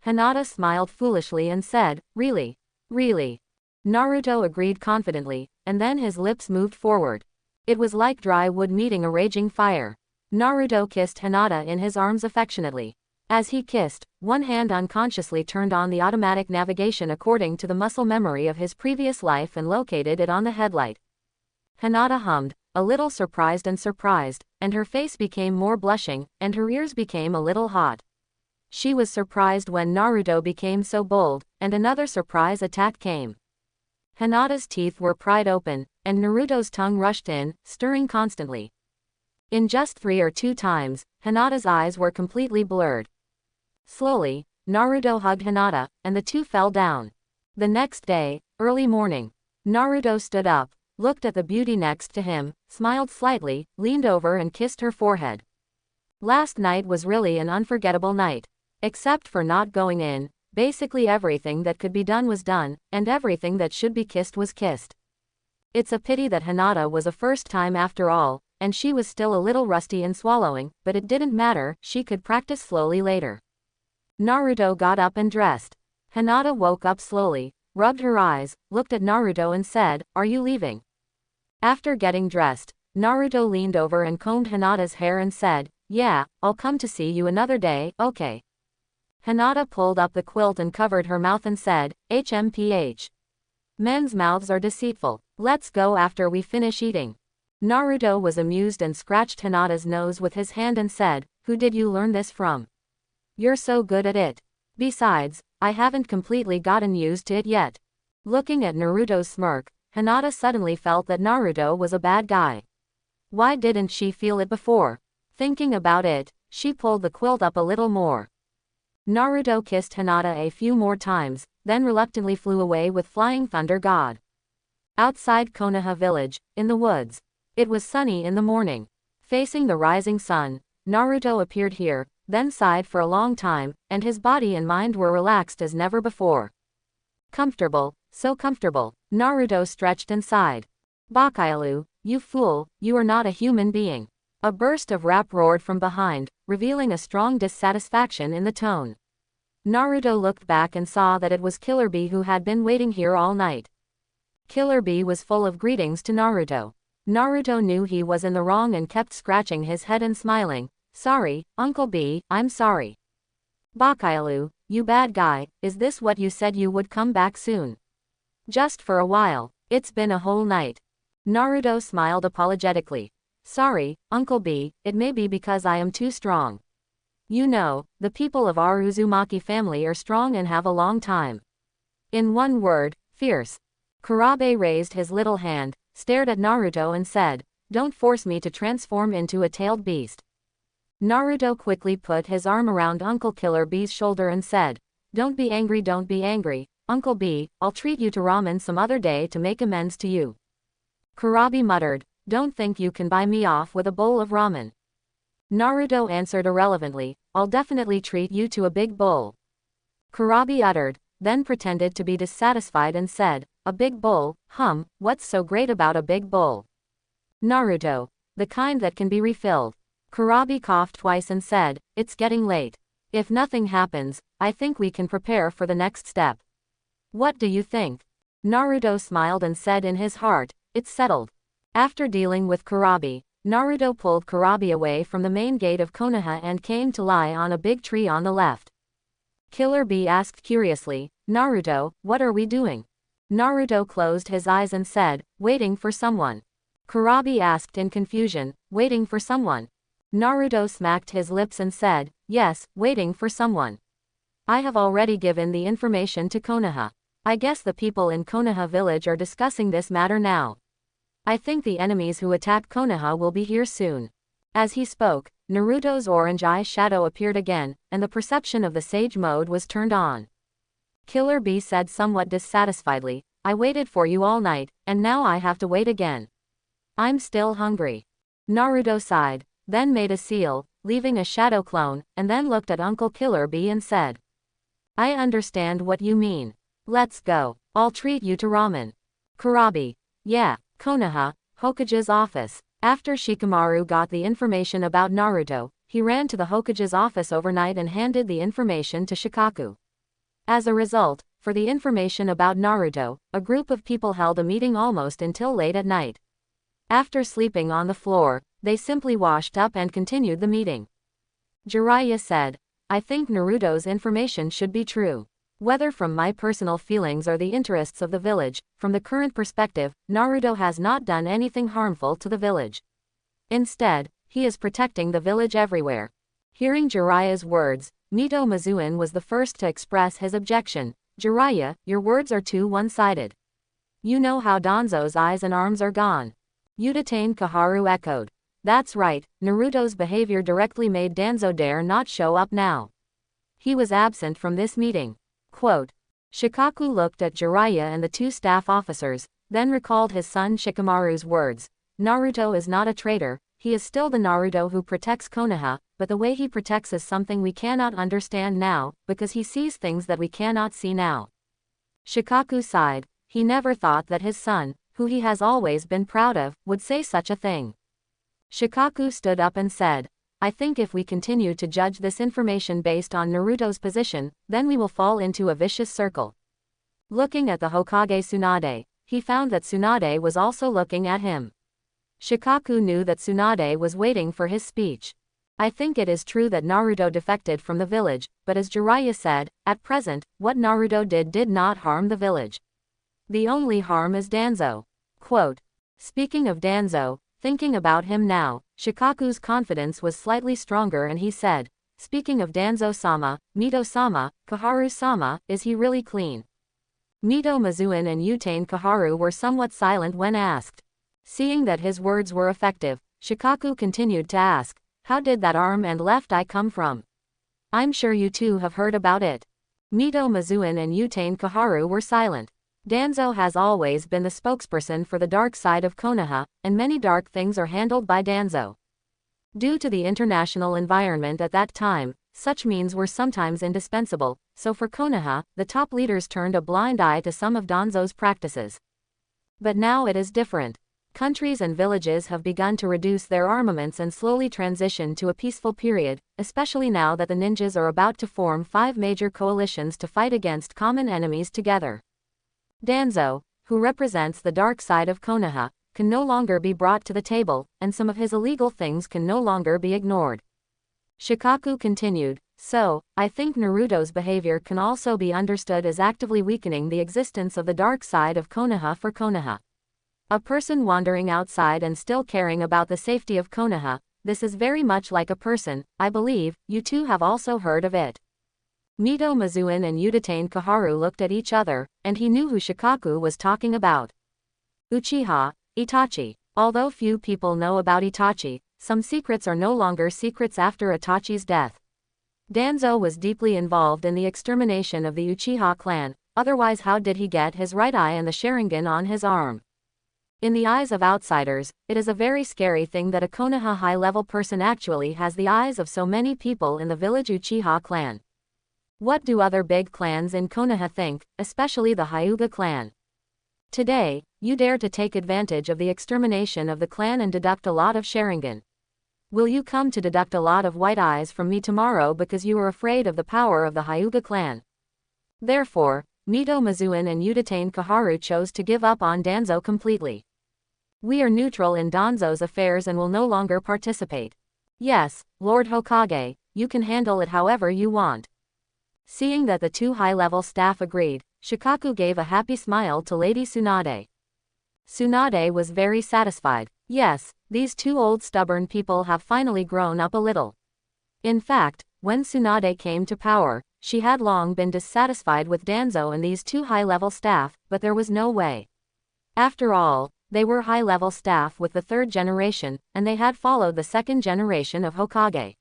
Hinata smiled foolishly and said, really? Really? Naruto agreed confidently, and then his lips moved forward. It was like dry wood meeting a raging fire. Naruto kissed Hinata in his arms affectionately. As he kissed, one hand unconsciously turned on the automatic navigation according to the muscle memory of his previous life and located it on the headlight. Hinata hummed, a little surprised, and her face became more blushing, and her ears became a little hot. She was surprised when Naruto became so bold, and another surprise attack came. Hinata's teeth were pried open, and Naruto's tongue rushed in, stirring constantly. In just 3 or 2 times, Hinata's eyes were completely blurred. Slowly, Naruto hugged Hinata, and the two fell down. The next day, early morning, Naruto stood up, looked at the beauty next to him, smiled slightly, leaned over and kissed her forehead. Last night was really an unforgettable night. Except for not going in, basically everything that could be done was done, and everything that should be kissed was kissed. It's a pity that Hinata was a first time after all, and she was still a little rusty in swallowing, but it didn't matter, she could practice slowly later. Naruto got up and dressed. Hinata woke up slowly, rubbed her eyes, looked at Naruto and said, are you leaving? After getting dressed, Naruto leaned over and combed Hinata's hair and said, yeah, I'll come to see you another day, okay. Hinata pulled up the quilt and covered her mouth and said, HMPH. Men's mouths are deceitful, let's go after we finish eating. Naruto was amused and scratched Hinata's nose with his hand and said, who did you learn this from? You're so good at it. Besides, I haven't completely gotten used to it yet. Looking at Naruto's smirk, Hinata suddenly felt that Naruto was a bad guy. Why didn't she feel it before? Thinking about it, she pulled the quilt up a little more. Naruto kissed Hinata a few more times, then reluctantly flew away with Flying Thunder God. Outside Konoha village, in the woods. It was sunny in the morning. Facing the rising sun, Naruto appeared here, then sighed for a long time, and his body and mind were relaxed as never before. Comfortable, so comfortable. Naruto stretched and sighed. Bakailu, you fool, you are not a human being. A burst of rap roared from behind, revealing a strong dissatisfaction in the tone. Naruto looked back and saw that it was Killer Bee who had been waiting here all night. Killer Bee was full of greetings to Naruto. Naruto knew he was in the wrong and kept scratching his head and smiling. Sorry, Uncle B, I'm sorry. Bakailu, you bad guy, is this what you said you would come back soon? Just for a while, it's been a whole night. Naruto smiled apologetically. Sorry, Uncle B, it may be because I am too strong. You know, the people of our Uzumaki family are strong and have a long time. In one word, fierce. Kurabe raised his little hand, stared at Naruto and said, don't force me to transform into a tailed beast. Naruto quickly put his arm around Uncle Killer Bee's shoulder and said, don't be angry, Uncle B, I'll treat you to ramen some other day to make amends to you. Kurabe muttered, don't think you can buy me off with a bowl of ramen. Naruto answered irrelevantly, I'll definitely treat you to a big bowl. Kurabe uttered, then pretended to be dissatisfied and said, a big bowl, what's so great about a big bowl? Naruto, the kind that can be refilled. Kurabe coughed twice and said, it's getting late. If nothing happens, I think we can prepare for the next step. What do you think? Naruto smiled and said in his heart, it's settled. After dealing with Kurabe, Naruto pulled Kurabe away from the main gate of Konoha and came to lie on a big tree on the left. Killer Bee asked curiously, Naruto, what are we doing? Naruto closed his eyes and said, waiting for someone. Kurabe asked in confusion, waiting for someone? Naruto smacked his lips and said, yes, waiting for someone. I have already given the information to Konoha. I guess the people in Konoha village are discussing this matter now. I think the enemies who attacked Konoha will be here soon. As he spoke, Naruto's orange eye shadow appeared again, and the perception of the sage mode was turned on. Killer Bee said somewhat dissatisfiedly, I waited for you all night, and now I have to wait again. I'm still hungry. Naruto sighed, then made a seal, leaving a shadow clone, and then looked at Uncle Killer Bee and said, I understand what you mean. Let's go. I'll treat you to ramen. Kurabe. Yeah. Konoha, Hokage's office. After Shikamaru got the information about Naruto, he ran to the Hokage's office overnight and handed the information to Shikaku. As a result, for the information about Naruto, a group of people held a meeting almost until late at night. After sleeping on the floor, they simply washed up and continued the meeting. Jiraiya said, I think Naruto's information should be true. Whether from my personal feelings or the interests of the village, from the current perspective, Naruto has not done anything harmful to the village. Instead, he is protecting the village everywhere. Hearing Jiraiya's words, Mito Mizuin was the first to express his objection. Jiraiya, your words are too one-sided. You know how Danzo's eyes and arms are gone. Udatane Kaharu echoed. That's right, Naruto's behavior directly made Danzo dare not show up now. He was absent from this meeting. Quote. Shikaku looked at Jiraiya and the two staff officers, then recalled his son Shikamaru's words. Naruto is not a traitor, he is still the Naruto who protects Konoha, but the way he protects is something we cannot understand now, because he sees things that we cannot see now. Shikaku sighed, he never thought that his son, who he has always been proud of, would say such a thing. Shikaku stood up and said, I think if we continue to judge this information based on Naruto's position, then we will fall into a vicious circle. Looking at the Hokage Tsunade, he found that Tsunade was also looking at him. Shikaku knew that Tsunade was waiting for his speech. I think it is true that Naruto defected from the village, but as Jiraiya said, at present, what Naruto did not harm the village. The only harm is Danzo. Quote. Speaking of Danzo, thinking about him now, Shikaku's confidence was slightly stronger and he said, speaking of Danzo-sama, Mito-sama, Kaharu-sama, is he really clean? Mito Mizuin and Utane Kaharu were somewhat silent when asked. Seeing that his words were effective, Shikaku continued to ask, how did that arm and left eye come from? I'm sure you two have heard about it. Mito Mizuin and Utane Kaharu were silent. Danzo has always been the spokesperson for the dark side of Konoha, and many dark things are handled by Danzo. Due to the international environment at that time, such means were sometimes indispensable, so for Konoha, the top leaders turned a blind eye to some of Danzo's practices. But now it is different. Countries and villages have begun to reduce their armaments and slowly transition to a peaceful period, especially now that the ninjas are about to form 5 major coalitions to fight against common enemies together. Danzo, who represents the dark side of Konoha, can no longer be brought to the table, and some of his illegal things can no longer be ignored. Shikaku continued, so, I think Naruto's behavior can also be understood as actively weakening the existence of the dark side of Konoha for Konoha. A person wandering outside and still caring about the safety of Konoha, this is very much like a person, I believe, you two have also heard of it. Mito Mizuin and Udatane Kaharu looked at each other, and he knew who Shikaku was talking about. Uchiha, Itachi. Although few people know about Itachi, some secrets are no longer secrets after Itachi's death. Danzo was deeply involved in the extermination of the Uchiha clan, otherwise how did he get his right eye and the Sharingan on his arm? In the eyes of outsiders, it is a very scary thing that a Konoha high-level person actually has the eyes of so many people in the village Uchiha clan. What do other big clans in Konoha think, especially the Hyuga clan? Today, you dare to take advantage of the extermination of the clan and deduct a lot of Sharingan. Will you come to deduct a lot of white eyes from me tomorrow because you are afraid of the power of the Hyuga clan? Therefore, Mito Mizuin and Udatane Kaharu chose to give up on Danzo completely. We are neutral in Danzo's affairs and will no longer participate. Yes, Lord Hokage, you can handle it however you want. Seeing that the two high-level staff agreed, Shikaku gave a happy smile to Lady Tsunade. Tsunade was very satisfied. Yes, these two old stubborn people have finally grown up a little. In fact, when Tsunade came to power, she had long been dissatisfied with Danzo and these two high-level staff, but there was no way. After all, they were high-level staff with the 3rd generation, and they had followed the 2nd generation of Hokage.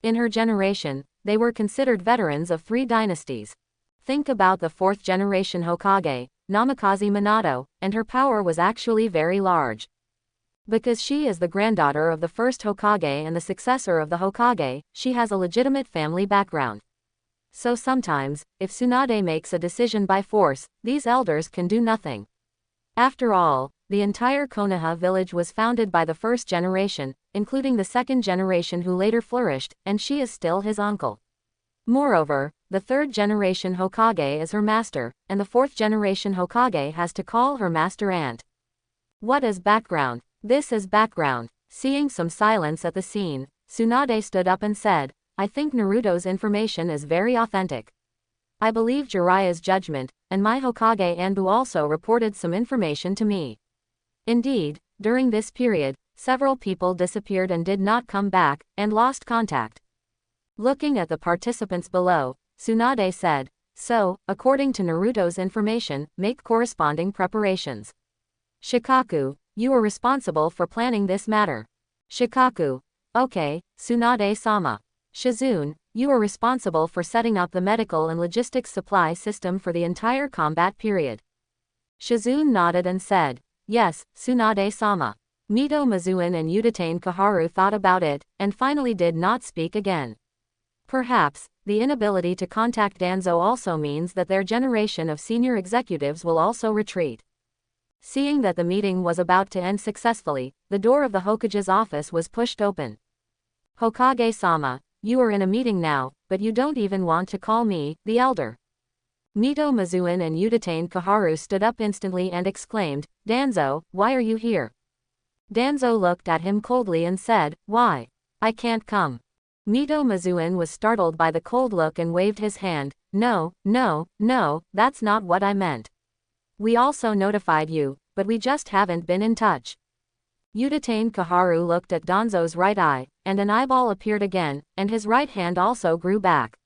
In her generation, they were considered veterans of 3 dynasties. Think about the 4th generation Hokage, Namikaze Minato, and her power was actually very large. Because she is the granddaughter of the first Hokage and the successor of the Hokage, she has a legitimate family background. So sometimes, if Tsunade makes a decision by force, these elders can do nothing. After all, the entire Konoha village was founded by the 1st generation, including the 2nd generation who later flourished, and she is still his uncle. Moreover, the 3rd generation Hokage is her master, and the 4th generation Hokage has to call her master aunt. What is background? This is background. Seeing some silence at the scene, Tsunade stood up and said, I think Naruto's information is very authentic. I believe Jiraiya's judgment, and my Hokage Anbu also reported some information to me. Indeed, during this period, several people disappeared and did not come back, and lost contact. Looking at the participants below, Tsunade said, so, according to Naruto's information, make corresponding preparations. Shikaku, you are responsible for planning this matter. Shikaku, okay, Tsunade-sama. Shizune, you are responsible for setting up the medical and logistics supply system for the entire combat period. Shizune nodded and said, yes, Tsunade-sama. Mito Mizuin and Udatane Kaharu thought about it, and finally did not speak again. Perhaps, the inability to contact Danzo also means that their generation of senior executives will also retreat. Seeing that the meeting was about to end successfully, the door of the Hokage's office was pushed open. Hokage-sama, you are in a meeting now, but you don't even want to call me, the elder. Mito Mizuin and Udatane Kaharu stood up instantly and exclaimed, Danzo, why are you here? Danzo looked at him coldly and said, why? I can't come. Mito Mizuin was startled by the cold look and waved his hand, no, that's not what I meant. We also notified you, but we just haven't been in touch. Udatane Kaharu looked at Danzo's right eye, and an eyeball appeared again, and his right hand also grew back.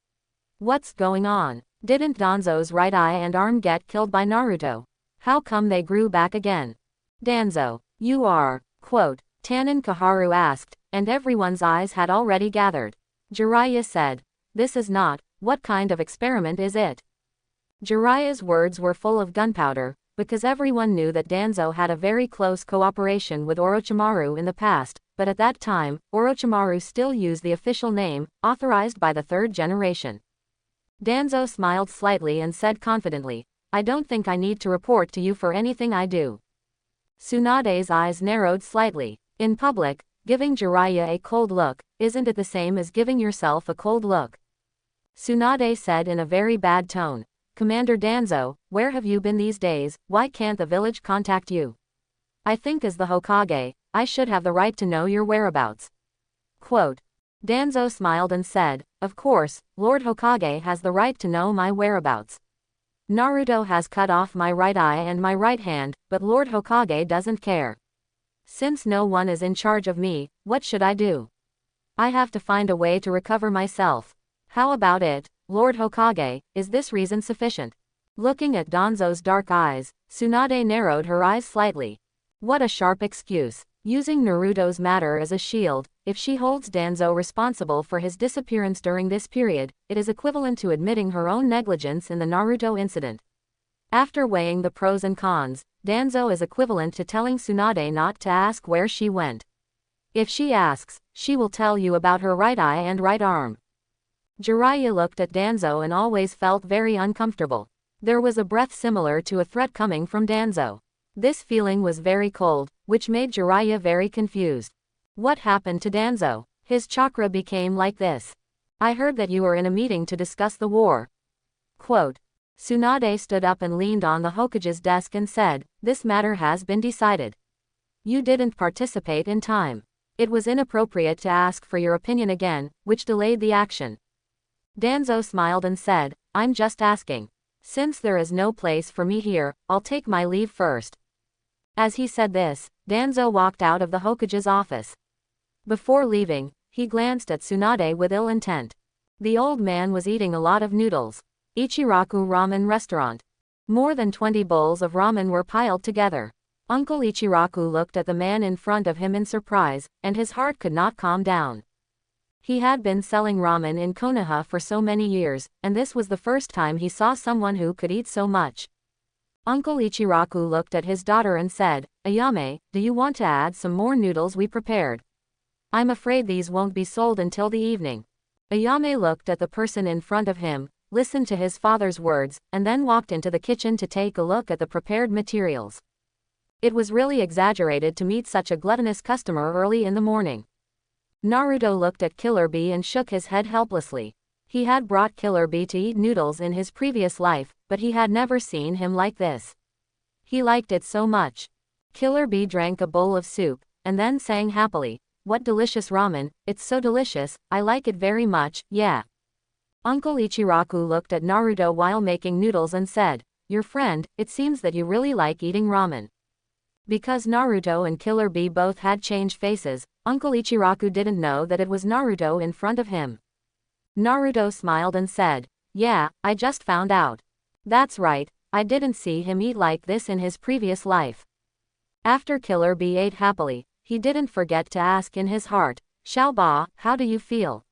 What's going on? Didn't Danzo's right eye and arm get killed by Naruto? How come they grew back again? Danzo, you are, quote, Tanin Kaharu asked, and everyone's eyes had already gathered. Jiraiya said, this is not, what kind of experiment is it? Jiraiya's words were full of gunpowder, because everyone knew that Danzo had a very close cooperation with Orochimaru in the past, but at that time, Orochimaru still used the official name, authorized by the third generation. Danzo smiled slightly and said confidently, I don't think I need to report to you for anything I do. Tsunade's eyes narrowed slightly. In public, giving Jiraiya a cold look, isn't it the same as giving yourself a cold look? Tsunade said in a very bad tone, Commander Danzo, where have you been these days? Why can't the village contact you? I think as the Hokage, I should have the right to know your whereabouts. Quote. Danzo smiled and said, of course, Lord Hokage has the right to know my whereabouts. Naruto has cut off my right eye and my right hand, but Lord Hokage doesn't care. Since no one is in charge of me, what should I do? I have to find a way to recover myself. How about it, Lord Hokage, is this reason sufficient? Looking at Danzo's dark eyes, Tsunade narrowed her eyes slightly. What a sharp excuse. Using Naruto's matter as a shield, if she holds Danzo responsible for his disappearance during this period, it is equivalent to admitting her own negligence in the Naruto incident. After weighing the pros and cons, Danzo is equivalent to telling Tsunade not to ask where she went. If she asks, she will tell you about her right eye and right arm. Jiraiya looked at Danzo and always felt very uncomfortable. There was a breath similar to a threat coming from Danzo. This feeling was very cold, which made Jiraiya very confused. What happened to Danzo? His chakra became like this. I heard that you were in a meeting to discuss the war. Quote. Tsunade stood up and leaned on the Hokage's desk and said, this matter has been decided. You didn't participate in time. It was inappropriate to ask for your opinion again, which delayed the action. Danzo smiled and said, I'm just asking. Since there is no place for me here, I'll take my leave first. As he said this, Danzo walked out of the Hokage's office. Before leaving, he glanced at Tsunade with ill intent. The old man was eating a lot of noodles. Ichiraku Ramen Restaurant. More than 20 bowls of ramen were piled together. Uncle Ichiraku looked at the man in front of him in surprise, and his heart could not calm down. He had been selling ramen in Konoha for so many years, and this was the first time he saw someone who could eat so much. Uncle Ichiraku looked at his daughter and said, Ayame, do you want to add some more noodles we prepared? I'm afraid these won't be sold until the evening. Ayame looked at the person in front of him, listened to his father's words, and then walked into the kitchen to take a look at the prepared materials. It was really exaggerated to meet such a gluttonous customer early in the morning. Naruto looked at Killer Bee and shook his head helplessly. He had brought Killer Bee to eat noodles in his previous life, but he had never seen him like this. He liked it so much. Killer Bee drank a bowl of soup, and then sang happily, what delicious ramen, it's so delicious, I like it very much, yeah. Uncle Ichiraku looked at Naruto while making noodles and said, your friend, it seems that you really like eating ramen. Because Naruto and Killer Bee both had changed faces, Uncle Ichiraku didn't know that it was Naruto in front of him. Naruto smiled and said, yeah, I just found out. That's right, I didn't see him eat like this in his previous life. After Killer Bee ate happily, he didn't forget to ask in his heart, Xiaoba, how do you feel?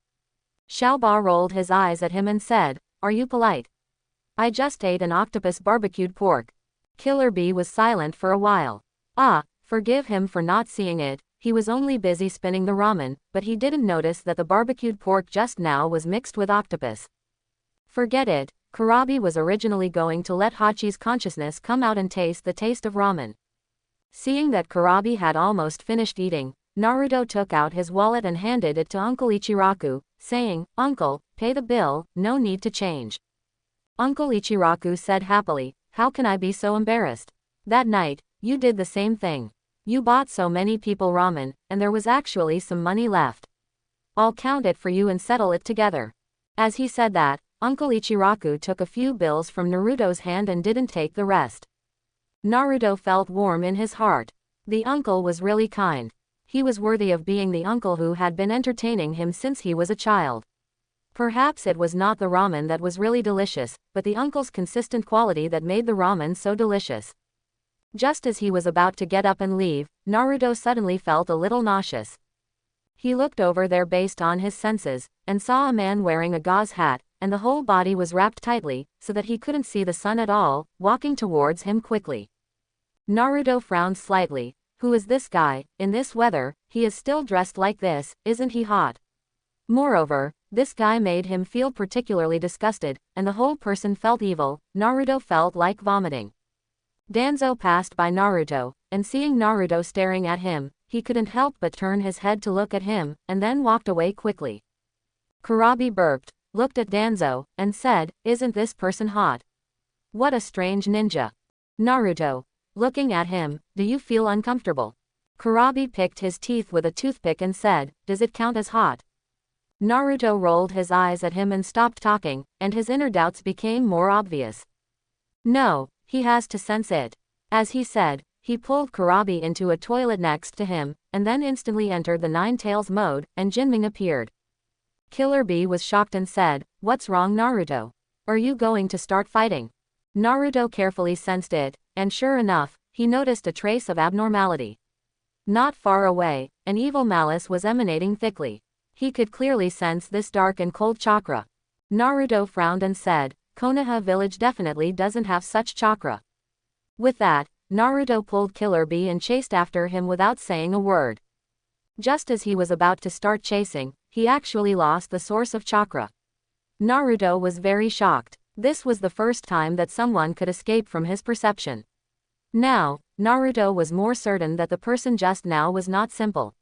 Xiaoba rolled his eyes at him and said, are you polite? I just ate an octopus barbecued pork. Killer Bee was silent for a while. Forgive him for not seeing it, he was only busy spinning the ramen, but he didn't notice that the barbecued pork just now was mixed with octopus. Forget it, Kurabi was originally going to let Hachi's consciousness come out and taste the taste of ramen. Seeing that Kurabi had almost finished eating, Naruto took out his wallet and handed it to Uncle Ichiraku, saying, Uncle, pay the bill, no need to change. Uncle Ichiraku said happily, how can I be so embarrassed? That night, you did the same thing. You bought so many people ramen, and there was actually some money left. I'll count it for you and settle it together. As he said that, Uncle Ichiraku took a few bills from Naruto's hand and didn't take the rest. Naruto felt warm in his heart. The uncle was really kind. He was worthy of being the uncle who had been entertaining him since he was a child. Perhaps it was not the ramen that was really delicious, but the uncle's consistent quality that made the ramen so delicious. Just as he was about to get up and leave, Naruto suddenly felt a little nauseous. He looked over there based on his senses, and saw a man wearing a gauze hat, and the whole body was wrapped tightly, so that he couldn't see the sun at all, walking towards him quickly. Naruto frowned slightly, who is this guy? In this weather, he is still dressed like this, isn't he hot? Moreover, this guy made him feel particularly disgusted, and the whole person felt evil. Naruto felt like vomiting. Danzo passed by Naruto, and seeing Naruto staring at him, he couldn't help but turn his head to look at him, and then walked away quickly. Kurabi burped, looked at Danzo, and said, "Isn't this person hot? What a strange ninja." Naruto, looking at him, "Do you feel uncomfortable?" Kurabi picked his teeth with a toothpick and said, "Does it count as hot?" Naruto rolled his eyes at him and stopped talking, and his inner doubts became more obvious. No, he has to sense it. As he said, he pulled Kurabi into a toilet next to him, and then instantly entered the Nine Tails mode, and Jinming appeared. Killer Bee was shocked and said, "What's wrong, Naruto? Are you going to start fighting?" Naruto carefully sensed it, and sure enough, he noticed a trace of abnormality. Not far away, an evil malice was emanating thickly. He could clearly sense this dark and cold chakra. Naruto frowned and said, "Konoha village definitely doesn't have such chakra." With that, Naruto pulled Killer Bee and chased after him without saying a word. Just as he was about to start chasing, he actually lost the source of chakra. Naruto was very shocked. This was the first time that someone could escape from his perception. Now, Naruto was more certain that the person just now was not simple.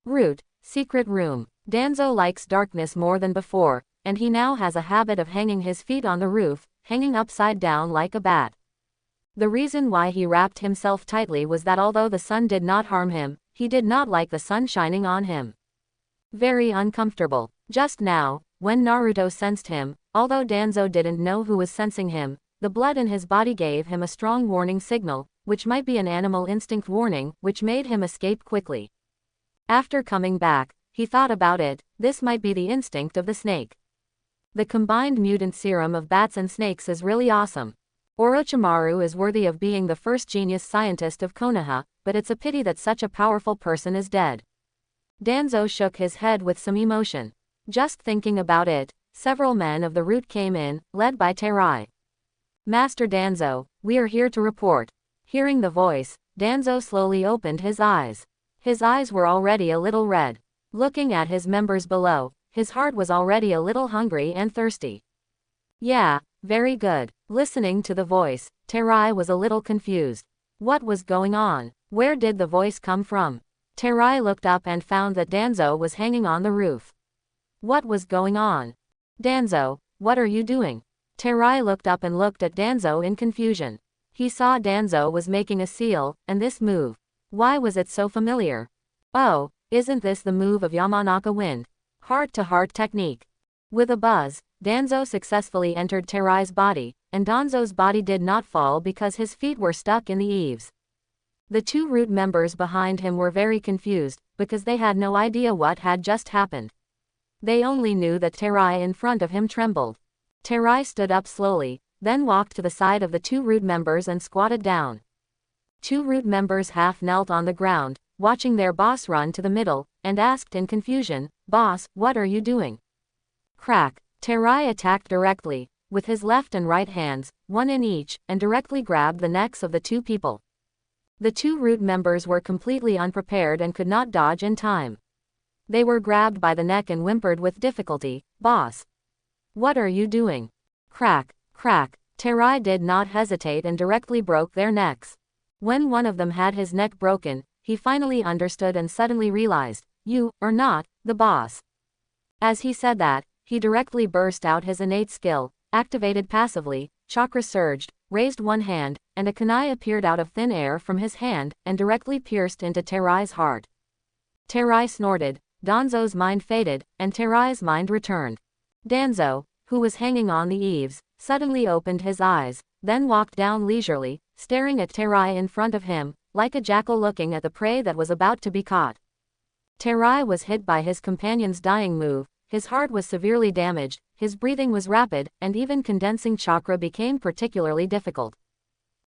Root, secret room. Danzo likes darkness more than before, and he now has a habit of hanging his feet on the roof, hanging upside down like a bat. The reason why he wrapped himself tightly was that although the sun did not harm him, he did not like the sun shining on him. Very uncomfortable. Just now, when Naruto sensed him, although Danzo didn't know who was sensing him, the blood in his body gave him a strong warning signal, which might be an animal instinct warning, which made him escape quickly. After coming back, he thought about it, this might be the instinct of the snake. The combined mutant serum of bats and snakes is really awesome. Orochimaru is worthy of being the first genius scientist of Konoha, but it's a pity that such a powerful person is dead. Danzo shook his head with some emotion. Just thinking about it, several men of the root came in, led by Terai. "Master Danzo, we are here to report." Hearing the voice, Danzo slowly opened his eyes. His eyes were already a little red. Looking at his members below, his heart was already a little hungry and thirsty. "Yeah, very good." Listening to the voice, Terai was a little confused. What was going on? Where did the voice come from? Terai looked up and found that Danzo was hanging on the roof. What was going on? "Danzo, what are you doing?" Terai looked up and looked at Danzo in confusion. He saw Danzo was making a seal, and this move. Why was it so familiar? Oh, isn't this the move of Yamanaka Wind? Heart-to-heart technique. With a buzz, Danzo successfully entered Terai's body, and Danzo's body did not fall because his feet were stuck in the eaves. The two root members behind him were very confused, because they had no idea what had just happened. They only knew that Terai in front of him trembled. Terai stood up slowly, then walked to the side of the two root members and squatted down. Two root members half knelt on the ground, watching their boss run to the middle, and asked in confusion, "Boss, what are you doing?" Crack. Terai attacked directly, with his left and right hands, one in each, and directly grabbed the necks of the two people. The two root members were completely unprepared and could not dodge in time. They were grabbed by the neck and whimpered with difficulty, "Boss, what are you doing?" Crack, crack. Terai did not hesitate and directly broke their necks. When one of them had his neck broken, he finally understood and suddenly realized, "You are not the boss." As he said that, he directly burst out his innate skill, activated passively, chakra surged, raised one hand, and a kunai appeared out of thin air from his hand, and directly pierced into Terai's heart. Terai snorted, Danzo's mind faded, and Terai's mind returned. Danzo, who was hanging on the eaves, suddenly opened his eyes, then walked down leisurely, staring at Terai in front of him, like a jackal looking at the prey that was about to be caught. Terai was hit by his companion's dying move, his heart was severely damaged, his breathing was rapid, and even condensing chakra became particularly difficult.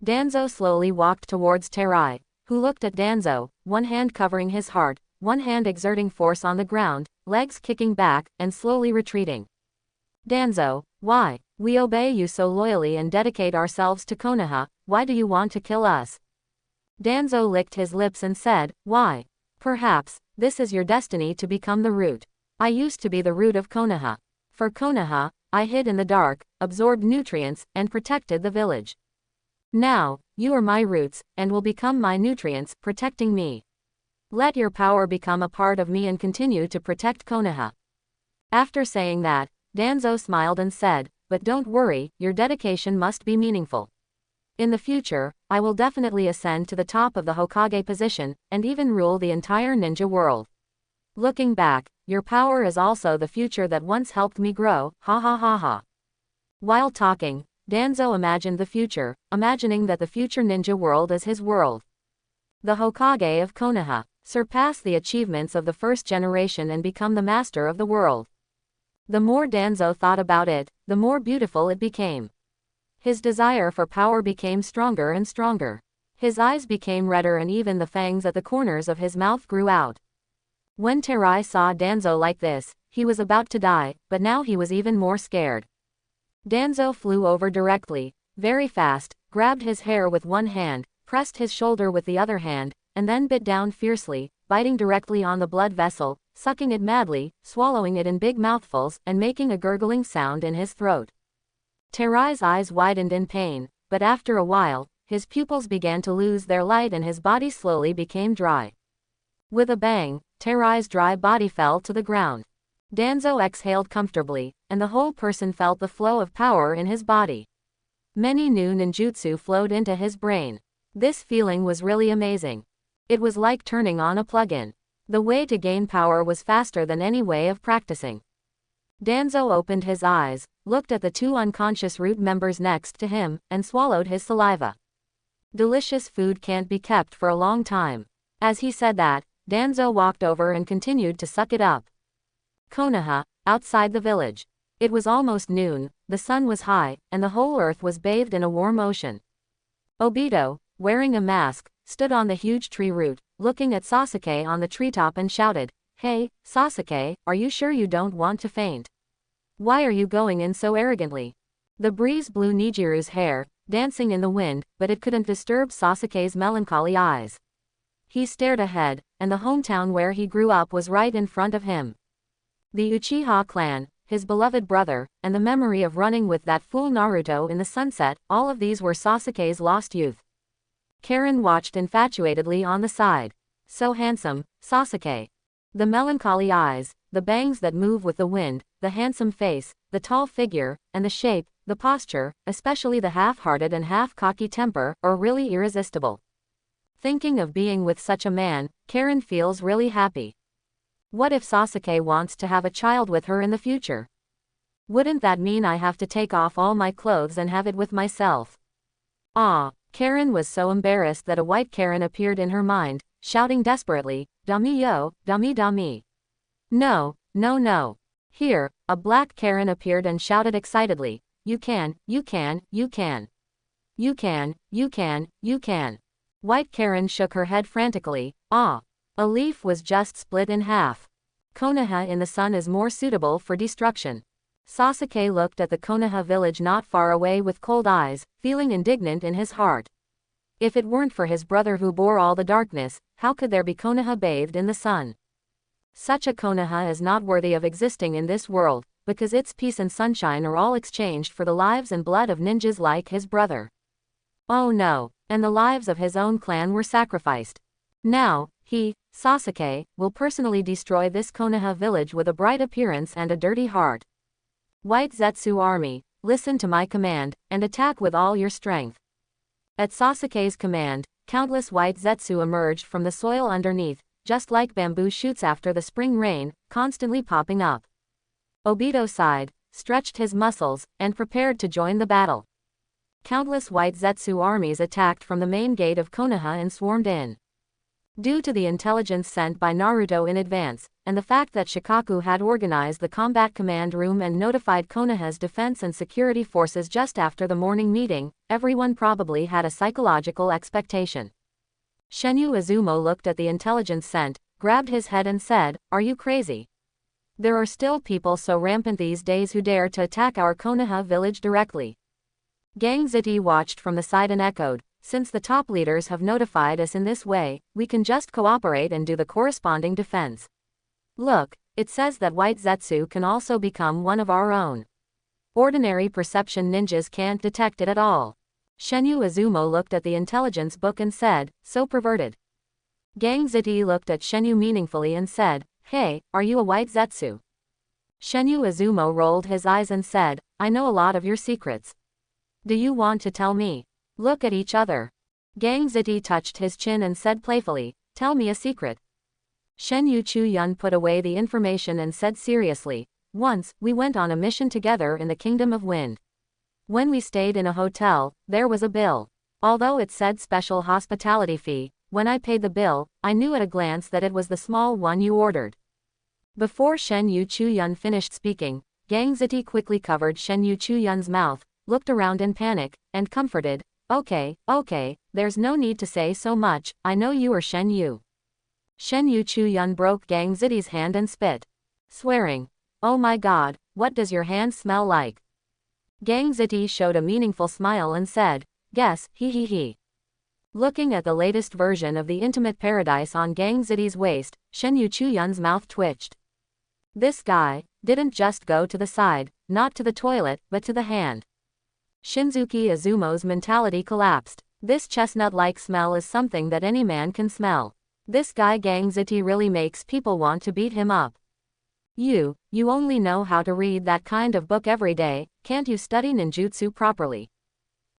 Danzo slowly walked towards Terai, who looked at Danzo, one hand covering his heart, one hand exerting force on the ground, legs kicking back, and slowly retreating. "Danzo, why? We obey you so loyally and dedicate ourselves to Konoha, why do you want to kill us?" Danzo licked his lips and said, why? Perhaps, this is your destiny to become the root. I used to be the root of Konoha. For Konoha, I hid in the dark, absorbed nutrients, and protected the village. Now, you are my roots, and will become my nutrients, protecting me. Let your power become a part of me and continue to protect Konoha. After saying that, Danzo smiled and said, but don't worry, your dedication must be meaningful. In the future, I will definitely ascend to the top of the Hokage position, and even rule the entire ninja world. Looking back, your power is also the future that once helped me grow, ha ha ha ha. While talking, Danzo imagined the future, imagining that the future ninja world is his world. The Hokage of Konoha, surpass the achievements of the first generation and become the master of the world. The more Danzo thought about it, the more beautiful it became. His desire for power became stronger and stronger. His eyes became redder and even the fangs at the corners of his mouth grew out. When Terai saw Danzo like this, he was about to die, but now he was even more scared. Danzo flew over directly, very fast, grabbed his hair with one hand, pressed his shoulder with the other hand, and then bit down fiercely, biting directly on the blood vessel, sucking it madly, swallowing it in big mouthfuls, and making a gurgling sound in his throat. Terai's eyes widened in pain, but after a while, his pupils began to lose their light and his body slowly became dry. With a bang, Terai's dry body fell to the ground. Danzo exhaled comfortably, and the whole person felt the flow of power in his body. Many new ninjutsu flowed into his brain. This feeling was really amazing. It was like turning on a plug-in. The way to gain power was faster than any way of practicing. Danzo opened his eyes, looked at the two unconscious root members next to him, and swallowed his saliva. Delicious food can't be kept for a long time. As he said that, Danzo walked over and continued to suck it up. Konoha, outside the village. It was almost noon, the sun was high, and the whole earth was bathed in a warm ocean. Obito, wearing a mask, stood on the huge tree root, looking at Sasuke on the treetop and shouted, "Hey, Sasuke, are you sure you don't want to faint? Why are you going in so arrogantly?" The breeze blew Nijiru's hair, dancing in the wind, but it couldn't disturb Sasuke's melancholy eyes. He stared ahead, and the hometown where he grew up was right in front of him. The Uchiha clan, his beloved brother, and the memory of running with that fool Naruto in the sunset, all of these were Sasuke's lost youth. Karen watched infatuatedly on the side. So handsome, Sasuke. The melancholy eyes, the bangs that move with the wind, the handsome face, the tall figure, and the shape, the posture, especially the half-hearted and half-cocky temper, are really irresistible. Thinking of being with such a man, Karen feels really happy. What if Sasuke wants to have a child with her in the future? Wouldn't that mean I have to take off all my clothes and have it with myself? Ah, Karen was so embarrassed that a white Karen appeared in her mind, shouting desperately, "Dami yo, dami dami." No, no no. Here, a black Karen appeared and shouted excitedly, "You can, you can, you can. You can, you can, you can." White Karen shook her head frantically, "Ah. A leaf was just split in half. Konoha in the sun is more suitable for destruction." Sasuke looked at the Konoha village not far away with cold eyes, feeling indignant in his heart. If it weren't for his brother who bore all the darkness, how could there be Konoha bathed in the sun? Such a Konoha is not worthy of existing in this world, because its peace and sunshine are all exchanged for the lives and blood of ninjas like his brother. Oh no, and the lives of his own clan were sacrificed. Now, he, Sasuke, will personally destroy this Konoha village with a bright appearance and a dirty heart. White Zetsu army, listen to my command, and attack with all your strength. At Sasuke's command, countless white Zetsu emerged from the soil underneath, just like bamboo shoots after the spring rain, constantly popping up. Obito sighed, stretched his muscles, and prepared to join the battle. Countless white Zetsu armies attacked from the main gate of Konoha and swarmed in. Due to the intelligence sent by Naruto in advance, and the fact that Shikaku had organized the combat command room and notified Konoha's defense and security forces just after the morning meeting, everyone probably had a psychological expectation. Shenyu Izumo looked at the intelligence sent, grabbed his head and said, "Are you crazy? There are still people so rampant these days who dare to attack our Konoha village directly." Gang Ziti watched from the side and echoed, Since the top leaders have notified us in this way, we can just cooperate and do the corresponding defense. Look, it says that White Zetsu can also become one of our own. Ordinary perception ninjas can't detect it at all. Shenyu Izumo looked at the intelligence book and said, so perverted. Gang Ziti looked at Shenyu meaningfully and said, hey, are you a White Zetsu? Shenyu Izumo rolled his eyes and said, I know a lot of your secrets. Do you want to tell me? Look at each other. Gang Ziti touched his chin and said playfully, tell me a secret. Shenyu Chuyun put away the information and said seriously, once, we went on a mission together in the Kingdom of Wind. When we stayed in a hotel, there was a bill. Although it said special hospitality fee, when I paid the bill, I knew at a glance that it was the small one you ordered. Before Shenyu Chuyun finished speaking, Gang Ziti quickly covered Shenyu Chuyun's mouth, looked around in panic, and comforted, okay, there's no need to say so much, I know you are Shenyu. Shenyu Chuyun broke Gang Ziti's hand and spit. Swearing. Oh my god, what does your hand smell like? Gang Ziti showed a meaningful smile and said, guess, he. Looking at the latest version of the intimate paradise on Gang Ziti's waist, Shenyu Chuyun's mouth twitched. This guy didn't just go to the side, not to the toilet, but to the hand. Shinzuki Izumo's mentality collapsed. This chestnut-like smell is something that any man can smell. This guy Gang Ziti really makes people want to beat him up. You only know how to read that kind of book every day, can't you study ninjutsu properly?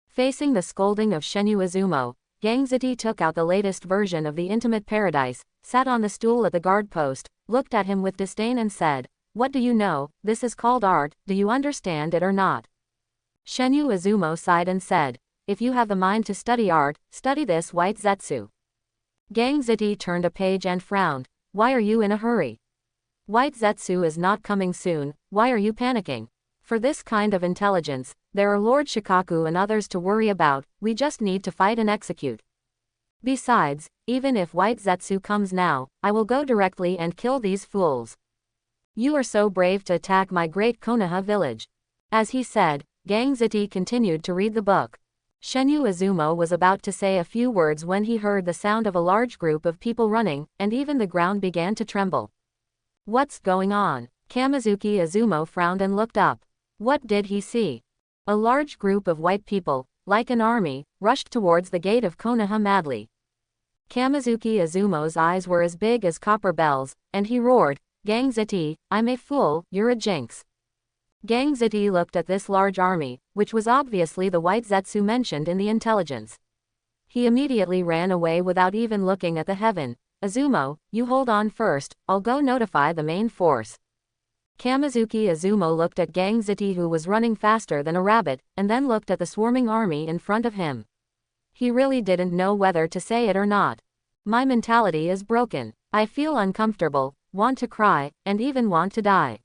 Facing the scolding of Shenyu Izumo, Gang Ziti took out the latest version of the intimate paradise, sat on the stool at the guard post, looked at him with disdain and said, what do you know, this is called art, do you understand it or not? Shenyu Izumo sighed and said, if you have the mind to study art, study this White Zetsu. Gang Ziti turned a page and frowned, why are you in a hurry? White Zetsu is not coming soon, why are you panicking? For this kind of intelligence, there are Lord Shikaku and others to worry about, we just need to fight and execute. Besides, even if White Zetsu comes now, I will go directly and kill these fools. You are so brave to attack my great Konoha village. As he said, Gang Ziti continued to read the book. Shenyu Izumo was about to say a few words when he heard the sound of a large group of people running, and even the ground began to tremble. What's going on? Kamizuki Izumo frowned and looked up. What did he see? A large group of white people, like an army, rushed towards the gate of Konoha madly. Kamizuki Izumo's eyes were as big as copper bells, and he roared, Gang Ziti, I'm a fool, you're a jinx. Gang Ziti looked at this large army, which was obviously the White Zetsu mentioned in the intelligence. He immediately ran away without even looking at the heaven. Izumo, you hold on first, I'll go notify the main force. Kamizuki Izumo looked at Gang Ziti who was running faster than a rabbit, and then looked at the swarming army in front of him. He really didn't know whether to say it or not. My mentality is broken. I feel uncomfortable, want to cry, and even want to die.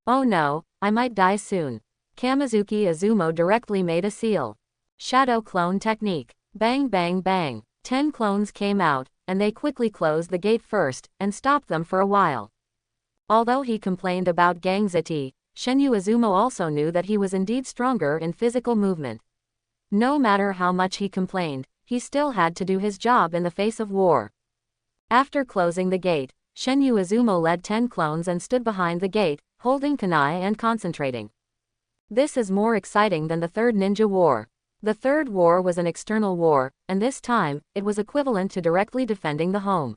Oh no, I might die soon. Kamizuki Izumo directly made a seal. Shadow clone technique. Bang bang bang. 10 clones came out, and they quickly closed the gate first, and stopped them for a while. Although he complained about Gang Ziti, Shenyu Izumo also knew that he was indeed stronger in physical movement. No matter how much he complained, he still had to do his job in the face of war. After closing the gate, Shenyu Izumo led 10 clones and stood behind the gate, holding kunai and concentrating. This is more exciting than the Third Ninja War. The Third War was an external war, and this time, it was equivalent to directly defending the home.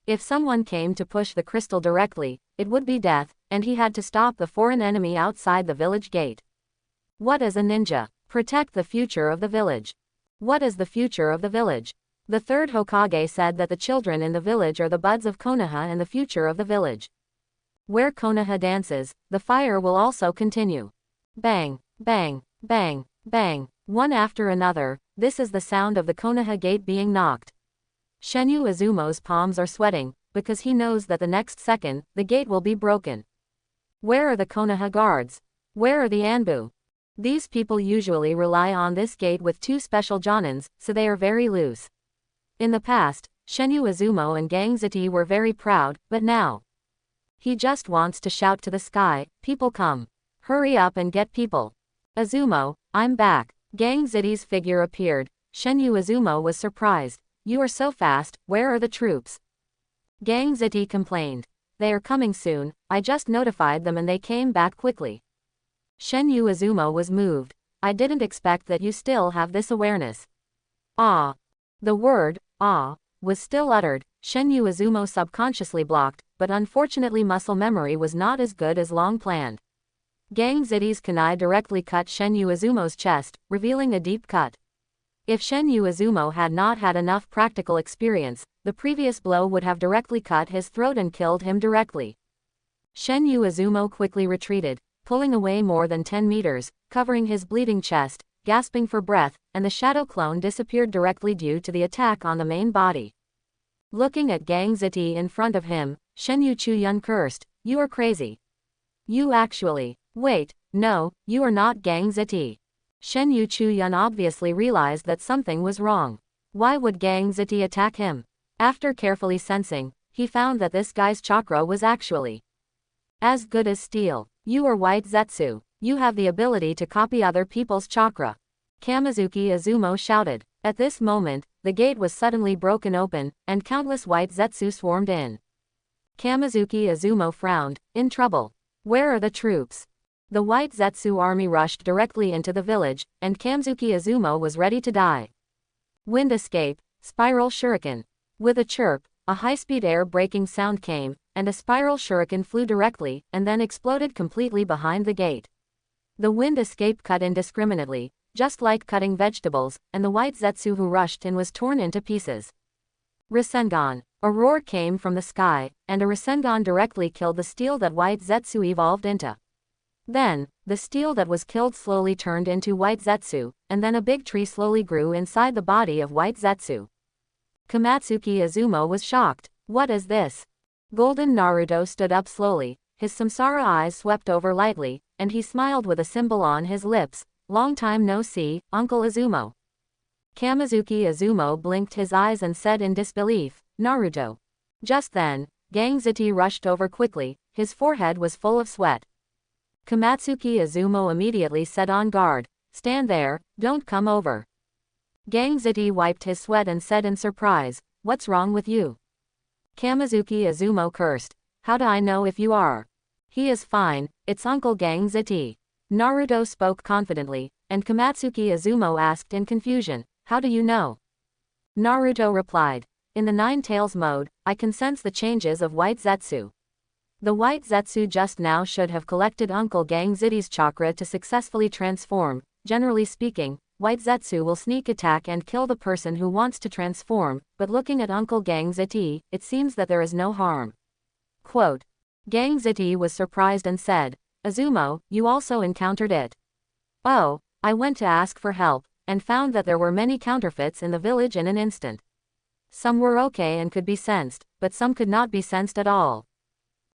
If someone came to push the crystal directly, it would be death, and he had to stop the foreign enemy outside the village gate. What is a ninja? Protect the future of the village. What is the future of the village? The third Hokage said that the children in the village are the buds of Konoha and the future of the village. Where Konoha dances, the fire will also continue. Bang, bang, bang, bang, one after another, this is the sound of the Konoha gate being knocked. Shenyu Izumo's palms are sweating, because he knows that the next second, the gate will be broken. Where are the Konoha guards? Where are the Anbu? These people usually rely on this gate with 2 special jonins, so they are very loose. In the past, Shenyu Izumo and Gang Ziti were very proud, but now he just wants to shout to the sky, people come. Hurry up and get people. Izumo, I'm back. Gang Ziti's figure appeared, Shenyu Izumo was surprised. You are so fast, where are the troops? Gang Ziti complained. They are coming soon, I just notified them and they came back quickly. Shenyu Izumo was moved. I didn't expect that you still have this awareness. Ah. The word, ah, was still uttered. Shenyu Izumo subconsciously blocked, but unfortunately muscle memory was not as good as long planned. Gang Ziti's kunai directly cut Shenyu Izumo's chest, revealing a deep cut. If Shenyu Izumo had not had enough practical experience, the previous blow would have directly cut his throat and killed him directly. Shenyu Izumo quickly retreated, pulling away more than 10 meters, covering his bleeding chest, gasping for breath, and the shadow clone disappeared directly due to the attack on the main body. Looking at Gang Ziti in front of him, Shenyu Chuyun cursed, "You are crazy. You actually. Wait, no, you are not Gang Ziti." Shenyu Chuyun obviously realized that something was wrong. Why would Gang Ziti attack him? After carefully sensing, he found that this guy's chakra was actually as good as steel. You are White Zetsu. You have the ability to copy other people's chakra. Kamizuki Izumo shouted. At this moment, the gate was suddenly broken open, and countless White Zetsu swarmed in. Kamizuki Izumo frowned, in trouble. Where are the troops? The White Zetsu army rushed directly into the village, and Kamizuki Izumo was ready to die. Wind escape, spiral shuriken. With a chirp, a high-speed air-breaking sound came, and a spiral shuriken flew directly, and then exploded completely behind the gate. The wind escape cut indiscriminately, just like cutting vegetables, and the White Zetsu who rushed in was torn into pieces. Rasengan. A roar came from the sky, and a Rasengan directly killed the steel that White Zetsu evolved into. Then, the steel that was killed slowly turned into White Zetsu, and then a big tree slowly grew inside the body of White Zetsu. Komatsuki Izumo was shocked. What is this? Golden Naruto stood up slowly, his samsara eyes swept over lightly, and he smiled with a symbol on his lips. Long time no see, Uncle Izumo. Kamizuki Izumo blinked his eyes and said in disbelief, Naruto. Just then, Gang Ziti rushed over quickly, his forehead was full of sweat. Komatsuki Izumo immediately said on guard, stand there, don't come over. Gang Ziti wiped his sweat and said in surprise, what's wrong with you? Kamizuki Izumo cursed, how do I know if you are? He is fine, it's Uncle Gang Ziti. Naruto spoke confidently, and Komatsuki Izumo asked in confusion, how do you know? Naruto replied, in the Nine Tails mode, I can sense the changes of White Zetsu. The White Zetsu just now should have collected Uncle Gang Ziti's chakra to successfully transform. Generally speaking, White Zetsu will sneak attack and kill the person who wants to transform, but looking at Uncle Gang Ziti, it seems that there is no harm. Quote. Gang Ziti was surprised and said, Izumo, you also encountered it. Oh, I went to ask for help, and found that there were many counterfeits in the village in an instant. Some were okay and could be sensed, but some could not be sensed at all.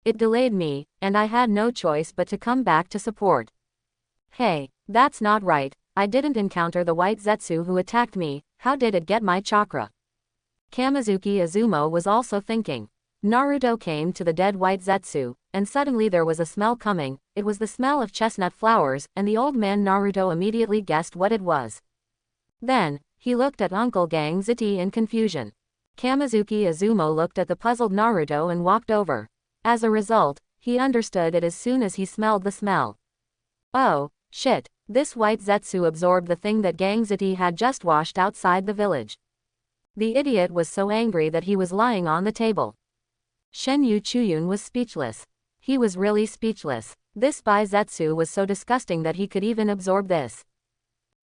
It delayed me, and I had no choice but to come back to support. Hey, that's not right, I didn't encounter the White Zetsu who attacked me, how did it get my chakra? Kamizuki Izumo was also thinking. Naruto came to the dead White Zetsu, and suddenly there was a smell coming. It was the smell of chestnut flowers, and the old man Naruto immediately guessed what it was. Then, he looked at Uncle Gang Ziti in confusion. Kamizuki Izumo looked at the puzzled Naruto and walked over. As a result, he understood it as soon as he smelled the smell. Oh, shit, this White Zetsu absorbed the thing that Gang Ziti had just washed outside the village. The idiot was so angry that he was lying on the table. Shenyu Chuyun was speechless. He was really speechless. This Zetsu was so disgusting that he could even absorb this.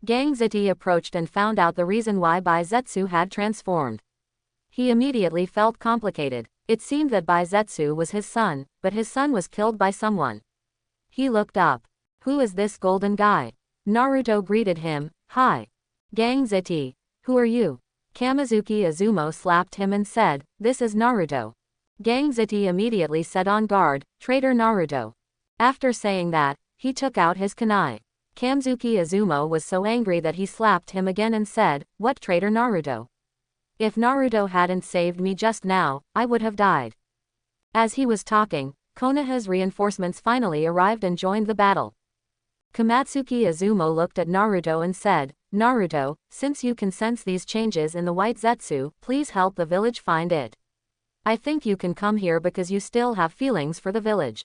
Gang Ziti approached and found out the reason why Zetsu had transformed. He immediately felt complicated. It seemed that Zetsu was his son, but his son was killed by someone. He looked up. Who is this golden guy? Naruto greeted him, hi. Gang Ziti. Who are you? Kamizuki Izumo slapped him and said, this is Naruto. Gang Ziti immediately said on guard, traitor Naruto. After saying that, he took out his kunai. Kamizuki Izumo was so angry that he slapped him again and said, what traitor Naruto? If Naruto hadn't saved me just now, I would have died. As he was talking, Konoha's reinforcements finally arrived and joined the battle. Komatsuki Izumo looked at Naruto and said, Naruto, since you can sense these changes in the white Zetsu, please help the village find it. I think you can come here because you still have feelings for the village.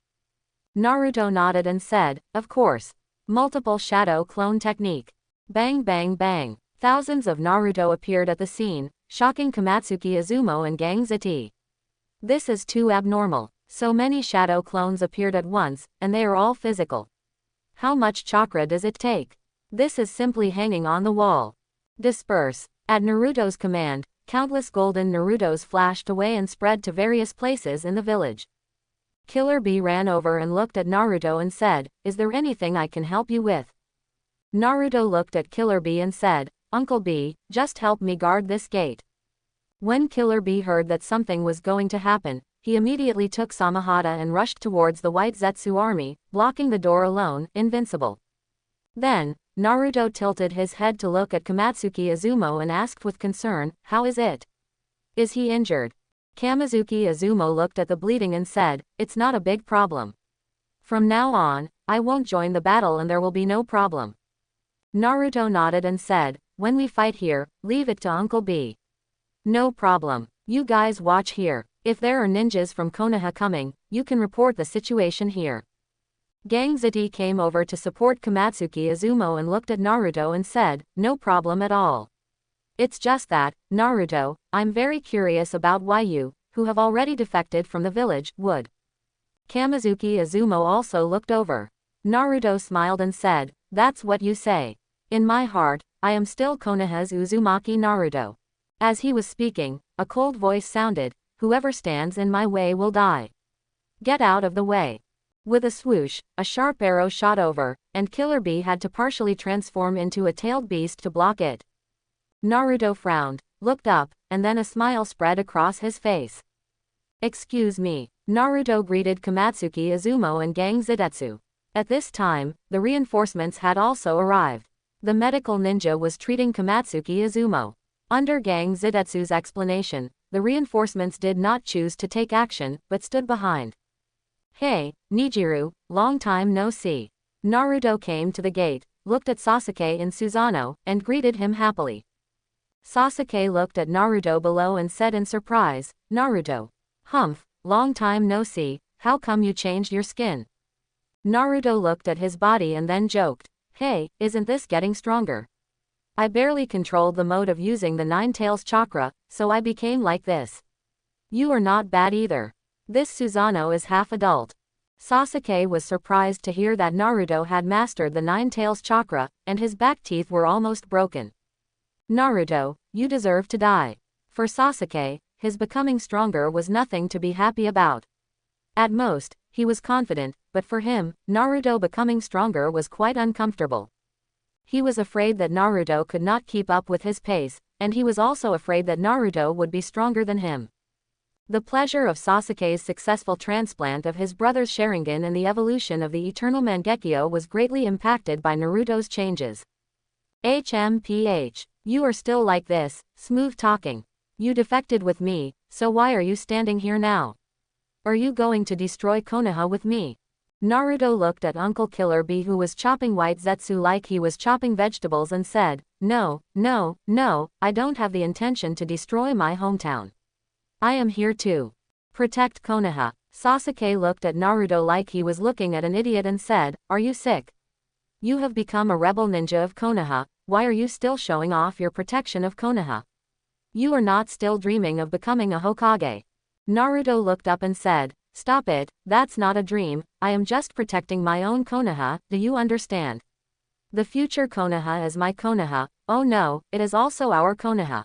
Naruto nodded and said, of course. Multiple shadow clone technique. Bang bang bang. Thousands of Naruto appeared at the scene, shocking Komatsuki Izumo and Gang Ziti. This is too abnormal. So many shadow clones appeared at once, and they are all physical. How much chakra does it take? This is simply hanging on the wall. Disperse. At Naruto's command, countless golden Narutos flashed away and spread to various places in the village. Killer Bee ran over and looked at Naruto and said, is there anything I can help you with? Naruto looked at Killer Bee and said, Uncle Bee, just help me guard this gate. When Killer Bee heard that something was going to happen, he immediately took Samahata and rushed towards the White Zetsu army, blocking the door alone, invincible. Then, Naruto tilted his head to look at Komatsuki Izumo and asked with concern, how is it? Is he injured? Kamazuki Izumo looked at the bleeding and said, it's not a big problem. From now on, I won't join the battle and there will be no problem. Naruto nodded and said, when we fight here, leave it to Uncle B. No problem. You guys watch here. If there are ninjas from Konoha coming, you can report the situation here. Gang Ziti came over to support Komatsuki Izumo and looked at Naruto and said, no problem at all. It's just that, Naruto, I'm very curious about why you, who have already defected from the village, would. Kamazuki Izumo also looked over. Naruto smiled and said, that's what you say. In my heart, I am still Konoha's Uzumaki Naruto. As he was speaking, a cold voice sounded, whoever stands in my way will die. Get out of the way. With a swoosh, a sharp arrow shot over, and Killer Bee had to partially transform into a tailed beast to block it. Naruto frowned, looked up, and then a smile spread across his face. Excuse me. Naruto greeted Komatsuki Izumo and Gang Zidetsu. At this time, the reinforcements had also arrived. The medical ninja was treating Komatsuki Izumo. Under Gang Zidetsu's explanation, the reinforcements did not choose to take action, but stood behind. Hey, Nijiru, long time no see. Naruto came to the gate, looked at Sasuke and Susanoo, and greeted him happily. Sasuke looked at Naruto below and said in surprise, Naruto. Humph, long time no see, how come you changed your skin? Naruto looked at his body and then joked, hey, isn't this getting stronger? I barely controlled the mode of using the Nine Tails chakra, so I became like this. You are not bad either. This Susanoo is half adult. Sasuke was surprised to hear that Naruto had mastered the Nine Tails chakra, and his back teeth were almost broken. Naruto, you deserve to die. For Sasuke, his becoming stronger was nothing to be happy about. At most, he was confident, but for him, Naruto becoming stronger was quite uncomfortable. He was afraid that Naruto could not keep up with his pace, and he was also afraid that Naruto would be stronger than him. The pleasure of Sasuke's successful transplant of his brother's Sharingan and the evolution of the Eternal Mangekyo was greatly impacted by Naruto's changes. HMPH. You are still like this, smooth talking. You defected with me, so why are you standing here now? Are you going to destroy Konoha with me? Naruto looked at Uncle Killer Bee who was chopping white Zetsu like he was chopping vegetables and said, no, I don't have the intention to destroy my hometown. I am here to protect Konoha. Sasuke looked at Naruto like he was looking at an idiot and said, are you sick? You have become a rebel ninja of Konoha, why are you still showing off your protection of Konoha? You are not still dreaming of becoming a Hokage. Naruto looked up and said, stop it, that's not a dream, I am just protecting my own Konoha, do you understand? The future Konoha is my Konoha, oh no, it is also our Konoha.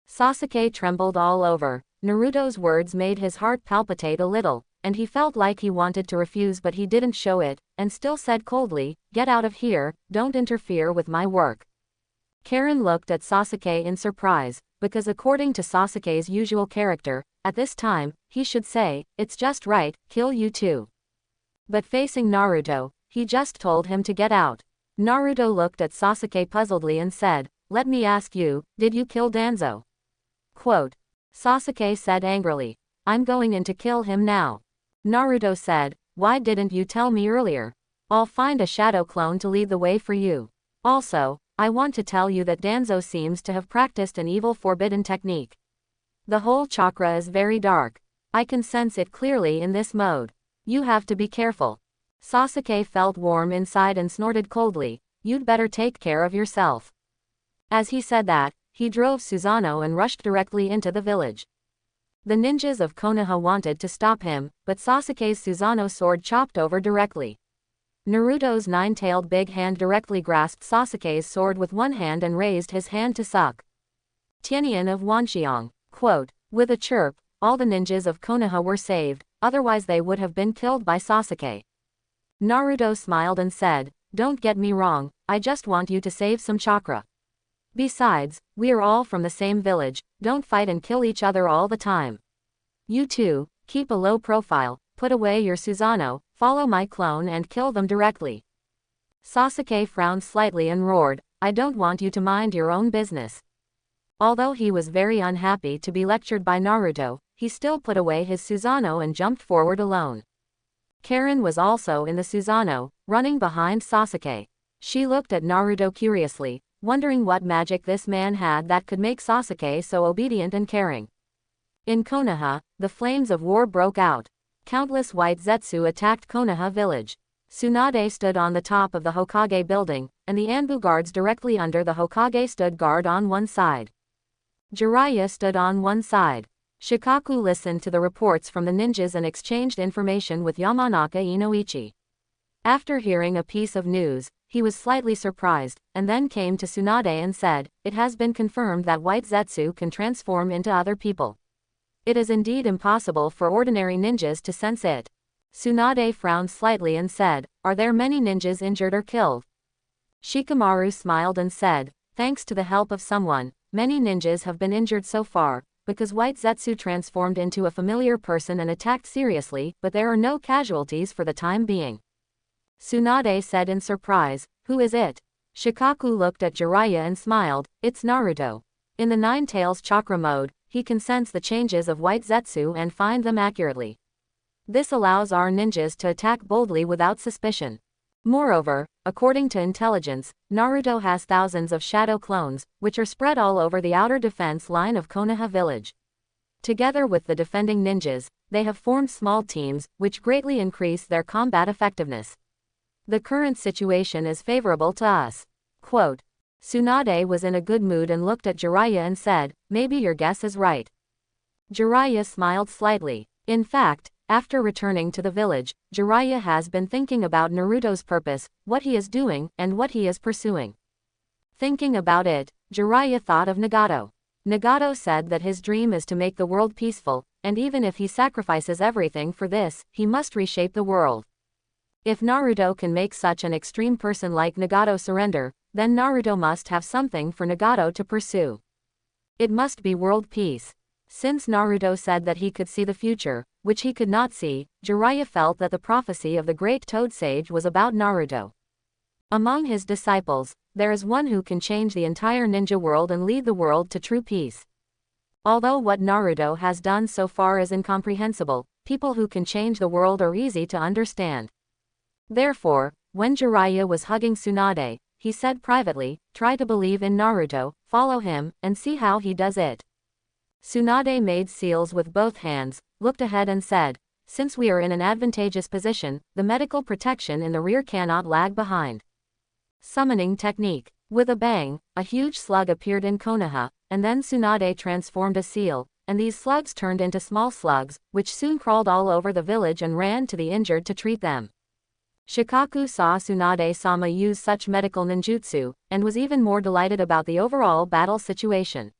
Sasuke trembled all over. Naruto's words made his heart palpitate a little, and he felt like he wanted to refuse but he didn't show it, and still said coldly, get out of here, don't interfere with my work. Karen looked at Sasuke in surprise, because according to Sasuke's usual character, at this time, he should say, it's just right, kill you too. But facing Naruto, he just told him to get out. Naruto looked at Sasuke puzzledly and said, let me ask you, did you kill Danzo? Quote. Sasuke said angrily, I'm going in to kill him now. Naruto said, why didn't you tell me earlier? I'll find a shadow clone to lead the way for you. Also, I want to tell you that Danzo seems to have practiced an evil forbidden technique. The whole chakra is very dark. I can sense it clearly in this mode. You have to be careful. Sasuke felt warm inside and snorted coldly, you'd better take care of yourself. As he said that, he drove Susanoo and rushed directly into the village. The ninjas of Konoha wanted to stop him, but Sasuke's Susanoo sword chopped over directly. Naruto's nine-tailed big hand directly grasped Sasuke's sword with one hand and raised his hand to suck. Tianyan of Wanxiang, quote, with a chirp, all the ninjas of Konoha were saved, otherwise they would have been killed by Sasuke. Naruto smiled and said, don't get me wrong, I just want you to save some chakra. Besides, we are all from the same village, don't fight and kill each other all the time. You too, keep a low profile, put away your Susanoo, follow my clone and kill them directly. Sasuke frowned slightly and roared, I don't want you to mind your own business. Although he was very unhappy to be lectured by Naruto, he still put away his Susanoo and jumped forward alone. Karen was also in the Susanoo, running behind Sasuke. She looked at Naruto curiously, wondering what magic this man had that could make Sasuke so obedient and caring. In Konoha, the flames of war broke out. Countless white Zetsu attacked Konoha village. Tsunade stood on the top of the Hokage building, and the Anbu guards directly under the Hokage stood guard on one side. Jiraiya stood on one side. Shikaku listened to the reports from the ninjas and exchanged information with Yamanaka Inoichi. After hearing a piece of news, he was slightly surprised, and then came to Tsunade and said, it has been confirmed that white Zetsu can transform into other people. It is indeed impossible for ordinary ninjas to sense it. Tsunade frowned slightly and said, are there many ninjas injured or killed? Shikamaru smiled and said, thanks to the help of someone, many ninjas have been injured so far, because white Zetsu transformed into a familiar person and attacked seriously, but there are no casualties for the time being. Tsunade said in surprise, who is it? Shikaku looked at Jiraiya and smiled, it's Naruto. In the Nine Tails chakra mode, he can sense the changes of white Zetsu and find them accurately. This allows our ninjas to attack boldly without suspicion. Moreover, according to intelligence, Naruto has thousands of shadow clones, which are spread all over the outer defense line of Konoha village. Together with the defending ninjas, they have formed small teams, which greatly increase their combat effectiveness. The current situation is favorable to us. Quote. Tsunade was in a good mood and looked at Jiraiya and said, maybe your guess is right. Jiraiya smiled slightly. In fact, after returning to the village, Jiraiya has been thinking about Naruto's purpose, what he is doing, and what he is pursuing. Thinking about it, Jiraiya thought of Nagato. Nagato said that his dream is to make the world peaceful, and even if he sacrifices everything for this, he must reshape the world. If Naruto can make such an extreme person like Nagato surrender, then Naruto must have something for Nagato to pursue. It must be world peace. Since Naruto said that he could see the future, which he could not see, Jiraiya felt that the prophecy of the great Toad Sage was about Naruto. Among his disciples, there is one who can change the entire ninja world and lead the world to true peace. Although what Naruto has done so far is incomprehensible, people who can change the world are easy to understand. Therefore, when Jiraiya was hugging Tsunade, he said privately, try to believe in Naruto, follow him, and see how he does it. Tsunade made seals with both hands, looked ahead and said, since we are in an advantageous position, the medical protection in the rear cannot lag behind. Summoning technique. With a bang, a huge slug appeared in Konoha, and then Tsunade transformed a seal, and these slugs turned into small slugs, which soon crawled all over the village and ran to the injured to treat them. Shikaku saw Tsunade-sama use such medical ninjutsu, and was even more delighted about the overall battle situation.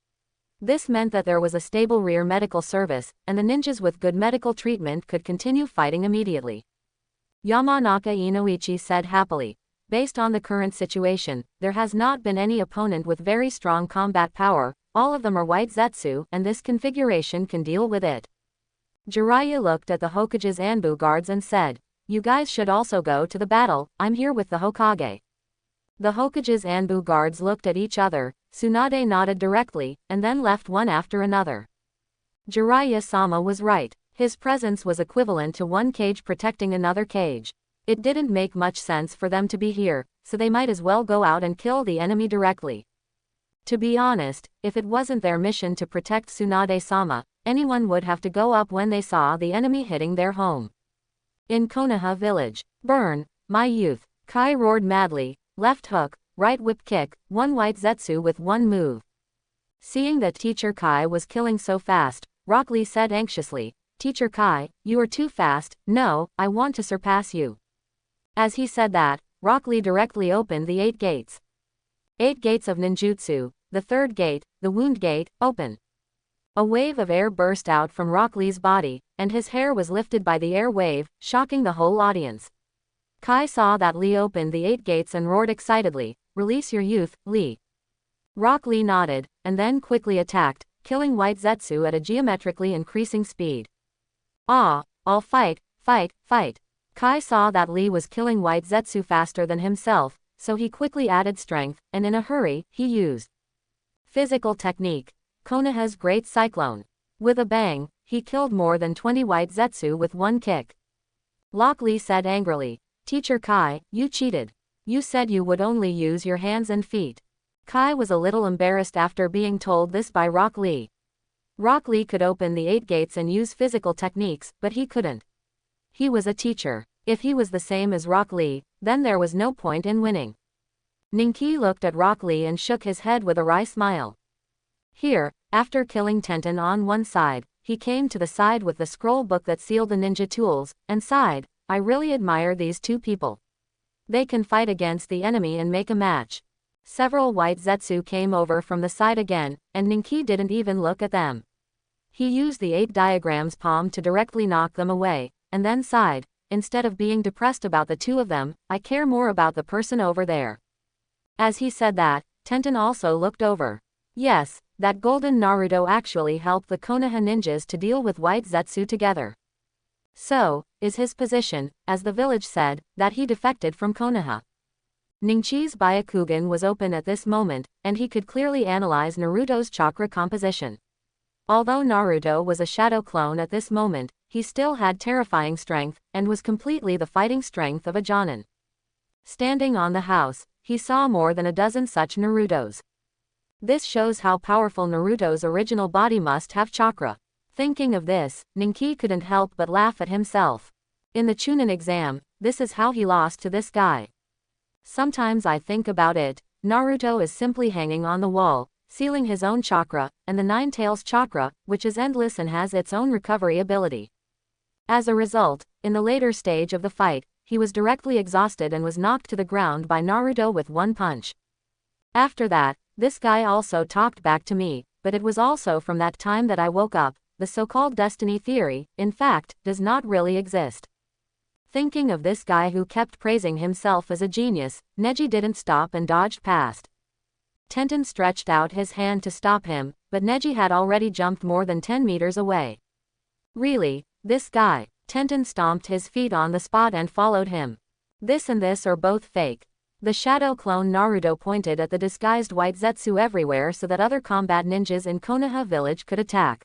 This meant that there was a stable rear medical service, and the ninjas with good medical treatment could continue fighting immediately. Yamanaka Inoichi said happily, based on the current situation, there has not been any opponent with very strong combat power, all of them are white Zetsu, and this configuration can deal with it. Jiraiya looked at the Hokage's Anbu guards and said, you guys should also go to the battle, I'm here with the Hokage. The Hokage's Anbu guards looked at each other, Tsunade nodded directly, and then left one after another. Jiraiya-sama was right, his presence was equivalent to one cage protecting another cage. It didn't make much sense for them to be here, so they might as well go out and kill the enemy directly. To be honest, if it wasn't their mission to protect Tsunade-sama, anyone would have to go up when they saw the enemy hitting their home. In Konoha village. Burn, my youth, Kai roared madly, left hook, right whip kick, one white zetsu with one move. Seeing that Teacher Kai was killing so fast, Rock Lee said anxiously, Teacher Kai, you are too fast, no, I want to surpass you. As he said that, Rock Lee directly opened the 8 gates. 8 gates of ninjutsu, the 3rd gate, the wound gate, open. A wave of air burst out from Rock Lee's body, and his hair was lifted by the air wave, shocking the whole audience. Kai saw that Lee opened the 8 gates and roared excitedly, release your youth, Lee. Rock Lee nodded, and then quickly attacked, killing White Zetsu at a geometrically increasing speed. Ah, all fight, fight, fight. Kai saw that Lee was killing White Zetsu faster than himself, so he quickly added strength, and in a hurry, he used physical technique. Konoha's Great Cyclone. With a bang, he killed more than 20 White Zetsu with one kick. Rock Lee said angrily, Teacher Kai, you cheated. You said you would only use your hands and feet. Kai was a little embarrassed after being told this by Rock Lee. Rock Lee could open the 8 gates and use physical techniques, but he couldn't. He was a teacher. If he was the same as Rock Lee, then there was no point in winning. Ninki looked at Rock Lee and shook his head with a wry smile. Here, after killing Tenten on one side, he came to the side with the scroll book that sealed the ninja tools, and sighed, I really admire these 2 people. They can fight against the enemy and make a match. Several White Zetsu came over from the side again, and Ninki didn't even look at them. He used the 8 diagrams palm to directly knock them away, and then sighed, instead of being depressed about the 2 of them, I care more about the person over there. As he said that, Tenten also looked over. Yes, that golden Naruto actually helped the Konoha ninjas to deal with White Zetsu together. So, is his position, as the village said, that he defected from Konoha. Ningchi's Byakugan was open at this moment, and he could clearly analyze Naruto's chakra composition. Although Naruto was a shadow clone at this moment, he still had terrifying strength, and was completely the fighting strength of a Jonin. Standing on the house, he saw more than a dozen such Narutos. This shows how powerful Naruto's original body must have chakra. Thinking of this, Ninki couldn't help but laugh at himself. In the Chunin exam, this is how he lost to this guy. Sometimes I think about it, Naruto is simply hanging on the wall, sealing his own chakra, and the Nine Tails chakra, which is endless and has its own recovery ability. As a result, in the later stage of the fight, he was directly exhausted and was knocked to the ground by Naruto with one punch. After that, this guy also talked back to me, but it was also from that time that I woke up. The so-called destiny theory, in fact, does not really exist. Thinking of this guy who kept praising himself as a genius, Neji didn't stop and dodged past. Tenten stretched out his hand to stop him, but Neji had already jumped more than 10 meters away. Really, this guy. Tenten stomped his feet on the spot and followed him. This and this are both fake. The shadow clone Naruto pointed at the disguised White Zetsu everywhere so that other combat ninjas in Konoha village could attack.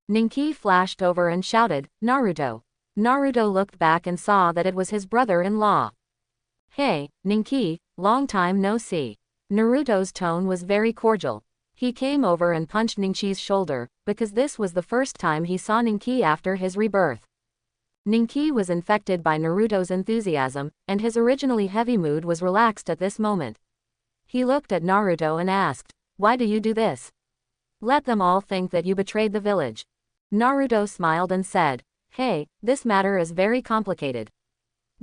Ninki flashed over and shouted, Naruto. Naruto looked back and saw that it was his brother-in-law. Hey, Ninki, long time no see. Naruto's tone was very cordial. He came over and punched Ninki's shoulder, because this was the first time he saw Ninki after his rebirth. Ninki was infected by Naruto's enthusiasm, and his originally heavy mood was relaxed at this moment. He looked at Naruto and asked, why do you do this? Let them all think that you betrayed the village. Naruto smiled and said, hey, this matter is very complicated.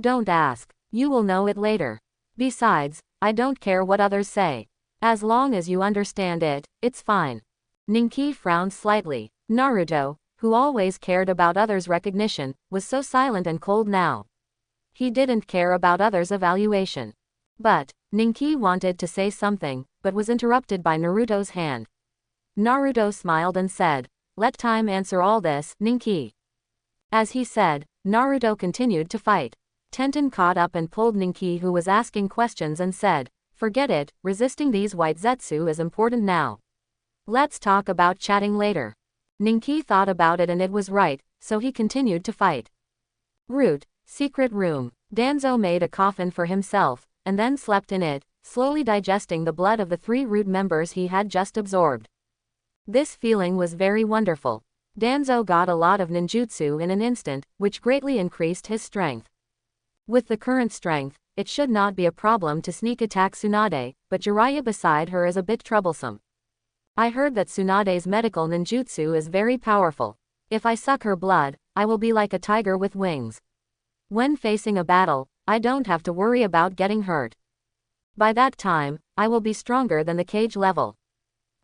Don't ask. You will know it later. Besides, I don't care what others say. As long as you understand it, it's fine. Ninki frowned slightly. Naruto, who always cared about others' recognition, was so silent and cold now. He didn't care about others' evaluation. But, Ninki wanted to say something, but was interrupted by Naruto's hand. Naruto smiled and said, let time answer all this, Ninki. As he said, Naruto continued to fight. Tenten caught up and pulled Ninki, who was asking questions, and said, forget it, resisting these White Zetsu is important now. Let's talk about chatting later. Ninki thought about it and it was right, so he continued to fight. Root, Secret room. Danzo made a coffin for himself, and then slept in it, slowly digesting the blood of the 3 root members he had just absorbed. This feeling was very wonderful. Danzo got a lot of ninjutsu in an instant, which greatly increased his strength. With the current strength, it should not be a problem to sneak attack Tsunade, but Jiraiya beside her is a bit troublesome. I heard that Tsunade's medical ninjutsu is very powerful. If I suck her blood, I will be like a tiger with wings. When facing a battle, I don't have to worry about getting hurt. By that time, I will be stronger than the cage level.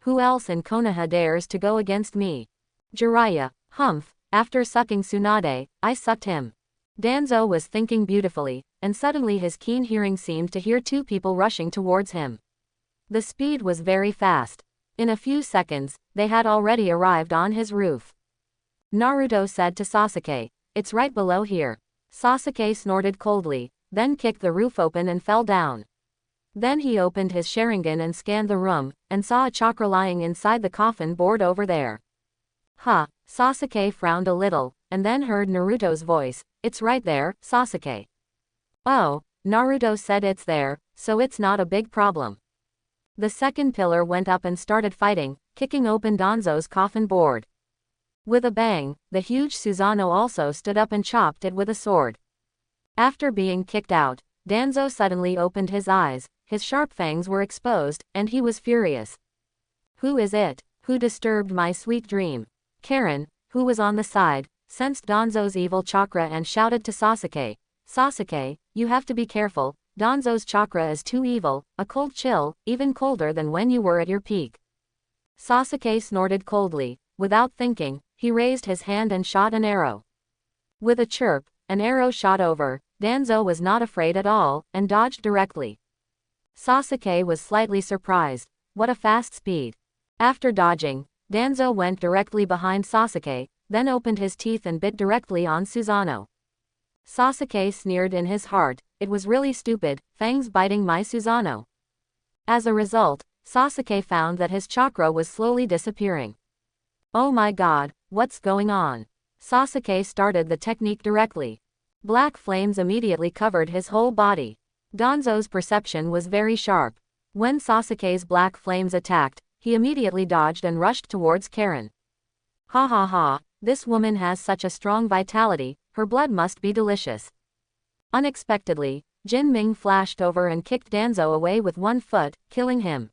Who else in Konoha dares to go against me? Jiraiya, humph, after sucking Tsunade, I sucked him. Danzo was thinking beautifully, and suddenly his keen hearing seemed to hear 2 people rushing towards him. The speed was very fast. In a few seconds, they had already arrived on his roof. Naruto said to Sasuke, "It's right below here." Sasuke snorted coldly, then kicked the roof open and fell down. Then he opened his Sharingan and scanned the room, and saw a chakra lying inside the coffin board over there. Sasuke frowned a little, and then heard Naruto's voice, "It's right there, Sasuke." "Oh," Naruto said, "it's there, so it's not a big problem." The second pillar went up and started fighting, kicking open Danzo's coffin board. With a bang, the huge Susanoo also stood up and chopped it with a sword. After being kicked out, Danzo suddenly opened his eyes, his sharp fangs were exposed, and he was furious. "Who is it? Who disturbed my sweet dream?" Karen, who was on the side, sensed Danzo's evil chakra and shouted to Sasuke, "Sasuke, you have to be careful, Danzo's chakra is too evil, a cold chill, even colder than when you were at your peak." Sasuke snorted coldly. Without thinking, he raised his hand and shot an arrow. With a chirp, an arrow shot over. Danzo was not afraid at all, and dodged directly. Sasuke was slightly surprised. What a fast speed. After dodging, Danzo went directly behind Sasuke, then opened his teeth and bit directly on Susanoo. Sasuke sneered in his heart, "It was really stupid, fangs biting my Susanoo." As a result, Sasuke found that his chakra was slowly disappearing. "Oh my god, what's going on?" Sasuke started the technique directly. Black flames immediately covered his whole body. Danzo's perception was very sharp. When Sasuke's black flames attacked, he immediately dodged and rushed towards Karen. "Ha ha ha, this woman has such a strong vitality, her blood must be delicious." Unexpectedly, Jin Ming flashed over and kicked Danzo away with 1 foot, killing him.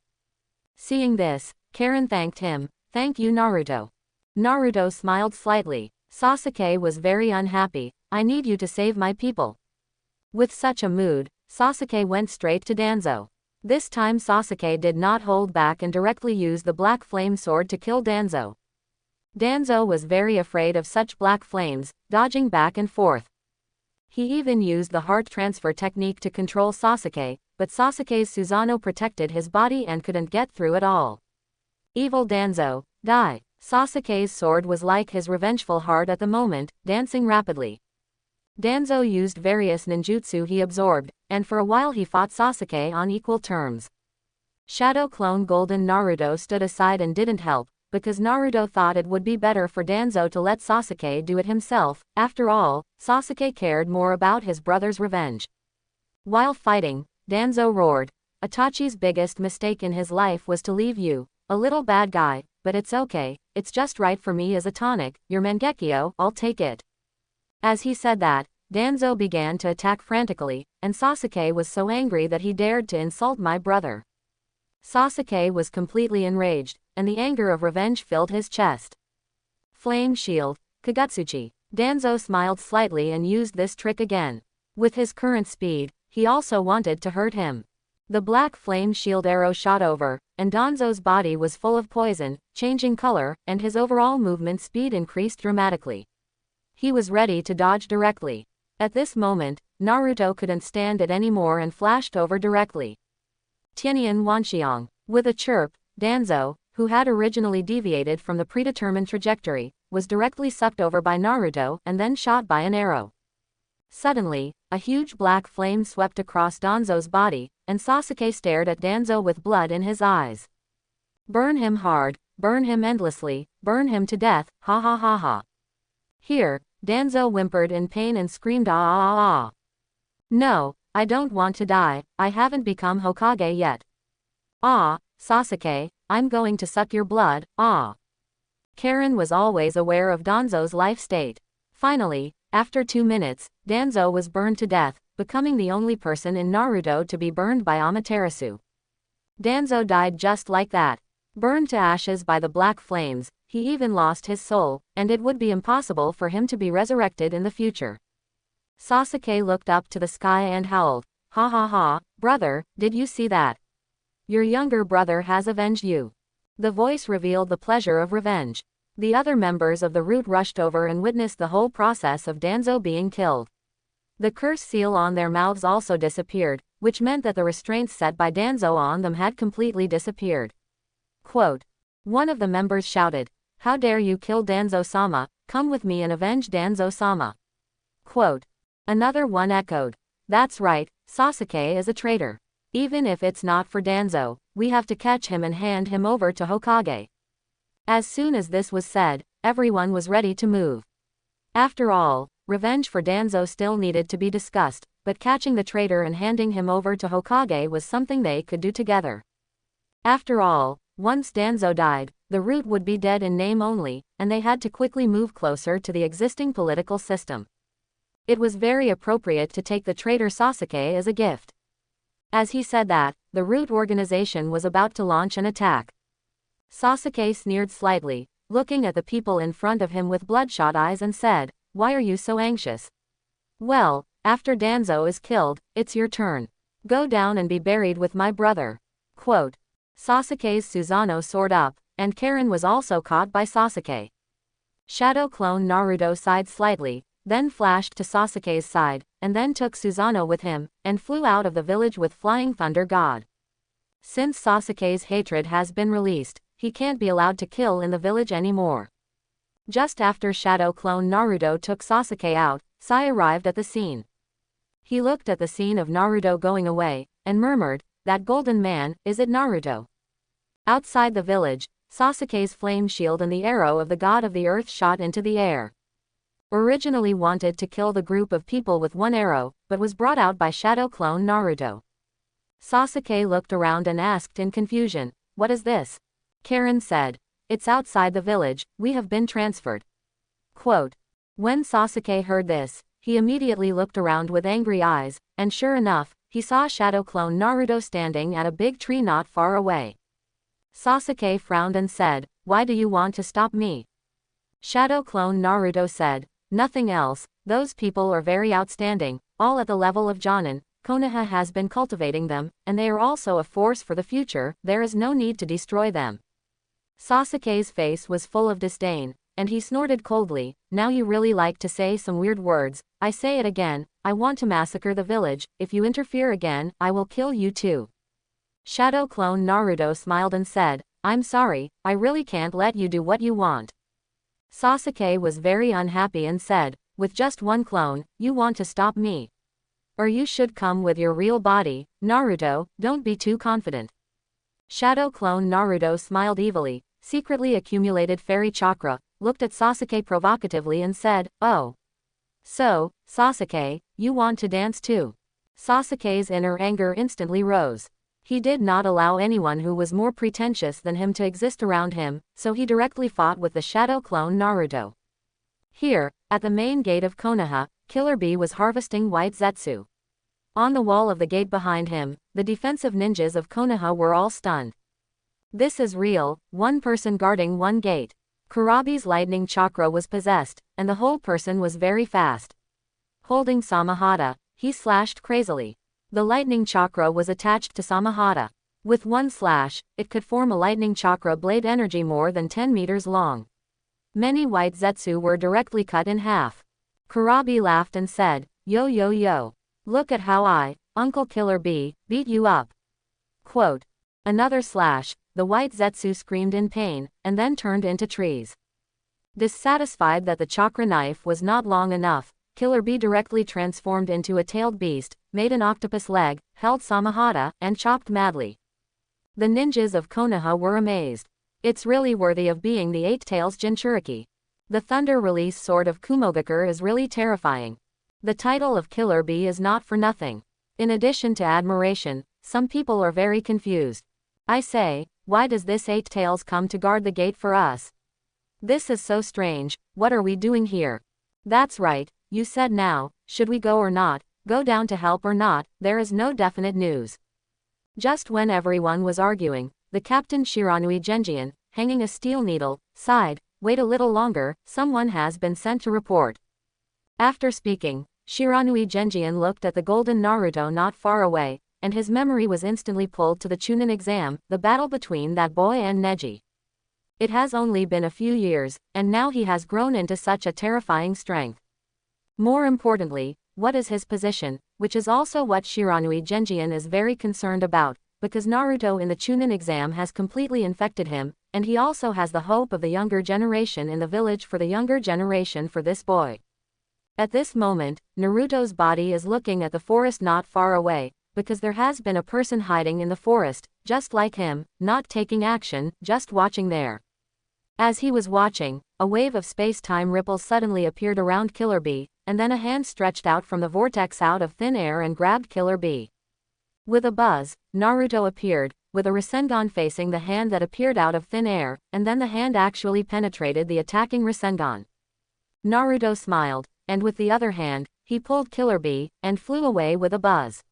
Seeing this, Karen thanked him, "Thank you, Naruto." Naruto smiled slightly. Sasuke was very unhappy, "I need you to save my people." With such a mood, Sasuke went straight to Danzo. This time Sasuke did not hold back and directly used the black flame sword to kill Danzo. Danzo was very afraid of such black flames, dodging back and forth. He even used the heart transfer technique to control Sasuke, but Sasuke's Susanoo protected his body and couldn't get through at all. Evil Danzo, die! Sasuke's sword was like his revengeful heart at the moment, dancing rapidly. Danzo used various ninjutsu he absorbed, and for a while he fought Sasuke on equal terms. Shadow Clone Golden Naruto stood aside and didn't help, because Naruto thought it would be better for Danzo to let Sasuke do it himself. After all, Sasuke cared more about his brother's revenge. While fighting, Danzo roared, "Itachi's biggest mistake in his life was to leave you, a little bad guy, but it's okay, it's just right for me as a tonic, your Mangekyo, I'll take it." As he said that, Danzo began to attack frantically, and Sasuke was so angry that he dared to insult my brother. Sasuke was completely enraged, and the anger of revenge filled his chest. Flame Shield, Kagutsuchi. Danzo smiled slightly and used this trick again. With his current speed, he also wanted to hurt him. The black flame shield arrow shot over, and Danzo's body was full of poison, changing color, and his overall movement speed increased dramatically. He was ready to dodge directly. At this moment, Naruto couldn't stand it anymore and flashed over directly. Tianyan Wanxiang. With a chirp, Danzo, who had originally deviated from the predetermined trajectory, was directly sucked over by Naruto and then shot by an arrow. Suddenly, a huge black flame swept across Danzo's body, and Sasuke stared at Danzo with blood in his eyes. "Burn him hard, burn him endlessly, burn him to death, ha ha ha ha." Here, Danzo whimpered in pain and screamed, ah ah ah. No, I don't want to die, I haven't become Hokage yet. Ah, Sasuke, I'm going to suck your blood, ah. Karen was always aware of Danzo's life state. Finally, after 2 minutes, Danzo was burned to death, becoming the only person in Naruto to be burned by Amaterasu. Danzo died just like that. Burned to ashes by the black flames, he even lost his soul, and it would be impossible for him to be resurrected in the future. Sasuke looked up to the sky and howled, ha ha ha, brother, did you see that? Your younger brother has avenged you. The voice revealed the pleasure of revenge. The other members of the Root rushed over and witnessed the whole process of Danzo being killed. The curse seal on their mouths also disappeared, which meant that the restraints set by Danzo on them had completely disappeared. Quote. One of the members shouted, how dare you kill Danzo-sama, come with me and avenge Danzo-sama. Quote. Another one echoed, that's right, Sasuke is a traitor. Even if it's not for Danzo, we have to catch him and hand him over to Hokage. As soon as this was said, everyone was ready to move. After all, revenge for Danzo still needed to be discussed, but catching the traitor and handing him over to Hokage was something they could do together. After all, once Danzo died, the Root would be dead in name only, and they had to quickly move closer to the existing political system. It was very appropriate to take the traitor Sasuke as a gift. As he said that, the Root organization was about to launch an attack. Sasuke sneered slightly, looking at the people in front of him with bloodshot eyes and said, why are you so anxious? Well, after Danzo is killed, it's your turn. Go down and be buried with my brother. Quote. Sasuke's Susanoo soared up, and Karen was also caught by Sasuke. Shadow clone Naruto sighed slightly, then flashed to Sasuke's side, and then took Susanoo with him, and flew out of the village with Flying Thunder God. Since Sasuke's hatred has been released, he can't be allowed to kill in the village anymore. Just after Shadow clone Naruto took Sasuke out, Sai arrived at the scene. He looked at the scene of Naruto going away, and murmured, that golden man, is it Naruto? Outside the village, Sasuke's flame shield and the arrow of the god of the earth shot into the air. Originally wanted to kill the group of people with one arrow, but was brought out by Shadow clone Naruto. Sasuke looked around and asked in confusion, what is this? Karen said, it's outside the village, we have been transferred. Quote. When Sasuke heard this, he immediately looked around with angry eyes, and sure enough, he saw Shadow clone Naruto standing at a big tree not far away. Sasuke frowned and said, why do you want to stop me? Shadow clone Naruto said, nothing else, those people are very outstanding, all at the level of Jonin, Konoha has been cultivating them, and they are also a force for the future, there is no need to destroy them. Sasuke's face was full of disdain, and he snorted coldly, now you really like to say some weird words, I say it again, I want to massacre the village, if you interfere again, I will kill you too. Shadow clone Naruto smiled and said, I'm sorry, I really can't let you do what you want. Sasuke was very unhappy and said, with just one clone, you want to stop me? Or you should come with your real body, Naruto, don't be too confident. Shadow clone Naruto smiled evilly, secretly accumulated fairy chakra, looked at Sasuke provocatively and said, oh. So, Sasuke, you want to dance too? Sasuke's inner anger instantly rose. He did not allow anyone who was more pretentious than him to exist around him, so he directly fought with the Shadow clone Naruto. Here, at the main gate of Konoha, Killer Bee was harvesting white Zetsu. On the wall of the gate behind him, the defensive ninjas of Konoha were all stunned. This is real, one person guarding one gate. Kurabi's lightning chakra was possessed, and the whole person was very fast. Holding Samahata, he slashed crazily. The lightning chakra was attached to Samahata. With one slash, it could form a lightning chakra blade energy more than 10 meters long. Many white Zetsu were directly cut in half. Kurabi laughed and said, yo yo yo. Look at how I, Uncle Killer Bee, beat you up. Quote. Another slash, the white Zetsu screamed in pain, and then turned into trees. Dissatisfied that the chakra knife was not long enough, Killer Bee directly transformed into a tailed beast, made an octopus leg, held Samahata, and chopped madly. The ninjas of Konoha were amazed. It's really worthy of being the 8 Tails Jinchuriki. The thunder release sword of Kumogakure is really terrifying. The title of Killer Bee is not for nothing. In addition to admiration, some people are very confused. I say, why does this Eight Tails come to guard the gate for us? This is so strange, what are we doing here? That's right, you said now, should we go or not, go down to help or not, there is no definite news. Just when everyone was arguing, the captain Shiranui Genjian, hanging a steel needle, sighed, wait a little longer, someone has been sent to report. After speaking, Shiranui Genjian looked at the golden Naruto not far away, and his memory was instantly pulled to the Chunin exam, the battle between that boy and Neji. It has only been a few years, and now he has grown into such a terrifying strength. More importantly, what is his position, which is also what Shiranui Genjian is very concerned about, because Naruto in the Chunin exam has completely infected him, and he also has the hope of the younger generation in the village for the younger generation for this boy. At this moment, Naruto's body is looking at the forest not far away, because there has been a person hiding in the forest, just like him, not taking action, just watching there. As he was watching, a wave of space-time ripples suddenly appeared around Killer Bee, and then a hand stretched out from the vortex out of thin air and grabbed Killer Bee. With a buzz, Naruto appeared, with a Rasengan facing the hand that appeared out of thin air, and then the hand actually penetrated the attacking Rasengan. Naruto smiled, and with the other hand, he pulled Killer Bee, and flew away with a buzz.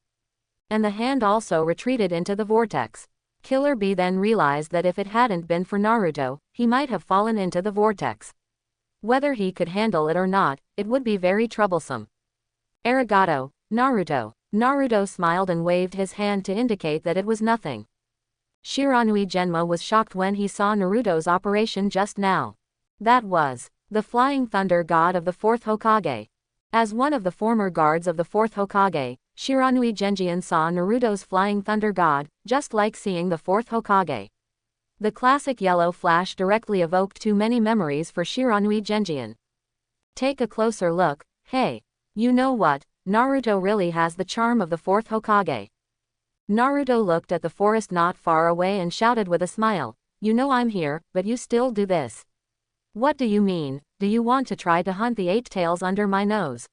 And the hand also retreated into the vortex. Killer Bee then realized that if it hadn't been for Naruto, he might have fallen into the vortex. Whether he could handle it or not, it would be very troublesome. Arigato, Naruto. Naruto smiled and waved his hand to indicate that it was nothing. Shiranui Genma was shocked when he saw Naruto's operation just now. That was the Flying Thunder God of the 4th Hokage. As one of the former guards of the 4th Hokage, Shiranui Genjian saw Naruto's Flying Thunder God, just like seeing the 4th Hokage. The classic yellow flash directly evoked too many memories for Shiranui Genjian. Take a closer look, hey. You know what, Naruto really has the charm of the 4th Hokage. Naruto looked at the forest not far away and shouted with a smile, you know I'm here, but you still do this. What do you mean, do you want to try to hunt the 8 tails under my nose?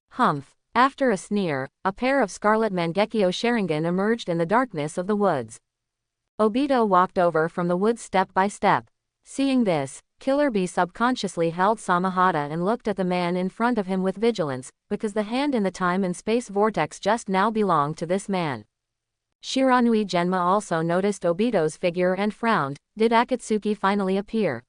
Humph. After a sneer, a pair of scarlet Mangekyo Sharingan emerged in the darkness of the woods. Obito walked over from the woods step by step. Seeing this, Killer Bee subconsciously held Samahata and looked at the man in front of him with vigilance, because the hand in the time and space vortex just now belonged to this man. Shiranui Genma also noticed Obito's figure and frowned. Did Akatsuki finally appear?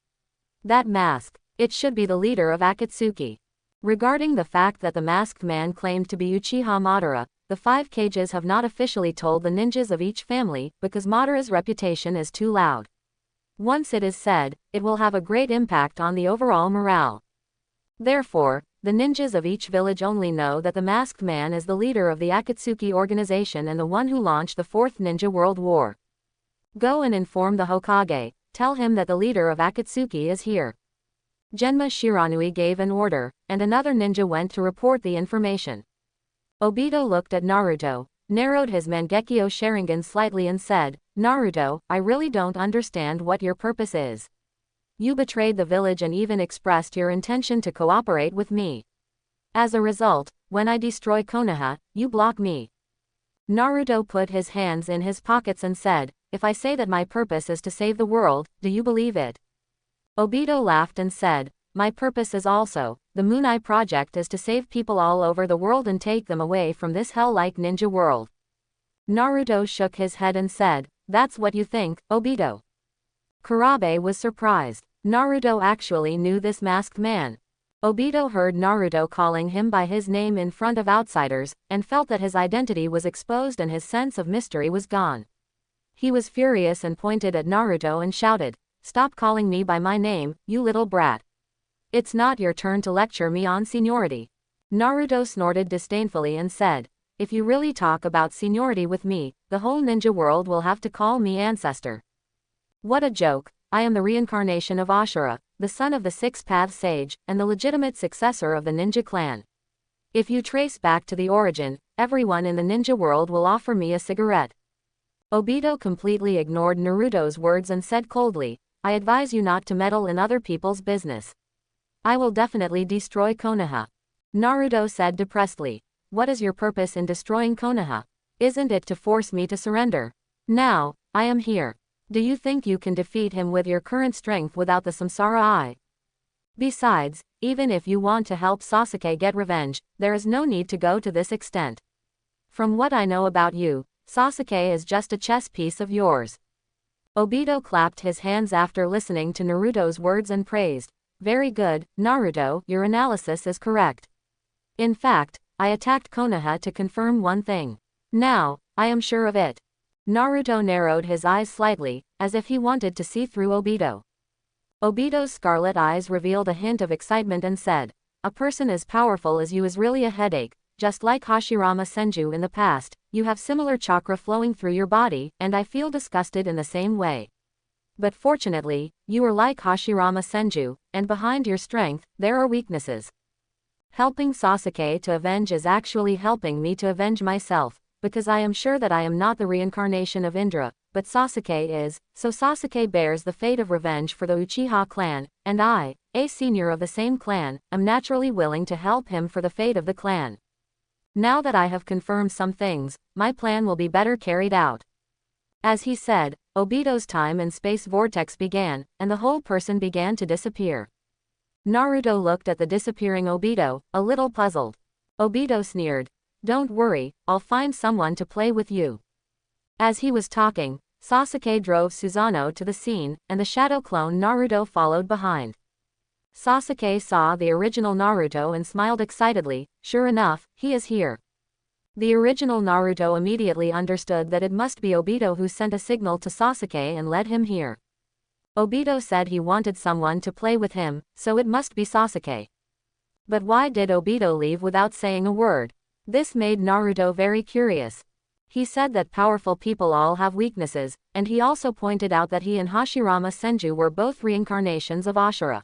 That mask. It should be the leader of Akatsuki. Regarding the fact that the masked man claimed to be Uchiha Madara, the 5 Kages have not officially told the ninjas of each family, because Madara's reputation is too loud. Once it is said, it will have a great impact on the overall morale. Therefore, the ninjas of each village only know that the masked man is the leader of the Akatsuki organization and the one who launched the 4th Ninja World War. Go and inform the Hokage, tell him that the leader of Akatsuki is here. Genma Shiranui gave an order, and another ninja went to report the information. Obito looked at Naruto, narrowed his Mangekyo Sharingan slightly and said, Naruto, I really don't understand what your purpose is. You betrayed the village and even expressed your intention to cooperate with me. As a result, when I destroy Konoha, you block me. Naruto put his hands in his pockets and said, if I say that my purpose is to save the world, do you believe it? Obito laughed and said, my purpose is also, the Moon Eye Project is to save people all over the world and take them away from this hell-like ninja world. Naruto shook his head and said, that's what you think, Obito. Kurabe was surprised. Naruto actually knew this masked man. Obito heard Naruto calling him by his name in front of outsiders, and felt that his identity was exposed and his sense of mystery was gone. He was furious and pointed at Naruto and shouted, stop calling me by my name, you little brat. It's not your turn to lecture me on seniority. Naruto snorted disdainfully and said, if you really talk about seniority with me, the whole ninja world will have to call me ancestor. What a joke, I am the reincarnation of Ashura, the son of the 6-path sage, and the legitimate successor of the ninja clan. If you trace back to the origin, everyone in the ninja world will offer me a cigarette. Obito completely ignored Naruto's words and said coldly, I advise you not to meddle in other people's business. I will definitely destroy Konoha. Naruto said depressedly. What is your purpose in destroying Konoha? Isn't it to force me to surrender? Now, I am here. Do you think you can defeat him with your current strength without the Samsara Eye? Besides, even if you want to help Sasuke get revenge, there is no need to go to this extent. From what I know about you, Sasuke is just a chess piece of yours. Obito clapped his hands after listening to Naruto's words and praised. Very good, Naruto, your analysis is correct. In fact, I attacked Konoha to confirm one thing. Now, I am sure of it. Naruto narrowed his eyes slightly, as if he wanted to see through Obito. Obito's scarlet eyes revealed a hint of excitement and said, a person as powerful as you is really a headache, just like Hashirama Senju in the past, you have similar chakra flowing through your body, and I feel disgusted in the same way. But fortunately, you are like Hashirama Senju, and behind your strength, there are weaknesses. Helping Sasuke to avenge is actually helping me to avenge myself, because I am sure that I am not the reincarnation of Indra, but Sasuke is, so Sasuke bears the fate of revenge for the Uchiha clan, and I, a senior of the same clan, am naturally willing to help him for the fate of the clan. Now that I have confirmed some things, my plan will be better carried out. As he said, Obito's time and space vortex began, and the whole person began to disappear. Naruto looked at the disappearing Obito, a little puzzled. Obito sneered. Don't worry, I'll find someone to play with you. As he was talking, Sasuke drove Susanoo to the scene, and the shadow clone Naruto followed behind. Sasuke saw the original Naruto and smiled excitedly. Sure enough, he is here. The original Naruto immediately understood that it must be Obito who sent a signal to Sasuke and led him here. Obito said he wanted someone to play with him, so it must be Sasuke. But why did Obito leave without saying a word? This made Naruto very curious. He said that powerful people all have weaknesses, and he also pointed out that he and Hashirama Senju were both reincarnations of Ashura.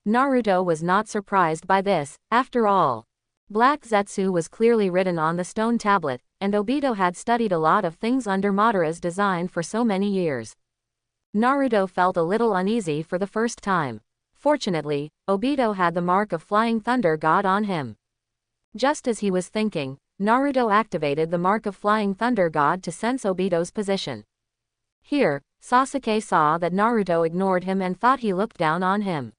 Naruto was not surprised by this, after all. Black Zetsu was clearly written on the stone tablet, and Obito had studied a lot of things under Madara's design for so many years. Naruto felt a little uneasy for the first time. Fortunately, Obito had the mark of Flying Thunder God on him. Just as he was thinking, Naruto activated the mark of Flying Thunder God to sense Obito's position. Here, Sasuke saw that Naruto ignored him and thought he looked down on him.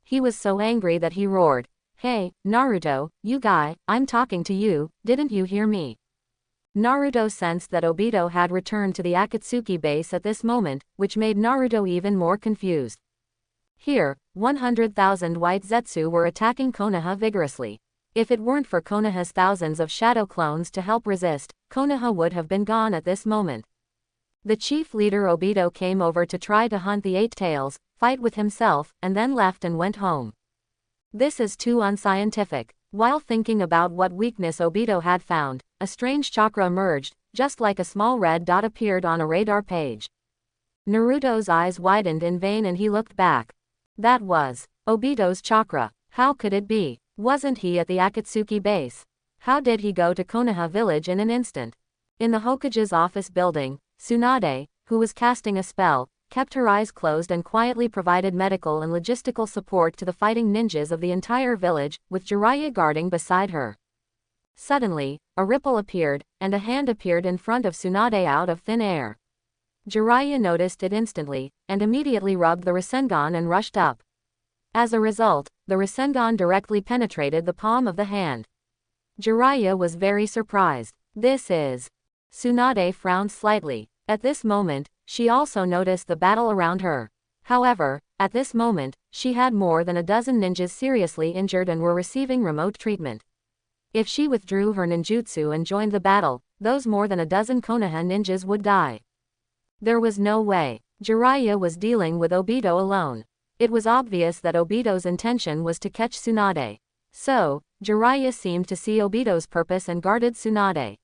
He was so angry that he roared, Hey, Naruto, you guy, I'm talking to you, didn't you hear me? Naruto sensed that Obito had returned to the Akatsuki base at this moment, which made Naruto even more confused. Here, 100,000 white Zetsu were attacking Konoha vigorously. If it weren't for Konoha's thousands of shadow clones to help resist, Konoha would have been gone at this moment. The chief leader Obito came over to try to hunt the Eight Tails, fight with himself, and then left and went home. This is too unscientific. While thinking about what weakness Obito had found, a strange chakra emerged, just like a small red dot appeared on a radar page. Naruto's eyes widened in vain and he looked back. That was Obito's chakra. How could it be? Wasn't he at the Akatsuki base? How did he go to Konoha village in an instant? In the Hokage's office building, Tsunade, who was casting a spell, kept her eyes closed and quietly provided medical and logistical support to the fighting ninjas of the entire village, with Jiraiya guarding beside her. Suddenly, a ripple appeared, and a hand appeared in front of Tsunade out of thin air. Jiraiya noticed it instantly, and immediately rubbed the Rasengan and rushed up. As a result, the Rasengan directly penetrated the palm of the hand. Jiraiya was very surprised. This is... Tsunade frowned slightly. At this moment, she also noticed the battle around her. However, at this moment, she had more than a dozen ninjas seriously injured and were receiving remote treatment. If she withdrew her ninjutsu and joined the battle, those more than a dozen Konoha ninjas would die. There was no way. Jiraiya was dealing with Obito alone. It was obvious that Obito's intention was to catch Tsunade. So, Jiraiya seemed to see Obito's purpose and guarded Tsunade.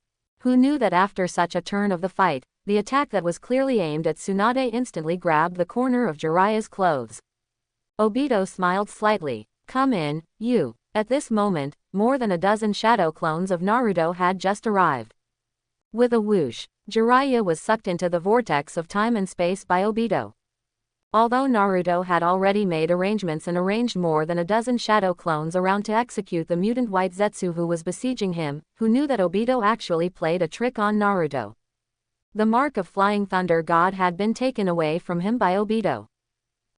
Who knew that after such a turn of the fight, the attack that was clearly aimed at Tsunade instantly grabbed the corner of Jiraiya's clothes. Obito smiled slightly. Come in, you. At this moment, more than a dozen shadow clones of Naruto had just arrived. With a whoosh, Jiraiya was sucked into the vortex of time and space by Obito. Although Naruto had already made arrangements and arranged more than a dozen shadow clones around to execute the mutant white Zetsu who was besieging him, who knew that Obito actually played a trick on Naruto. The mark of Flying Thunder God had been taken away from him by Obito.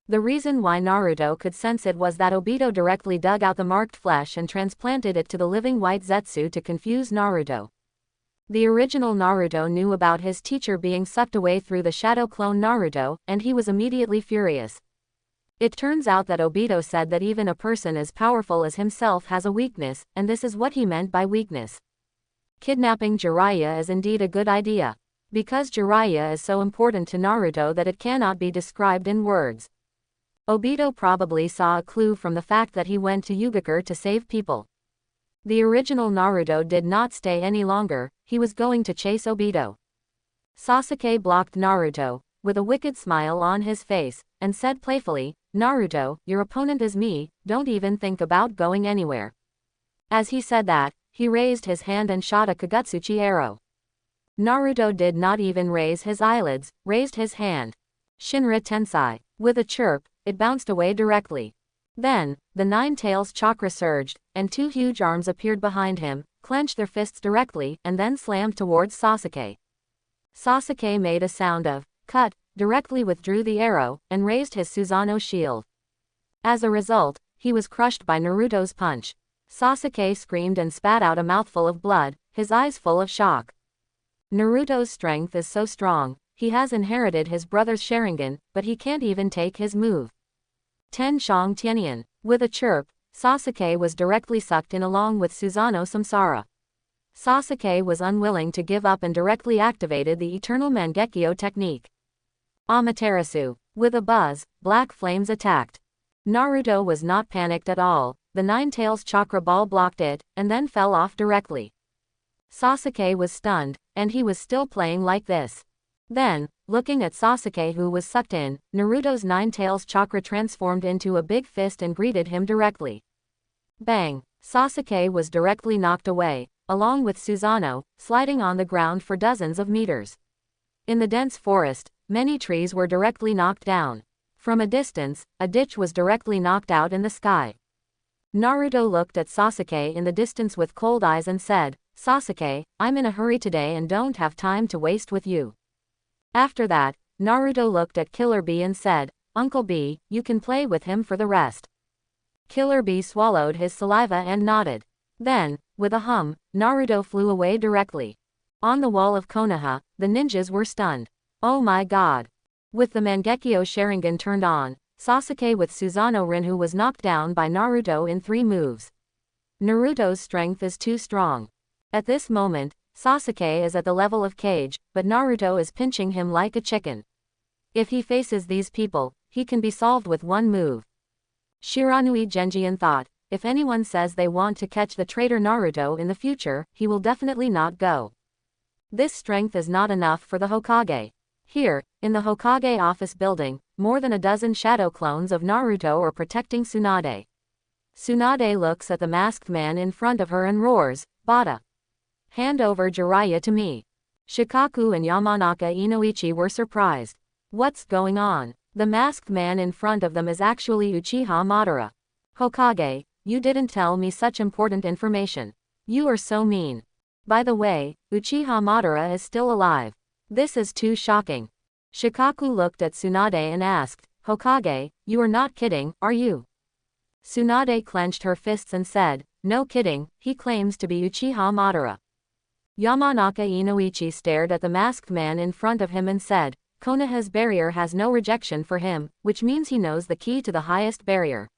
The reason why Naruto could sense it was that Obito directly dug out the marked flesh and transplanted it to the living white Zetsu to confuse Naruto. The original Naruto knew about his teacher being sucked away through the shadow clone Naruto, and he was immediately furious. It turns out that Obito said that even a person as powerful as himself has a weakness, and this is what he meant by weakness. Kidnapping Jiraiya is indeed a good idea. Because Jiraiya is so important to Naruto that it cannot be described in words. Obito probably saw a clue from the fact that he went to Yugakure to save people. The original Naruto did not stay any longer, he was going to chase Obito. Sasuke blocked Naruto, with a wicked smile on his face, and said playfully, "Naruto, your opponent is me, don't even think about going anywhere." As he said that, he raised his hand and shot a Kagutsuchi arrow. Naruto did not even raise his eyelids, raised his hand. Shinra Tensai. With a chirp, it bounced away directly. Then, the Nine Tails chakra surged, and two huge arms appeared behind him, clenched their fists directly, and then slammed towards Sasuke. Sasuke made a sound of cut, directly withdrew the arrow, and raised his Susanoo shield. As a result, he was crushed by Naruto's punch. Sasuke screamed and spat out a mouthful of blood, his eyes full of shock. Naruto's strength is so strong, he has inherited his brother's Sharingan, but he can't even take his move. Ten Shang Tianian. With a chirp, Sasuke was directly sucked in along with Susanoo Samsara. Sasuke was unwilling to give up and directly activated the Eternal Mangekyo technique. Amaterasu. With a buzz, black flames attacked. Naruto was not panicked at all, the Nine Tails chakra ball blocked it, and then fell off directly. Sasuke was stunned, and he was still playing like this. Then, looking at Sasuke who was sucked in, Naruto's Nine Tails chakra transformed into a big fist and greeted him directly. Bang! Sasuke was directly knocked away, along with Susanoo, sliding on the ground for dozens of meters. In the dense forest, many trees were directly knocked down. From a distance, a ditch was directly knocked out in the sky. Naruto looked at Sasuke in the distance with cold eyes and said, "Sasuke, I'm in a hurry today and don't have time to waste with you." After that, Naruto looked at Killer Bee and said, "Uncle Bee, you can play with him for the rest." Killer Bee swallowed his saliva and nodded. Then, with a hum, Naruto flew away directly. On the wall of Konoha, the ninjas were stunned. Oh my god. With the Mangekyo Sharingan turned on, Sasuke with Susanoo Rinhu was knocked down by Naruto in 3 moves. Naruto's strength is too strong. At this moment, Sasuke is at the level of Kage, but Naruto is pinching him like a chicken. If he faces these people, he can be solved with 1 move. Shiranui Genjian thought, if anyone says they want to catch the traitor Naruto in the future, he will definitely not go. This strength is not enough for the Hokage. Here, in the Hokage office building, more than a dozen shadow clones of Naruto are protecting Tsunade. Tsunade looks at the masked man in front of her and roars, "Bada! Hand over Jiraiya to me." Shikaku and Yamanaka Inoichi were surprised. What's going on? The masked man in front of them is actually Uchiha Madara. Hokage, you didn't tell me such important information. You are so mean. By the way, Uchiha Madara is still alive. This is too shocking. Shikaku looked at Tsunade and asked, "Hokage, you are not kidding, are you?" Tsunade clenched her fists and said, "No kidding, he claims to be Uchiha Madara." Yamanaka Inoichi stared at the masked man in front of him and said, "Konoha's barrier has no rejection for him, which means he knows the key to the highest barrier."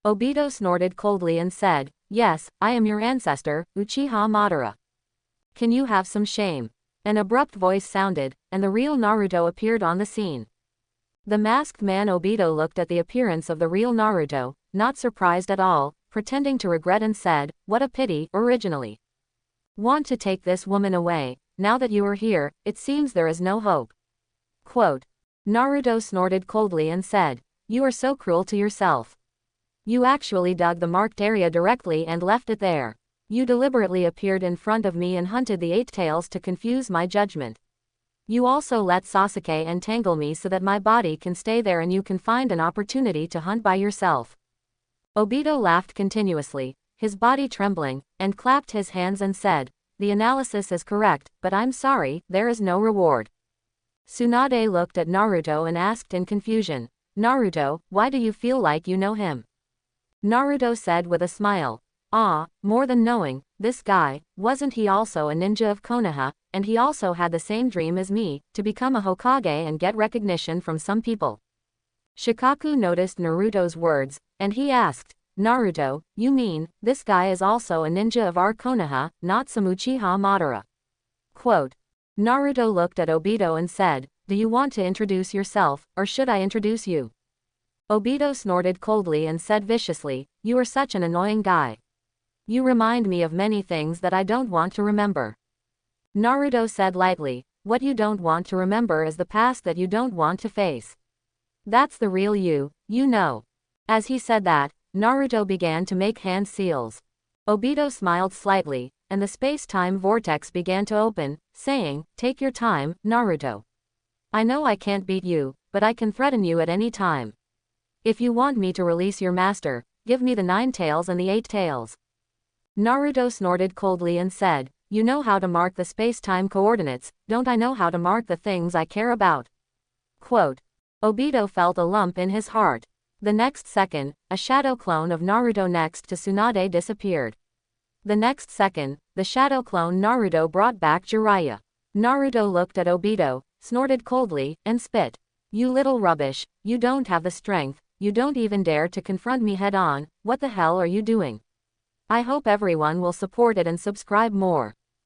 Obito snorted coldly and said, "Yes, I am your ancestor, Uchiha Madara. Can you have some shame?" An abrupt voice sounded, and the real Naruto appeared on the scene. The masked man Obito looked at the appearance of the real Naruto, not surprised at all, pretending to regret and said, "What a pity, originally. Want to take this woman away, now that you are here, it seems there is no hope." Quote. Naruto snorted coldly and said, "You are so cruel to yourself. You actually dug the marked area directly and left it there. You deliberately appeared in front of me and hunted the 8 tails to confuse my judgment. You also let Sasuke entangle me so that my body can stay there and you can find an opportunity to hunt by yourself. Obito laughed continuously, his body trembling, and clapped his hands and said, the analysis is correct, but I'm sorry, there is no reward. Tsunade looked at Naruto and asked in confusion, Naruto, why do you feel like you know him? Naruto said with a smile, more than knowing, this guy, wasn't he also a ninja of Konoha, and he also had the same dream as me, to become a Hokage and get recognition from some people. Shikaku noticed Naruto's words, and he asked, Naruto, you mean, this guy is also a ninja of our Konoha, not some Uchiha Madara? Quote. Naruto looked at Obito and said, do you want to introduce yourself, or should I introduce you? Obito snorted coldly and said viciously, you are such an annoying guy. You remind me of many things that I don't want to remember. Naruto said lightly, what you don't want to remember is the past that you don't want to face. That's the real you, you know. As he said that, Naruto began to make hand seals. Obito smiled slightly, and the space-time vortex began to open, saying, take your time, Naruto. I know I can't beat you, but I can threaten you at any time. If you want me to release your master, give me the 9 tails and the 8 tails. Naruto snorted coldly and said, you know how to mark the space-time coordinates, don't I know how to mark the things I care about? Quote. Obito felt a lump in his heart. The next second, a shadow clone of Naruto next to Tsunade disappeared. The next second, the shadow clone Naruto brought back Jiraiya. Naruto looked at Obito, snorted coldly, and spit. You little rubbish, you don't have the strength, you don't even dare to confront me head on, what the hell are you doing? I hope everyone will support it and subscribe more.